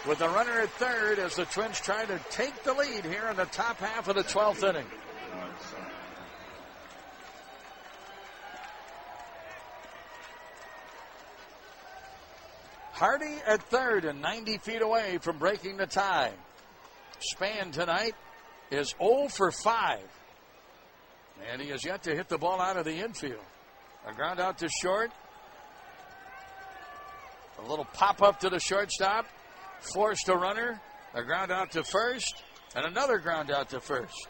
with the runner at third as the Twins try to take the lead here in the top half of the 12th inning. Hardy at third and 90 feet away from breaking the tie. Span tonight is 0 for 5. And he has yet to hit the ball out of the infield. A ground out to short. A little pop-up to the shortstop. Forced a runner. A ground out to first. And another ground out to first.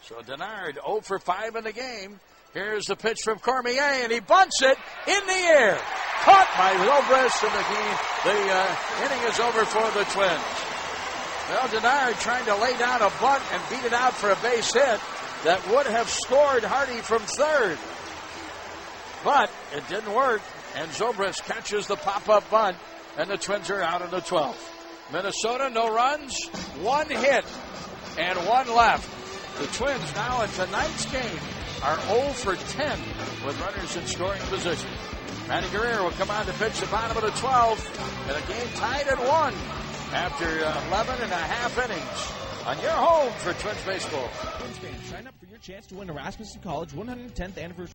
So Denard 0 for 5 in the game. Here's the pitch from Cormier, and he bunts it in the air. Caught by Zobrist, and the inning is over for the Twins. Well, Denard trying to lay down a bunt and beat it out for a base hit that would have scored Hardy from third. But it didn't work, and Zobrist catches the pop-up bunt, and the Twins are out in the 12th. Minnesota, no runs, 1 hit, and 1 left. The Twins now in tonight's game are 0 for 10 with runners in scoring position. Matty Guerrero will come on to pitch the bottom of the 12th, and a game tied at 1 after 11 and a half innings. On your home for Twins baseball. Twins fans, sign up for your chance to win Rasmussen College 110th anniversary.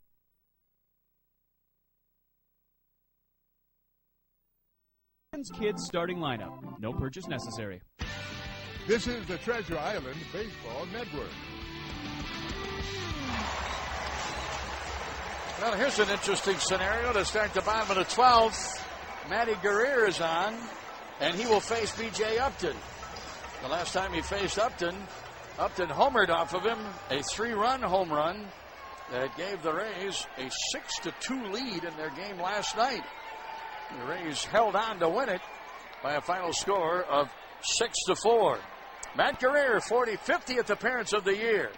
Twins Kids starting lineup. No purchase necessary. This is the Treasure Island Baseball Network. Well, here's an interesting scenario to start the bottom of the 12th. Matty Guerrero is on, and he will face B.J. Upton. The last time he faced Upton homered off of him, a 3-run home run that gave the Rays a 6-2 lead in their game last night. The Rays held on to win it by a final score of 6-4. Matt Guerrero, 50th appearance of the year.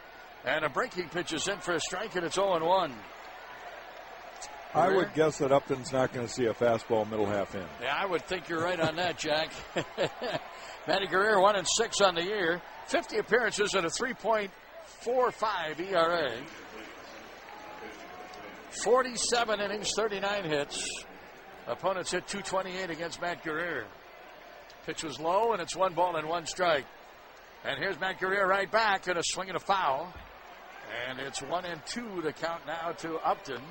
And a breaking pitch is in for a strike, and it's 0-1. I would guess that Upton's not going to see a fastball middle half in. Yeah, I would think you're right on that, Jack. Matty Guerrero 1-6 on the year. 50 appearances at a 3.45 ERA. 47 innings, 39 hits. Opponents hit .228 against Matt Guerrero. Pitch was low, and it's 1 ball and 1 strike. And here's Matt Guerrero right back, and a swing and a foul. And it's 1-2 to count now to Upton,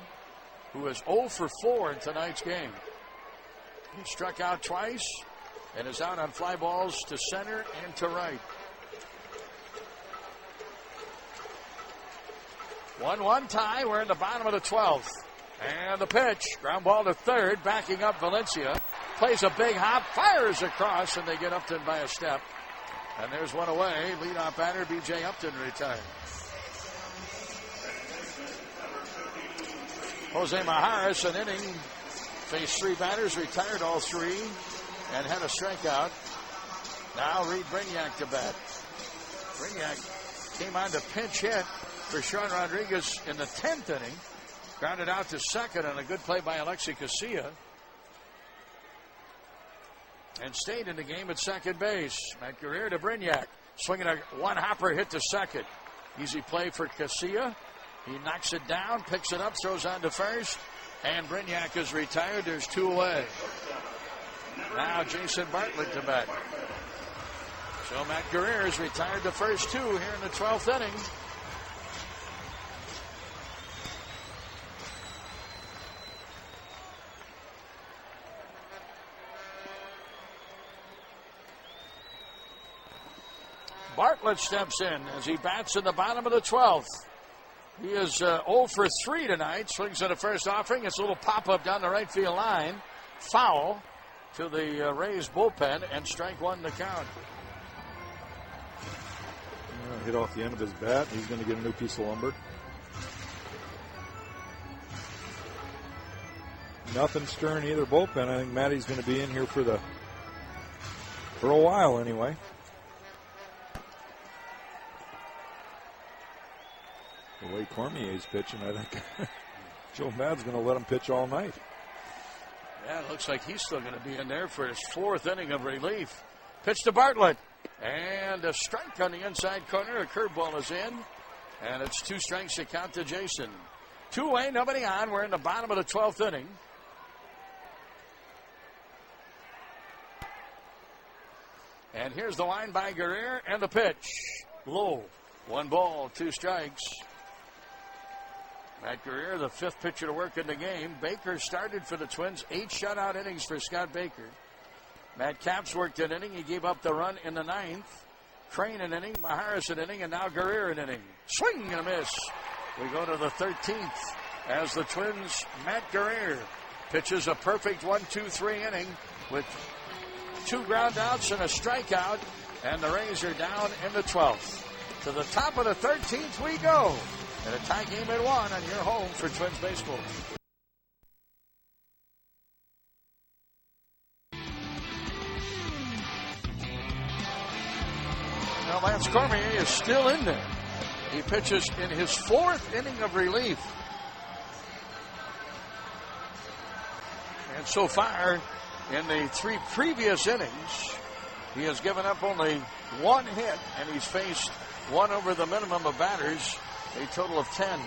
who is 0 for 4 in tonight's game. He struck out twice and is out on fly balls to center and to right. 1-1 tie. We're in the bottom of the 12th. And the pitch, ground ball to third, backing up Valencia. Plays a big hop, fires across, and they get Upton by a step. And there's one away. Leadoff batter, B.J. Upton retired. Jose Majares, an inning, faced 3 batters, retired all 3, and had a strikeout. Now Reed Brignac to bat. Brignac came on to pinch hit for Sean Rodriguez in the 10th inning. Grounded out to second on a good play by Alexi Casilla. And stayed in the game at second base. Matt Guerrero to Brignac. Swinging a 1-hopper hit to second. Easy play for Casilla. He knocks it down, picks it up, throws on to first. And Brignac is retired. There's 2 away. Now Jason Bartlett to bat. So Matt Guerrero is retired the first 2 here in the 12th inning. Bartlett steps in as he bats in the bottom of the 12th. He is 0 for 3 tonight. Swings at a first offering. It's a little pop-up down the right field line. Foul to the Rays bullpen, and strike 1 to count. Hit off the end of his bat. He's going to get a new piece of lumber. Nothing stirring either bullpen. I think Matty's going to be in here for a while anyway. The way Cormier's pitching, I think Joe Madd's going to let him pitch all night. Yeah, it looks like he's still going to be in there for his 4th inning of relief. Pitch to Bartlett. And a strike on the inside corner. A curveball is in. And it's 2 strikes to count to Jason. 2 away, nobody on. We're in the bottom of the 12th inning. And here's the line by Guerrero, and the pitch. Low. 1 ball, 2 strikes. Matt Guerrero, the 5th pitcher to work in the game. Baker started for the Twins. 8 shutout innings for Scott Baker. Matt Capps worked an inning. He gave up the run in the 9th. Crane an inning. Majares an inning. And now Guerrero an inning. Swing and a miss. We go to the 13th as the Twins, Matt Guerrero pitches a perfect 1-2-3 inning with 2 ground outs and a strikeout. And the Rays are down in the 12th. To the top of the 13th we go. And a tie game at 1 on your home for Twins baseball. Now Lance Cormier is still in there. He pitches in his 4th inning of relief. And so far, in the 3 previous innings, he has given up only 1 hit, and he's faced 1 over the minimum of batters, a total of 10.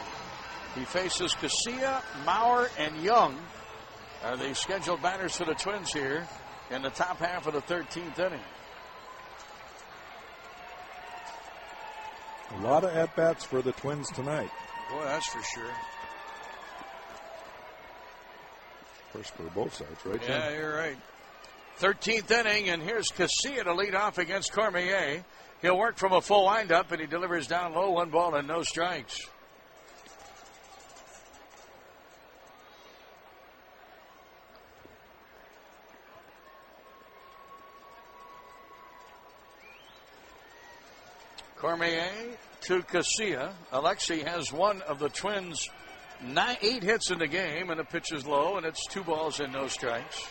He faces Casilla, Mauer, and Young are the scheduled batters for the Twins here in the top half of the 13th inning. A lot of at-bats for the Twins tonight. Boy, that's for sure. Of course, for both sides, right, Jim? Yeah, you're right. 13th inning, and here's Casilla to lead off against Cormier. He'll work from a full windup, and he delivers down low, 1 ball and no strikes. Cormier to Casilla. Alexei has 1 of the Twins' 8 hits in the game, and the pitch is low, and it's 2 balls and no strikes.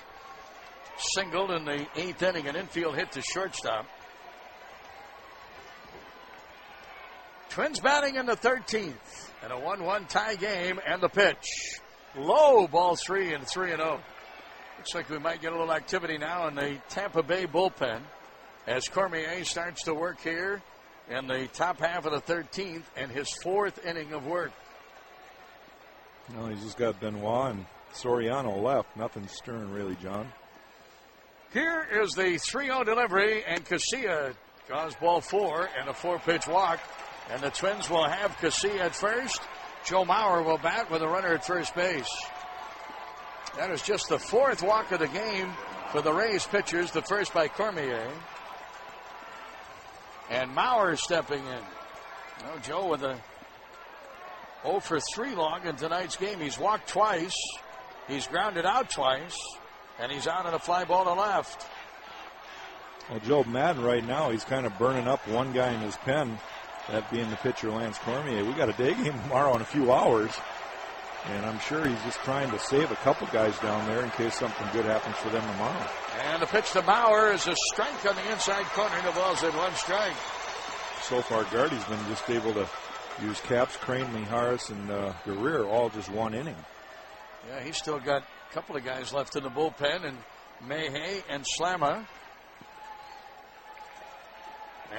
Singled in the 8th inning, an infield hit to shortstop. Twins batting in the 13th, and a 1-1 tie game, and the pitch. Low, ball 3 and 3-0. Looks like we might get a little activity now in the Tampa Bay bullpen as Cormier starts to work here in the top half of the 13th and his 4th inning of work. No, he's just got Benoit and Soriano left. Nothing stirring really, John. Here is the 3-0 delivery, and Casilla draws ball 4 and a 4-pitch walk. And the Twins will have Casilla at first. Joe Mauer will bat with a runner at first base. That is just the 4th walk of the game for the Rays pitchers, the first by Cormier. And Mauer stepping in. Oh, Joe with a 0 for 3 log in tonight's game. He's walked twice. He's grounded out twice. And he's out on a fly ball to left. Well, Joe Madden right now, he's kind of burning up one guy in his pen, that being the pitcher Lance Cormier. We got a day game tomorrow in a few hours. And I'm sure he's just trying to save a couple guys down there in case something good happens for them tomorrow. And the pitch to Mauer is a strike on the inside corner. The ball's at 1 strike. So far, Gardy's been just able to use Caps, Crane, Mijares, and Guerrero all just 1 inning. Yeah, he's still got a couple of guys left in the bullpen, and Mayhay and Slamma.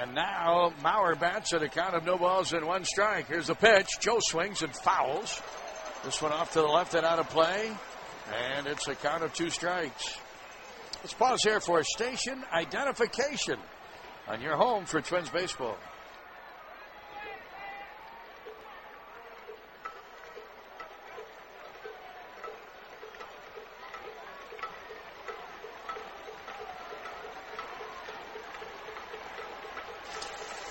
And now Mauer bats at a count of no balls and 1 strike. Here's the pitch. Joe swings and fouls. This one off to the left and out of play. And it's a count of 2 strikes. Let's pause here for station identification on your home for Twins baseball.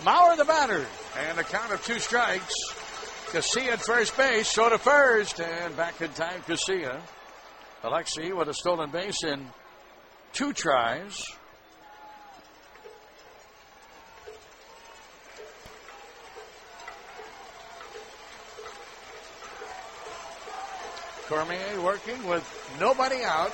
Mauer the batter, and a count of 2 strikes. Casilla at first base, so to first, and back in time Casilla. Alexei with a stolen base in 2 tries. Cormier working with nobody out,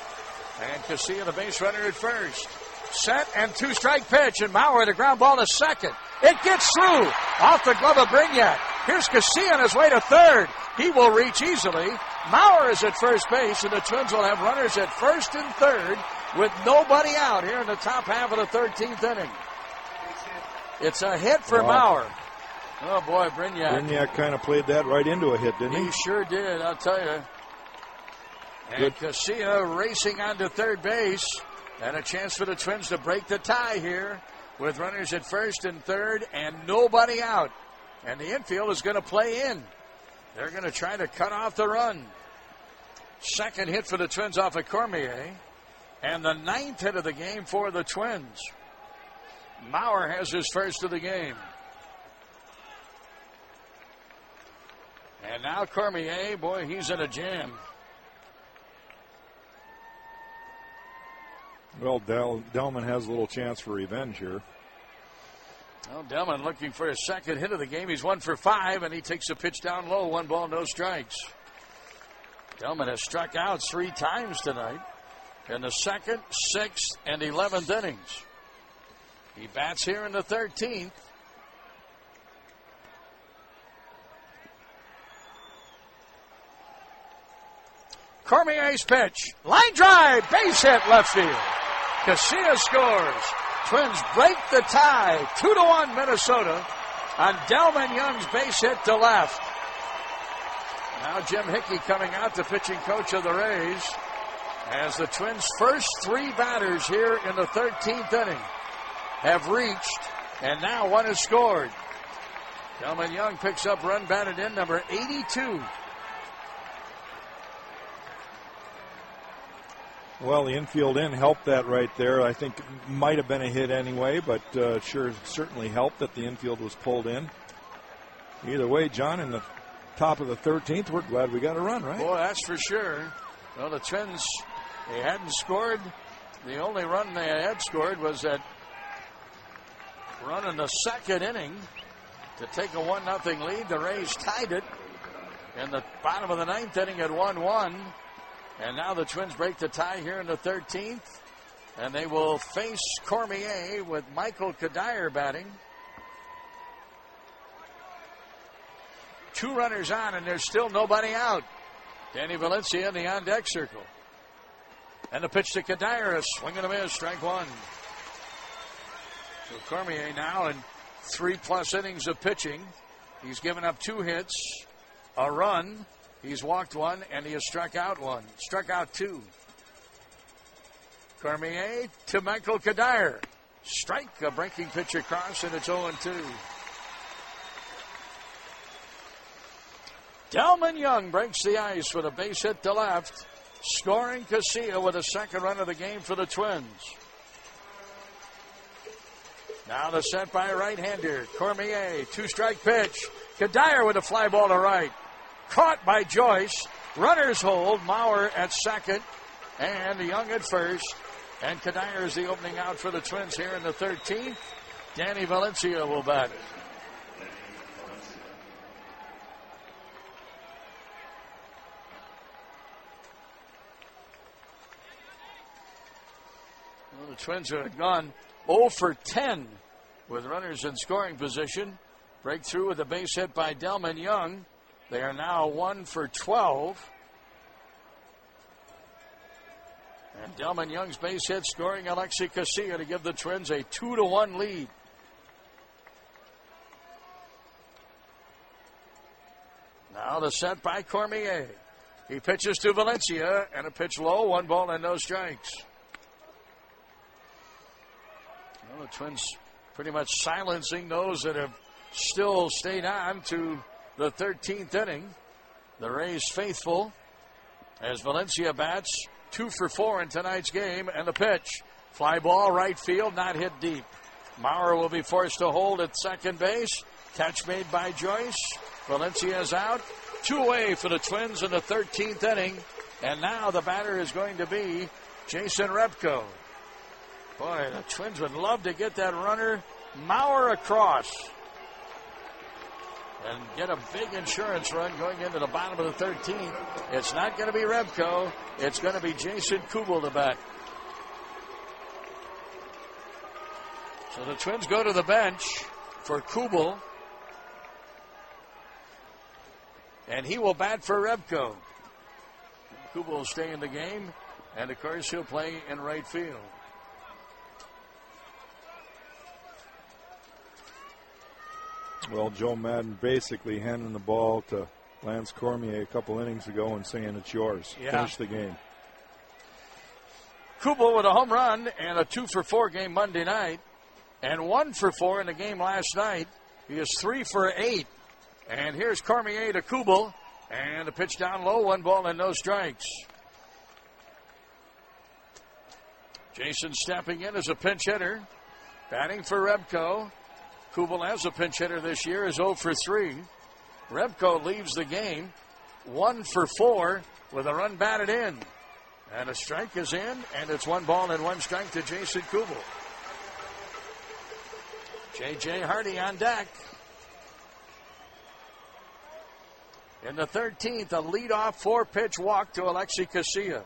and Casilla the base runner at first. Set and 2-strike pitch, and Mauer the ground ball to second. It gets through off the glove of Brignac. Here's Casilla on his way to third. He will reach easily. Mauer is at first base, and the Twins will have runners at first and third with nobody out here in the top half of the 13th inning. It's a hit for Mauer. Oh, boy, Brignac. Brignac kind of played that right into a hit, didn't he? He sure did, I'll tell you. And Casilla racing onto third base. And a chance for the Twins to break the tie here with runners at first and third and nobody out. And the infield is going to play in. They're going to try to cut off the run. Second hit for the Twins off of Cormier. And the 9th hit of the game for the Twins. Mauer has his first of the game. And now Cormier, boy, he's in a jam. Well, Delman has a little chance for revenge here. Well, Delman looking for his second hit of the game. He's 1 for 5, and he takes a pitch down low. 1 ball, no strikes. Delman has struck out 3 times tonight in the 2nd, 6th, and 11th innings. He bats here in the 13th. Cormier's pitch. Line drive. Base hit left field. Casilla scores. Twins break the tie. 2-1 Minnesota on Delman Young's base hit to left. Now Jim Hickey coming out, the pitching coach of the Rays, as the Twins' first 3 batters here in the 13th inning have reached, and now 1 has scored. Delman Young picks up run batted in number 82. Well, the infield in helped that right there. I think it might have been a hit anyway, but certainly helped that the infield was pulled in. Either way, John, in the top of the 13th, we're glad we got a run, right? Boy, that's for sure. Well, the Twins, they hadn't scored. The only run they had scored was that run in the 2nd inning to take a 1-0 lead. The Rays tied it in the bottom of the 9th inning at 1-1. And now the Twins break the tie here in the 13th. And they will face Cormier with Michael Kadire batting. 2 runners on, and there's still nobody out. Danny Valencia in the on-deck circle. And the pitch to Kadire, a swing and a miss, strike 1. So Cormier now in 3+ innings of pitching. He's given up 2 hits, a run. He's walked 1, and he has struck out 1. Struck out 2. Cormier to Michael Kadire. Strike, a breaking pitch across, and it's 0-2. Delman Young breaks the ice with a base hit to left, scoring Casilla with a 2nd run of the game for the Twins. Now the set by right-hander, Cormier, 2-strike pitch. Kadire with a fly ball to right. Caught by Joyce. Runners hold. Mauer at 2nd. And Young at 1st. And Kadire is the opening out for the Twins here in the 13th. Danny Valencia will bat it. Well, the Twins have gone 0 for 10 with runners in scoring position. Breakthrough with a base hit by Delman Young. They are now 1 for 12. And Delman Young's base hit scoring Alexi Casilla to give the Twins a 2-1 lead. Now the set by Cormier. He pitches to Valencia, and a pitch low, 1 ball and no strikes. Well, the Twins pretty much silencing those that have still stayed on to the 13th inning. The Rays faithful as Valencia bats, 2 for 4 in tonight's game, and the pitch. Fly ball right field, not hit deep. Mauer will be forced to hold at 2nd base. Catch made by Joyce. Valencia is out. 2 away for the Twins in the 13th inning. And now the batter is going to be Jason Repko. Boy, the Twins would love to get that runner Mauer across and get a big insurance run going into the bottom of the 13th. It's not going to be Repko. It's going to be Jason Kubel to bat. So the Twins go to the bench for Kubel. And he will bat for Repko. Kubel will stay in the game. And, of course, he'll play in right field. Well, Joe Madden basically handing the ball to Lance Cormier a couple innings ago and saying it's yours. Yeah. Finish the game. Kubel with a home run and a 2 for 4 game Monday night. And 1 for 4 in the game last night. He is 3 for 8. And here's Cormier to Kubel. And a pitch down low, 1 ball and no strikes. Jason stepping in as a pinch hitter. Batting for Repko. Kubel as a pinch hitter this year is 0 for 3. Repko leaves the game 1 for 4 with a run batted in. And a strike is in, and it's 1 ball and 1 strike to Jason Kubel. J.J. Hardy on deck. In the 13th, a leadoff 4-pitch walk to Alexi Casilla.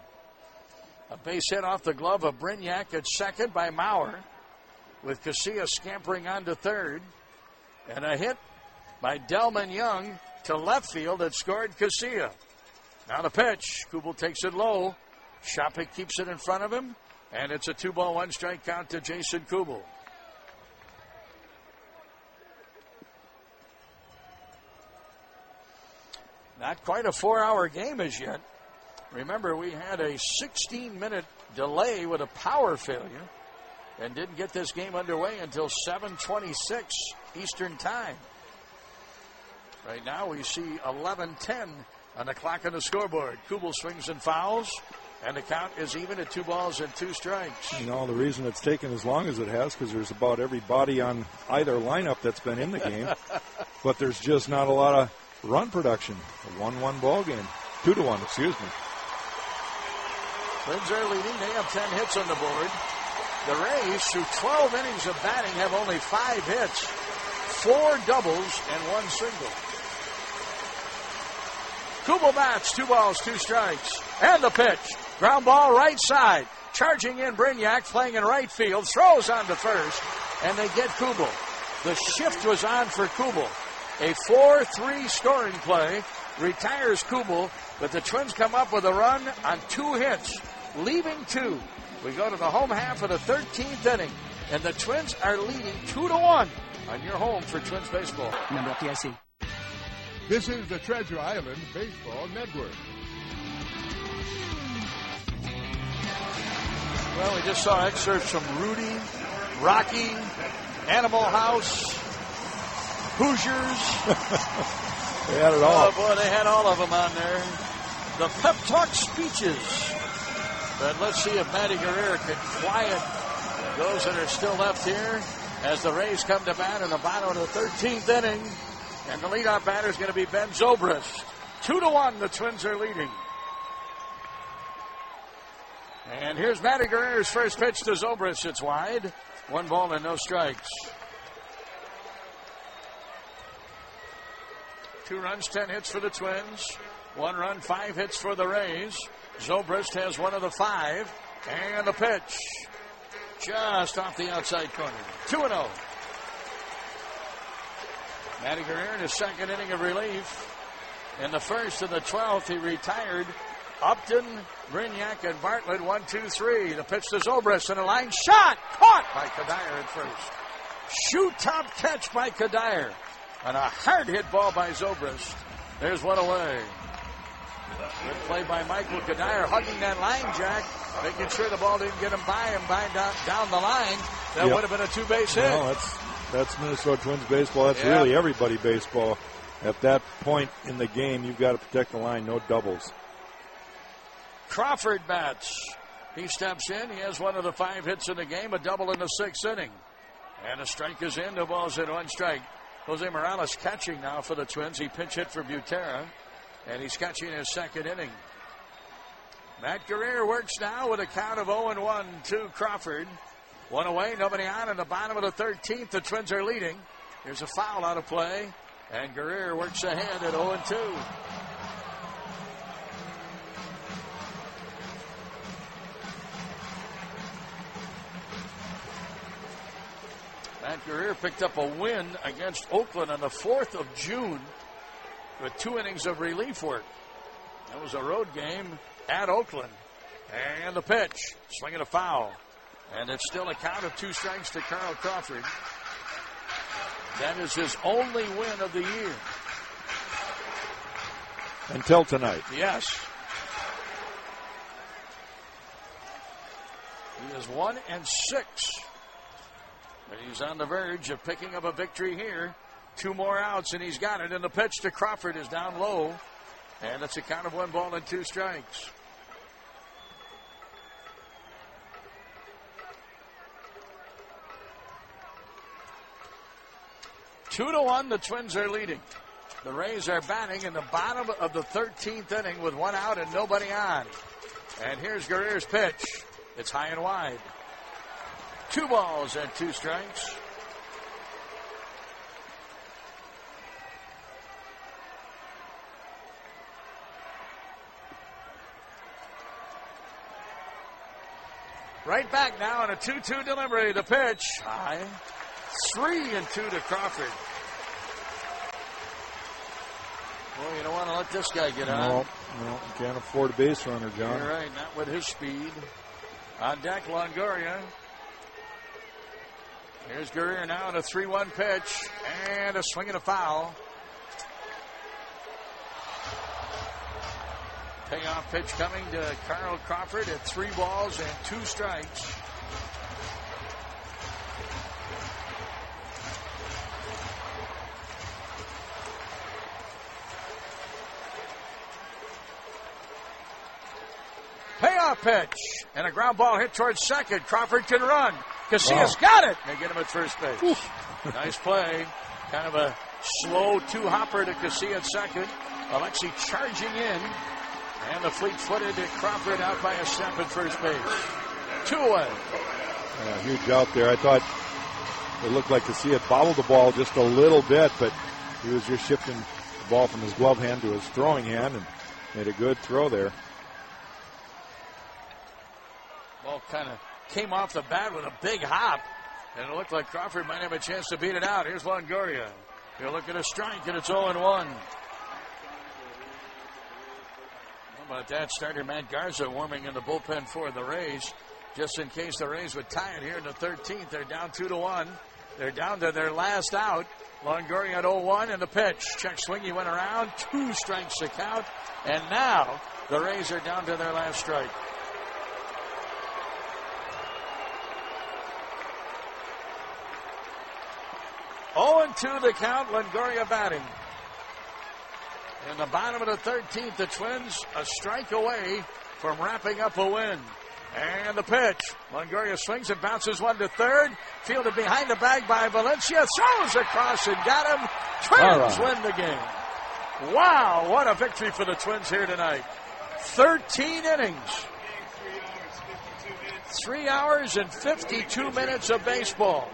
A base hit off the glove of Brignac at second by Maurer, with Casilla scampering on to third. And a hit by Delman Young to left field that scored Casilla. Now the pitch. Kubel takes it low. Shopik keeps it in front of him. And it's a 2-ball, 1-strike count to Jason Kubel. Not quite a 4-hour game as yet. Remember, we had a 16-minute delay with a power failure and didn't get this game underway until 7:26 Eastern Time. Right now we see 11:10 on the clock on the scoreboard. Kubel swings and fouls, and the count is even at 2 balls and 2 strikes. You know, the reason it's taken as long as it has because there's about every body on either lineup that's been in the game, but there's just not a lot of run production. A 1-1 ball game. 2-1, excuse me. Twins are leading. They have 10 hits on the board. The Rays, through 12 innings of batting, have only 5 hits, 4 doubles, and 1 single. Kubel bats, 2 balls, 2 strikes. And the pitch. Ground ball right side. Charging in Brignac, playing in right field. Throws on to first, and they get Kubel. The shift was on for Kubel. A 4-3 scoring play retires Kubel, but the Twins come up with a run on 2 hits, leaving 2. We go to the home half of the 13th inning, and the Twins are leading 2-1 on your home for Twins baseball. Member FDIC. This is the Treasure Island Baseball Network. Well, we just saw excerpts from Rudy, Rocky, Animal House, Hoosiers. They had it all. Oh, boy, they had all of them on there. The pep talk speeches. But let's see if Matty Guerrero can quiet those that are still left here as the Rays come to bat in the bottom of the 13th inning. And the leadoff batter is going to be Ben Zobrist. 2-1, the Twins are leading. And here's Matty Guerrero's first pitch to Zobrist. It's wide. 1 ball and no strikes. 2 runs, 10 hits for the Twins. 1 run, 5 hits for the Rays. Zobrist has 1 of the 5. And the pitch. Just off the outside corner. 2-0. Matty Guerrero in his second inning of relief. In the first of the 12th, he retired Upton, Brignac, and Bartlett. 1, 2, 3. The pitch to Zobrist and a line shot. Caught by Kadire at first. Shoot top catch by Kadire. And a hard hit ball by Zobrist. There's 1 away. Good play by Michael Kadire, hugging that line, Jack, making sure the ball didn't get him by down the line. That would have been a 2-base hit. No, that's Minnesota Twins baseball. That's really everybody baseball. At that point in the game, you've got to protect the line. No doubles. Crawford bats. He steps in. He has 1 of the 5 hits in the game, a double in the 6th inning. And a strike is in. 2 balls and 1 strike. Jose Morales catching now for the Twins. He pinch hit for Butera, and he's catching his second inning. Matt Guerrero works now with a count of 0-1 to Crawford. 1 away, nobody on in the bottom of the 13th. The Twins are leading. Here's a foul out of play, and Guerrero works ahead at 0-2. Matt Guerrero picked up a win against Oakland on the 4th of June with 2 innings of relief work. That was a road game at Oakland. And the pitch, swinging a foul. And it's still a count of 2 strikes to Carl Crawford. That is his only win of the year. Until tonight. Yes. He is 1-6. And he's on the verge of picking up a victory here. 2 more outs, and he's got it. And the pitch to Crawford is down low. And it's a count of 1 ball and 2 strikes. Two to 1, the Twins are leading. The Rays are batting in the bottom of the 13th inning with 1 out and nobody on. And here's Guerrero's pitch. It's high and wide. 2 balls and 2 strikes. Right back now on a 2-2 delivery. The pitch high. 3-2 to Crawford. Well, you don't want to let this guy get on. No, you can't afford a base runner, John. You're right, not with his speed. On deck, Longoria. Here's Guerrero now on a 3-1 pitch. And a swing and a foul. Payoff pitch coming to Carl Crawford at 3 balls and 2 strikes. Payoff pitch and a ground ball hit towards second. Crawford can run. Casillas got it. They get him at first base. Nice play. Kind of a slow 2-hopper to Casillas second. Alexi charging in. And the fleet-footed Crawford out by a step at first base. 2 away. Huge out there. I thought it looked like Casillas bobbled the ball just a little bit, but he was just shifting the ball from his glove hand to his throwing hand and made a good throw there. Ball kind of came off the bat with a big hop, and it looked like Crawford might have a chance to beat it out. Here's Longoria. He'll look at a strike, and it's 0-1. How about that? Starter Matt Garza warming in the bullpen for the Rays, just in case the Rays would tie it here in the 13th. They're down 2-1. They're down to their last out. Longoria at 0-1, and the pitch. Check swing, he went around. 2 strikes to count, and now the Rays are down to their last strike. Oh, 2 the count, Longoria batting. In the bottom of the 13th, the Twins a strike away from wrapping up a win. And the pitch. Longoria swings and bounces one to third. Fielded behind the bag by Valencia. Throws across and got him. Twins win the game. Wow, what a victory for the Twins here tonight. 13 innings. 3 hours and 52 minutes of baseball.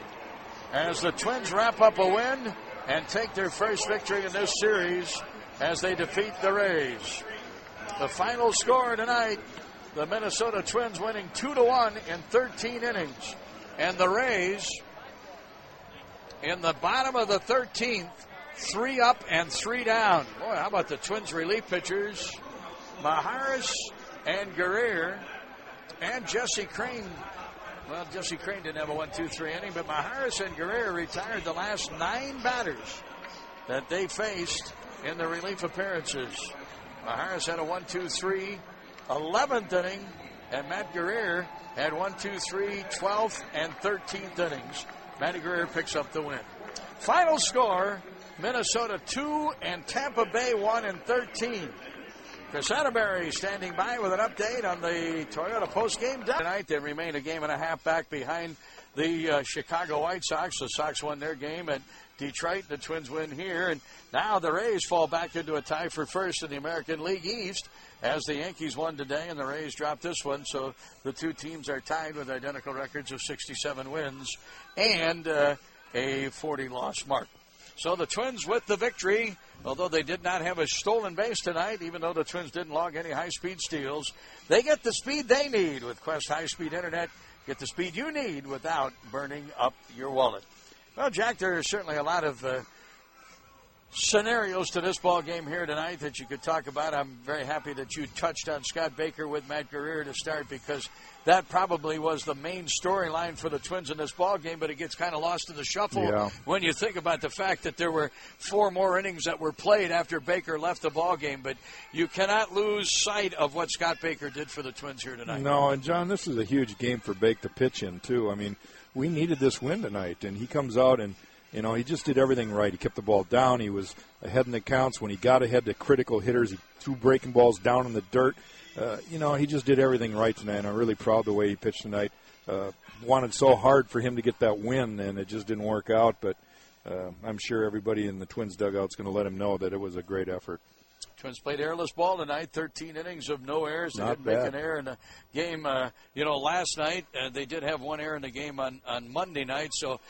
As the Twins wrap up a win and take their first victory in this series as they defeat the Rays. The final score tonight, the Minnesota Twins winning 2-1 in 13 innings. And the Rays, in the bottom of the 13th, 3 up and 3 down. Boy, how about the Twins relief pitchers? Maharis and Guerrero and Jesse Crane. Well, Jesse Crane didn't have a 1-2-3 inning, but Maharis and Guerrero retired the last 9 batters that they faced in the relief appearances. Maharis had a 1-2-3 11th inning, and Matt Guerrero had 1-2-3 12th and 13th innings. Matty Guerrero picks up the win. Final score, Minnesota 2 and Tampa Bay 1 in 13. Chris Atterbury standing by with an update on the Toyota postgame. Tonight they remain a game and a half back behind the Chicago White Sox. The Sox won their game at Detroit. The Twins win here. And now the Rays fall back into a tie for first in the American League East as the Yankees won today and the Rays dropped this one. So the two teams are tied with identical records of 67 wins and a 40-loss mark. So the Twins with the victory, although they did not have a stolen base tonight, even though the Twins didn't log any high-speed steals. They get the speed they need with Quest High-Speed Internet. Get the speed you need without burning up your wallet. Well, Jack, there are certainly a lot of scenarios to this ball game here tonight that you could talk about. I'm very happy that you touched on Scott Baker with Matt Guerrero to start, because that probably was the main storyline for the Twins in this ball game, but it gets kind of lost in the shuffle when you think about the fact that there were 4 more innings that were played after Baker left the ball game. But you cannot lose sight of what Scott Baker did for the Twins here tonight. No, and John, this is a huge game for Baker to pitch in, too. I mean, we needed this win tonight, and he comes out and, you know, he just did everything right. He kept the ball down. He was ahead in the counts. When he got ahead to critical hitters, he threw breaking balls down in the dirt. You know, he just did everything right tonight, and I'm really proud of the way he pitched tonight. Wanted so hard for him to get that win, and it just didn't work out. But I'm sure everybody in the Twins dugout is going to let him know that it was a great effort. Twins played airless ball tonight, 13 innings of no errors. They didn't make an error in the game, last night. They did have one error in the game on Monday night. So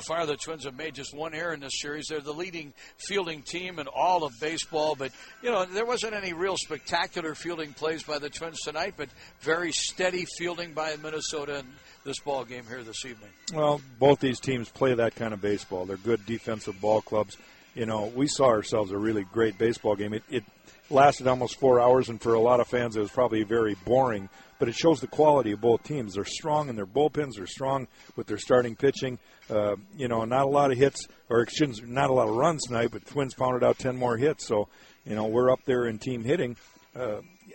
far the Twins have made just one error in this series. They're the leading fielding team in all of baseball. But, there wasn't any real spectacular fielding plays by the Twins tonight, but very steady fielding by Minnesota in this ball game here this evening. Well, both these teams play that kind of baseball. They're good defensive ball clubs. We saw ourselves a really great baseball game. It lasted almost 4 hours, and for a lot of fans it was probably very boring, but it shows the quality of both teams. They're strong in their bullpens. They're strong with their starting pitching. Not a lot of hits, not a lot of runs tonight, but Twins pounded out 10 more hits. So, we're up there in team hitting.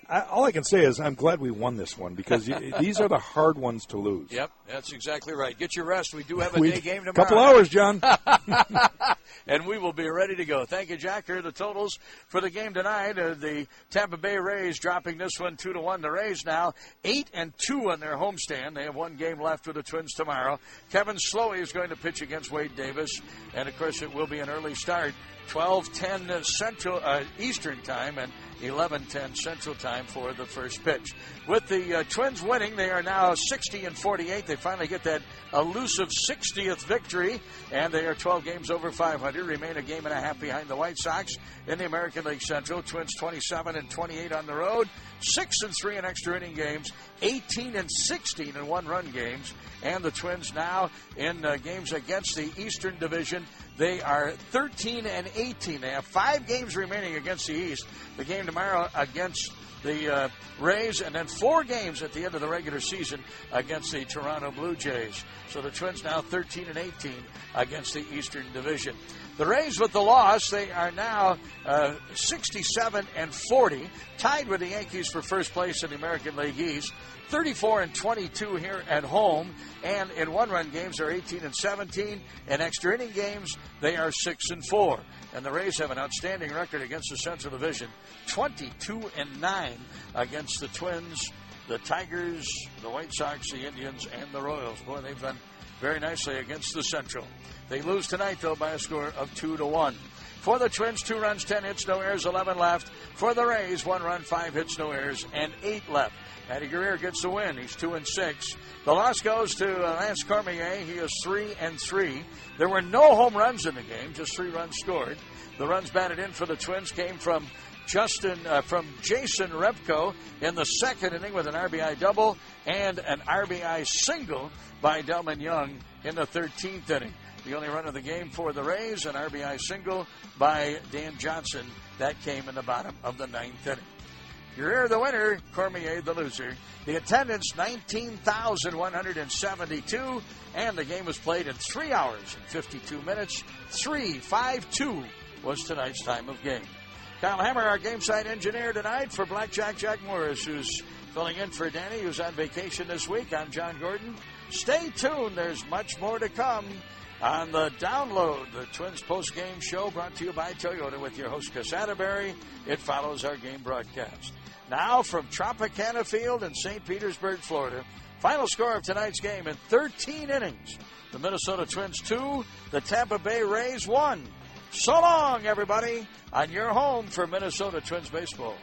All I can say is I'm glad we won this one because these are the hard ones to lose. Yep, that's exactly right. Get your rest. We do have a day game tomorrow. Couple hours, John. And we will be ready to go. Thank you, Jack. Here are the totals for the game tonight. The Tampa Bay Rays dropping this one 2-1. The Rays now 8-2 on their homestand. They have one game left with the Twins tomorrow. Kevin Slowey is going to pitch against Wade Davis. And, of course, it will be an early start. 12:10 Central Eastern Time and 11:10 Central Time for the first pitch. With the Twins winning, they are now 60-48. They finally get that elusive 60th victory, and they are 12 games over 500. Remain a game and a half behind the White Sox in the American League Central. Twins 27-28 on the road, 6-3 in extra inning games, 18-16 in one-run games, and the Twins now in games against the Eastern Division. They are 13-18. They have 5 games remaining against the East. The game tomorrow against the Rays, and then 4 games at the end of the regular season against the Toronto Blue Jays. So the Twins now 13-18 against the Eastern Division. The Rays with the loss, they are now 67-40, tied with the Yankees for first place in the American League East. 34-22 here at home, and in one-run games they're 18-17. In extra inning games they are 6-4. And the Rays have an outstanding record against the Central Division, 22-9 against the Twins, the Tigers, the White Sox, the Indians, and the Royals. Boy, they've done very nicely against the Central. They lose tonight, though, by a score of 2-1. For the Twins, 2 runs, 10 hits, no errors, 11 left. For the Rays, 1 run, 5 hits, no errors, and 8 left. Eddie Guerrero gets the win. He's 2-6. The loss goes to Lance Cormier. He is 3-3. There were no home runs in the game, just 3 runs scored. The runs batted in for the Twins came from Jason Repko in the second inning with an RBI double and an RBI single by Delman Young in the 13th inning. The only run of the game for the Rays, an RBI single by Dan Johnson. That came in the bottom of the 9th inning. Guerrero the winner, Cormier the loser. The attendance, 19,172, and the game was played in 3 hours and 52 minutes. 3-5-2 was tonight's time of game. Kyle Hammer, our game site engineer tonight for Blackjack Jack Morris, who's filling in for Danny, who's on vacation this week. I'm John Gordon. Stay tuned. There's much more to come on the Download, the Twins post-game show brought to you by Toyota with your host, Chris Atterbury. It follows our game broadcast. Now from Tropicana Field in St. Petersburg, Florida, final score of tonight's game in 13 innings. The Minnesota Twins 2, the Tampa Bay Rays 1. So long, everybody, on your home for Minnesota Twins baseball.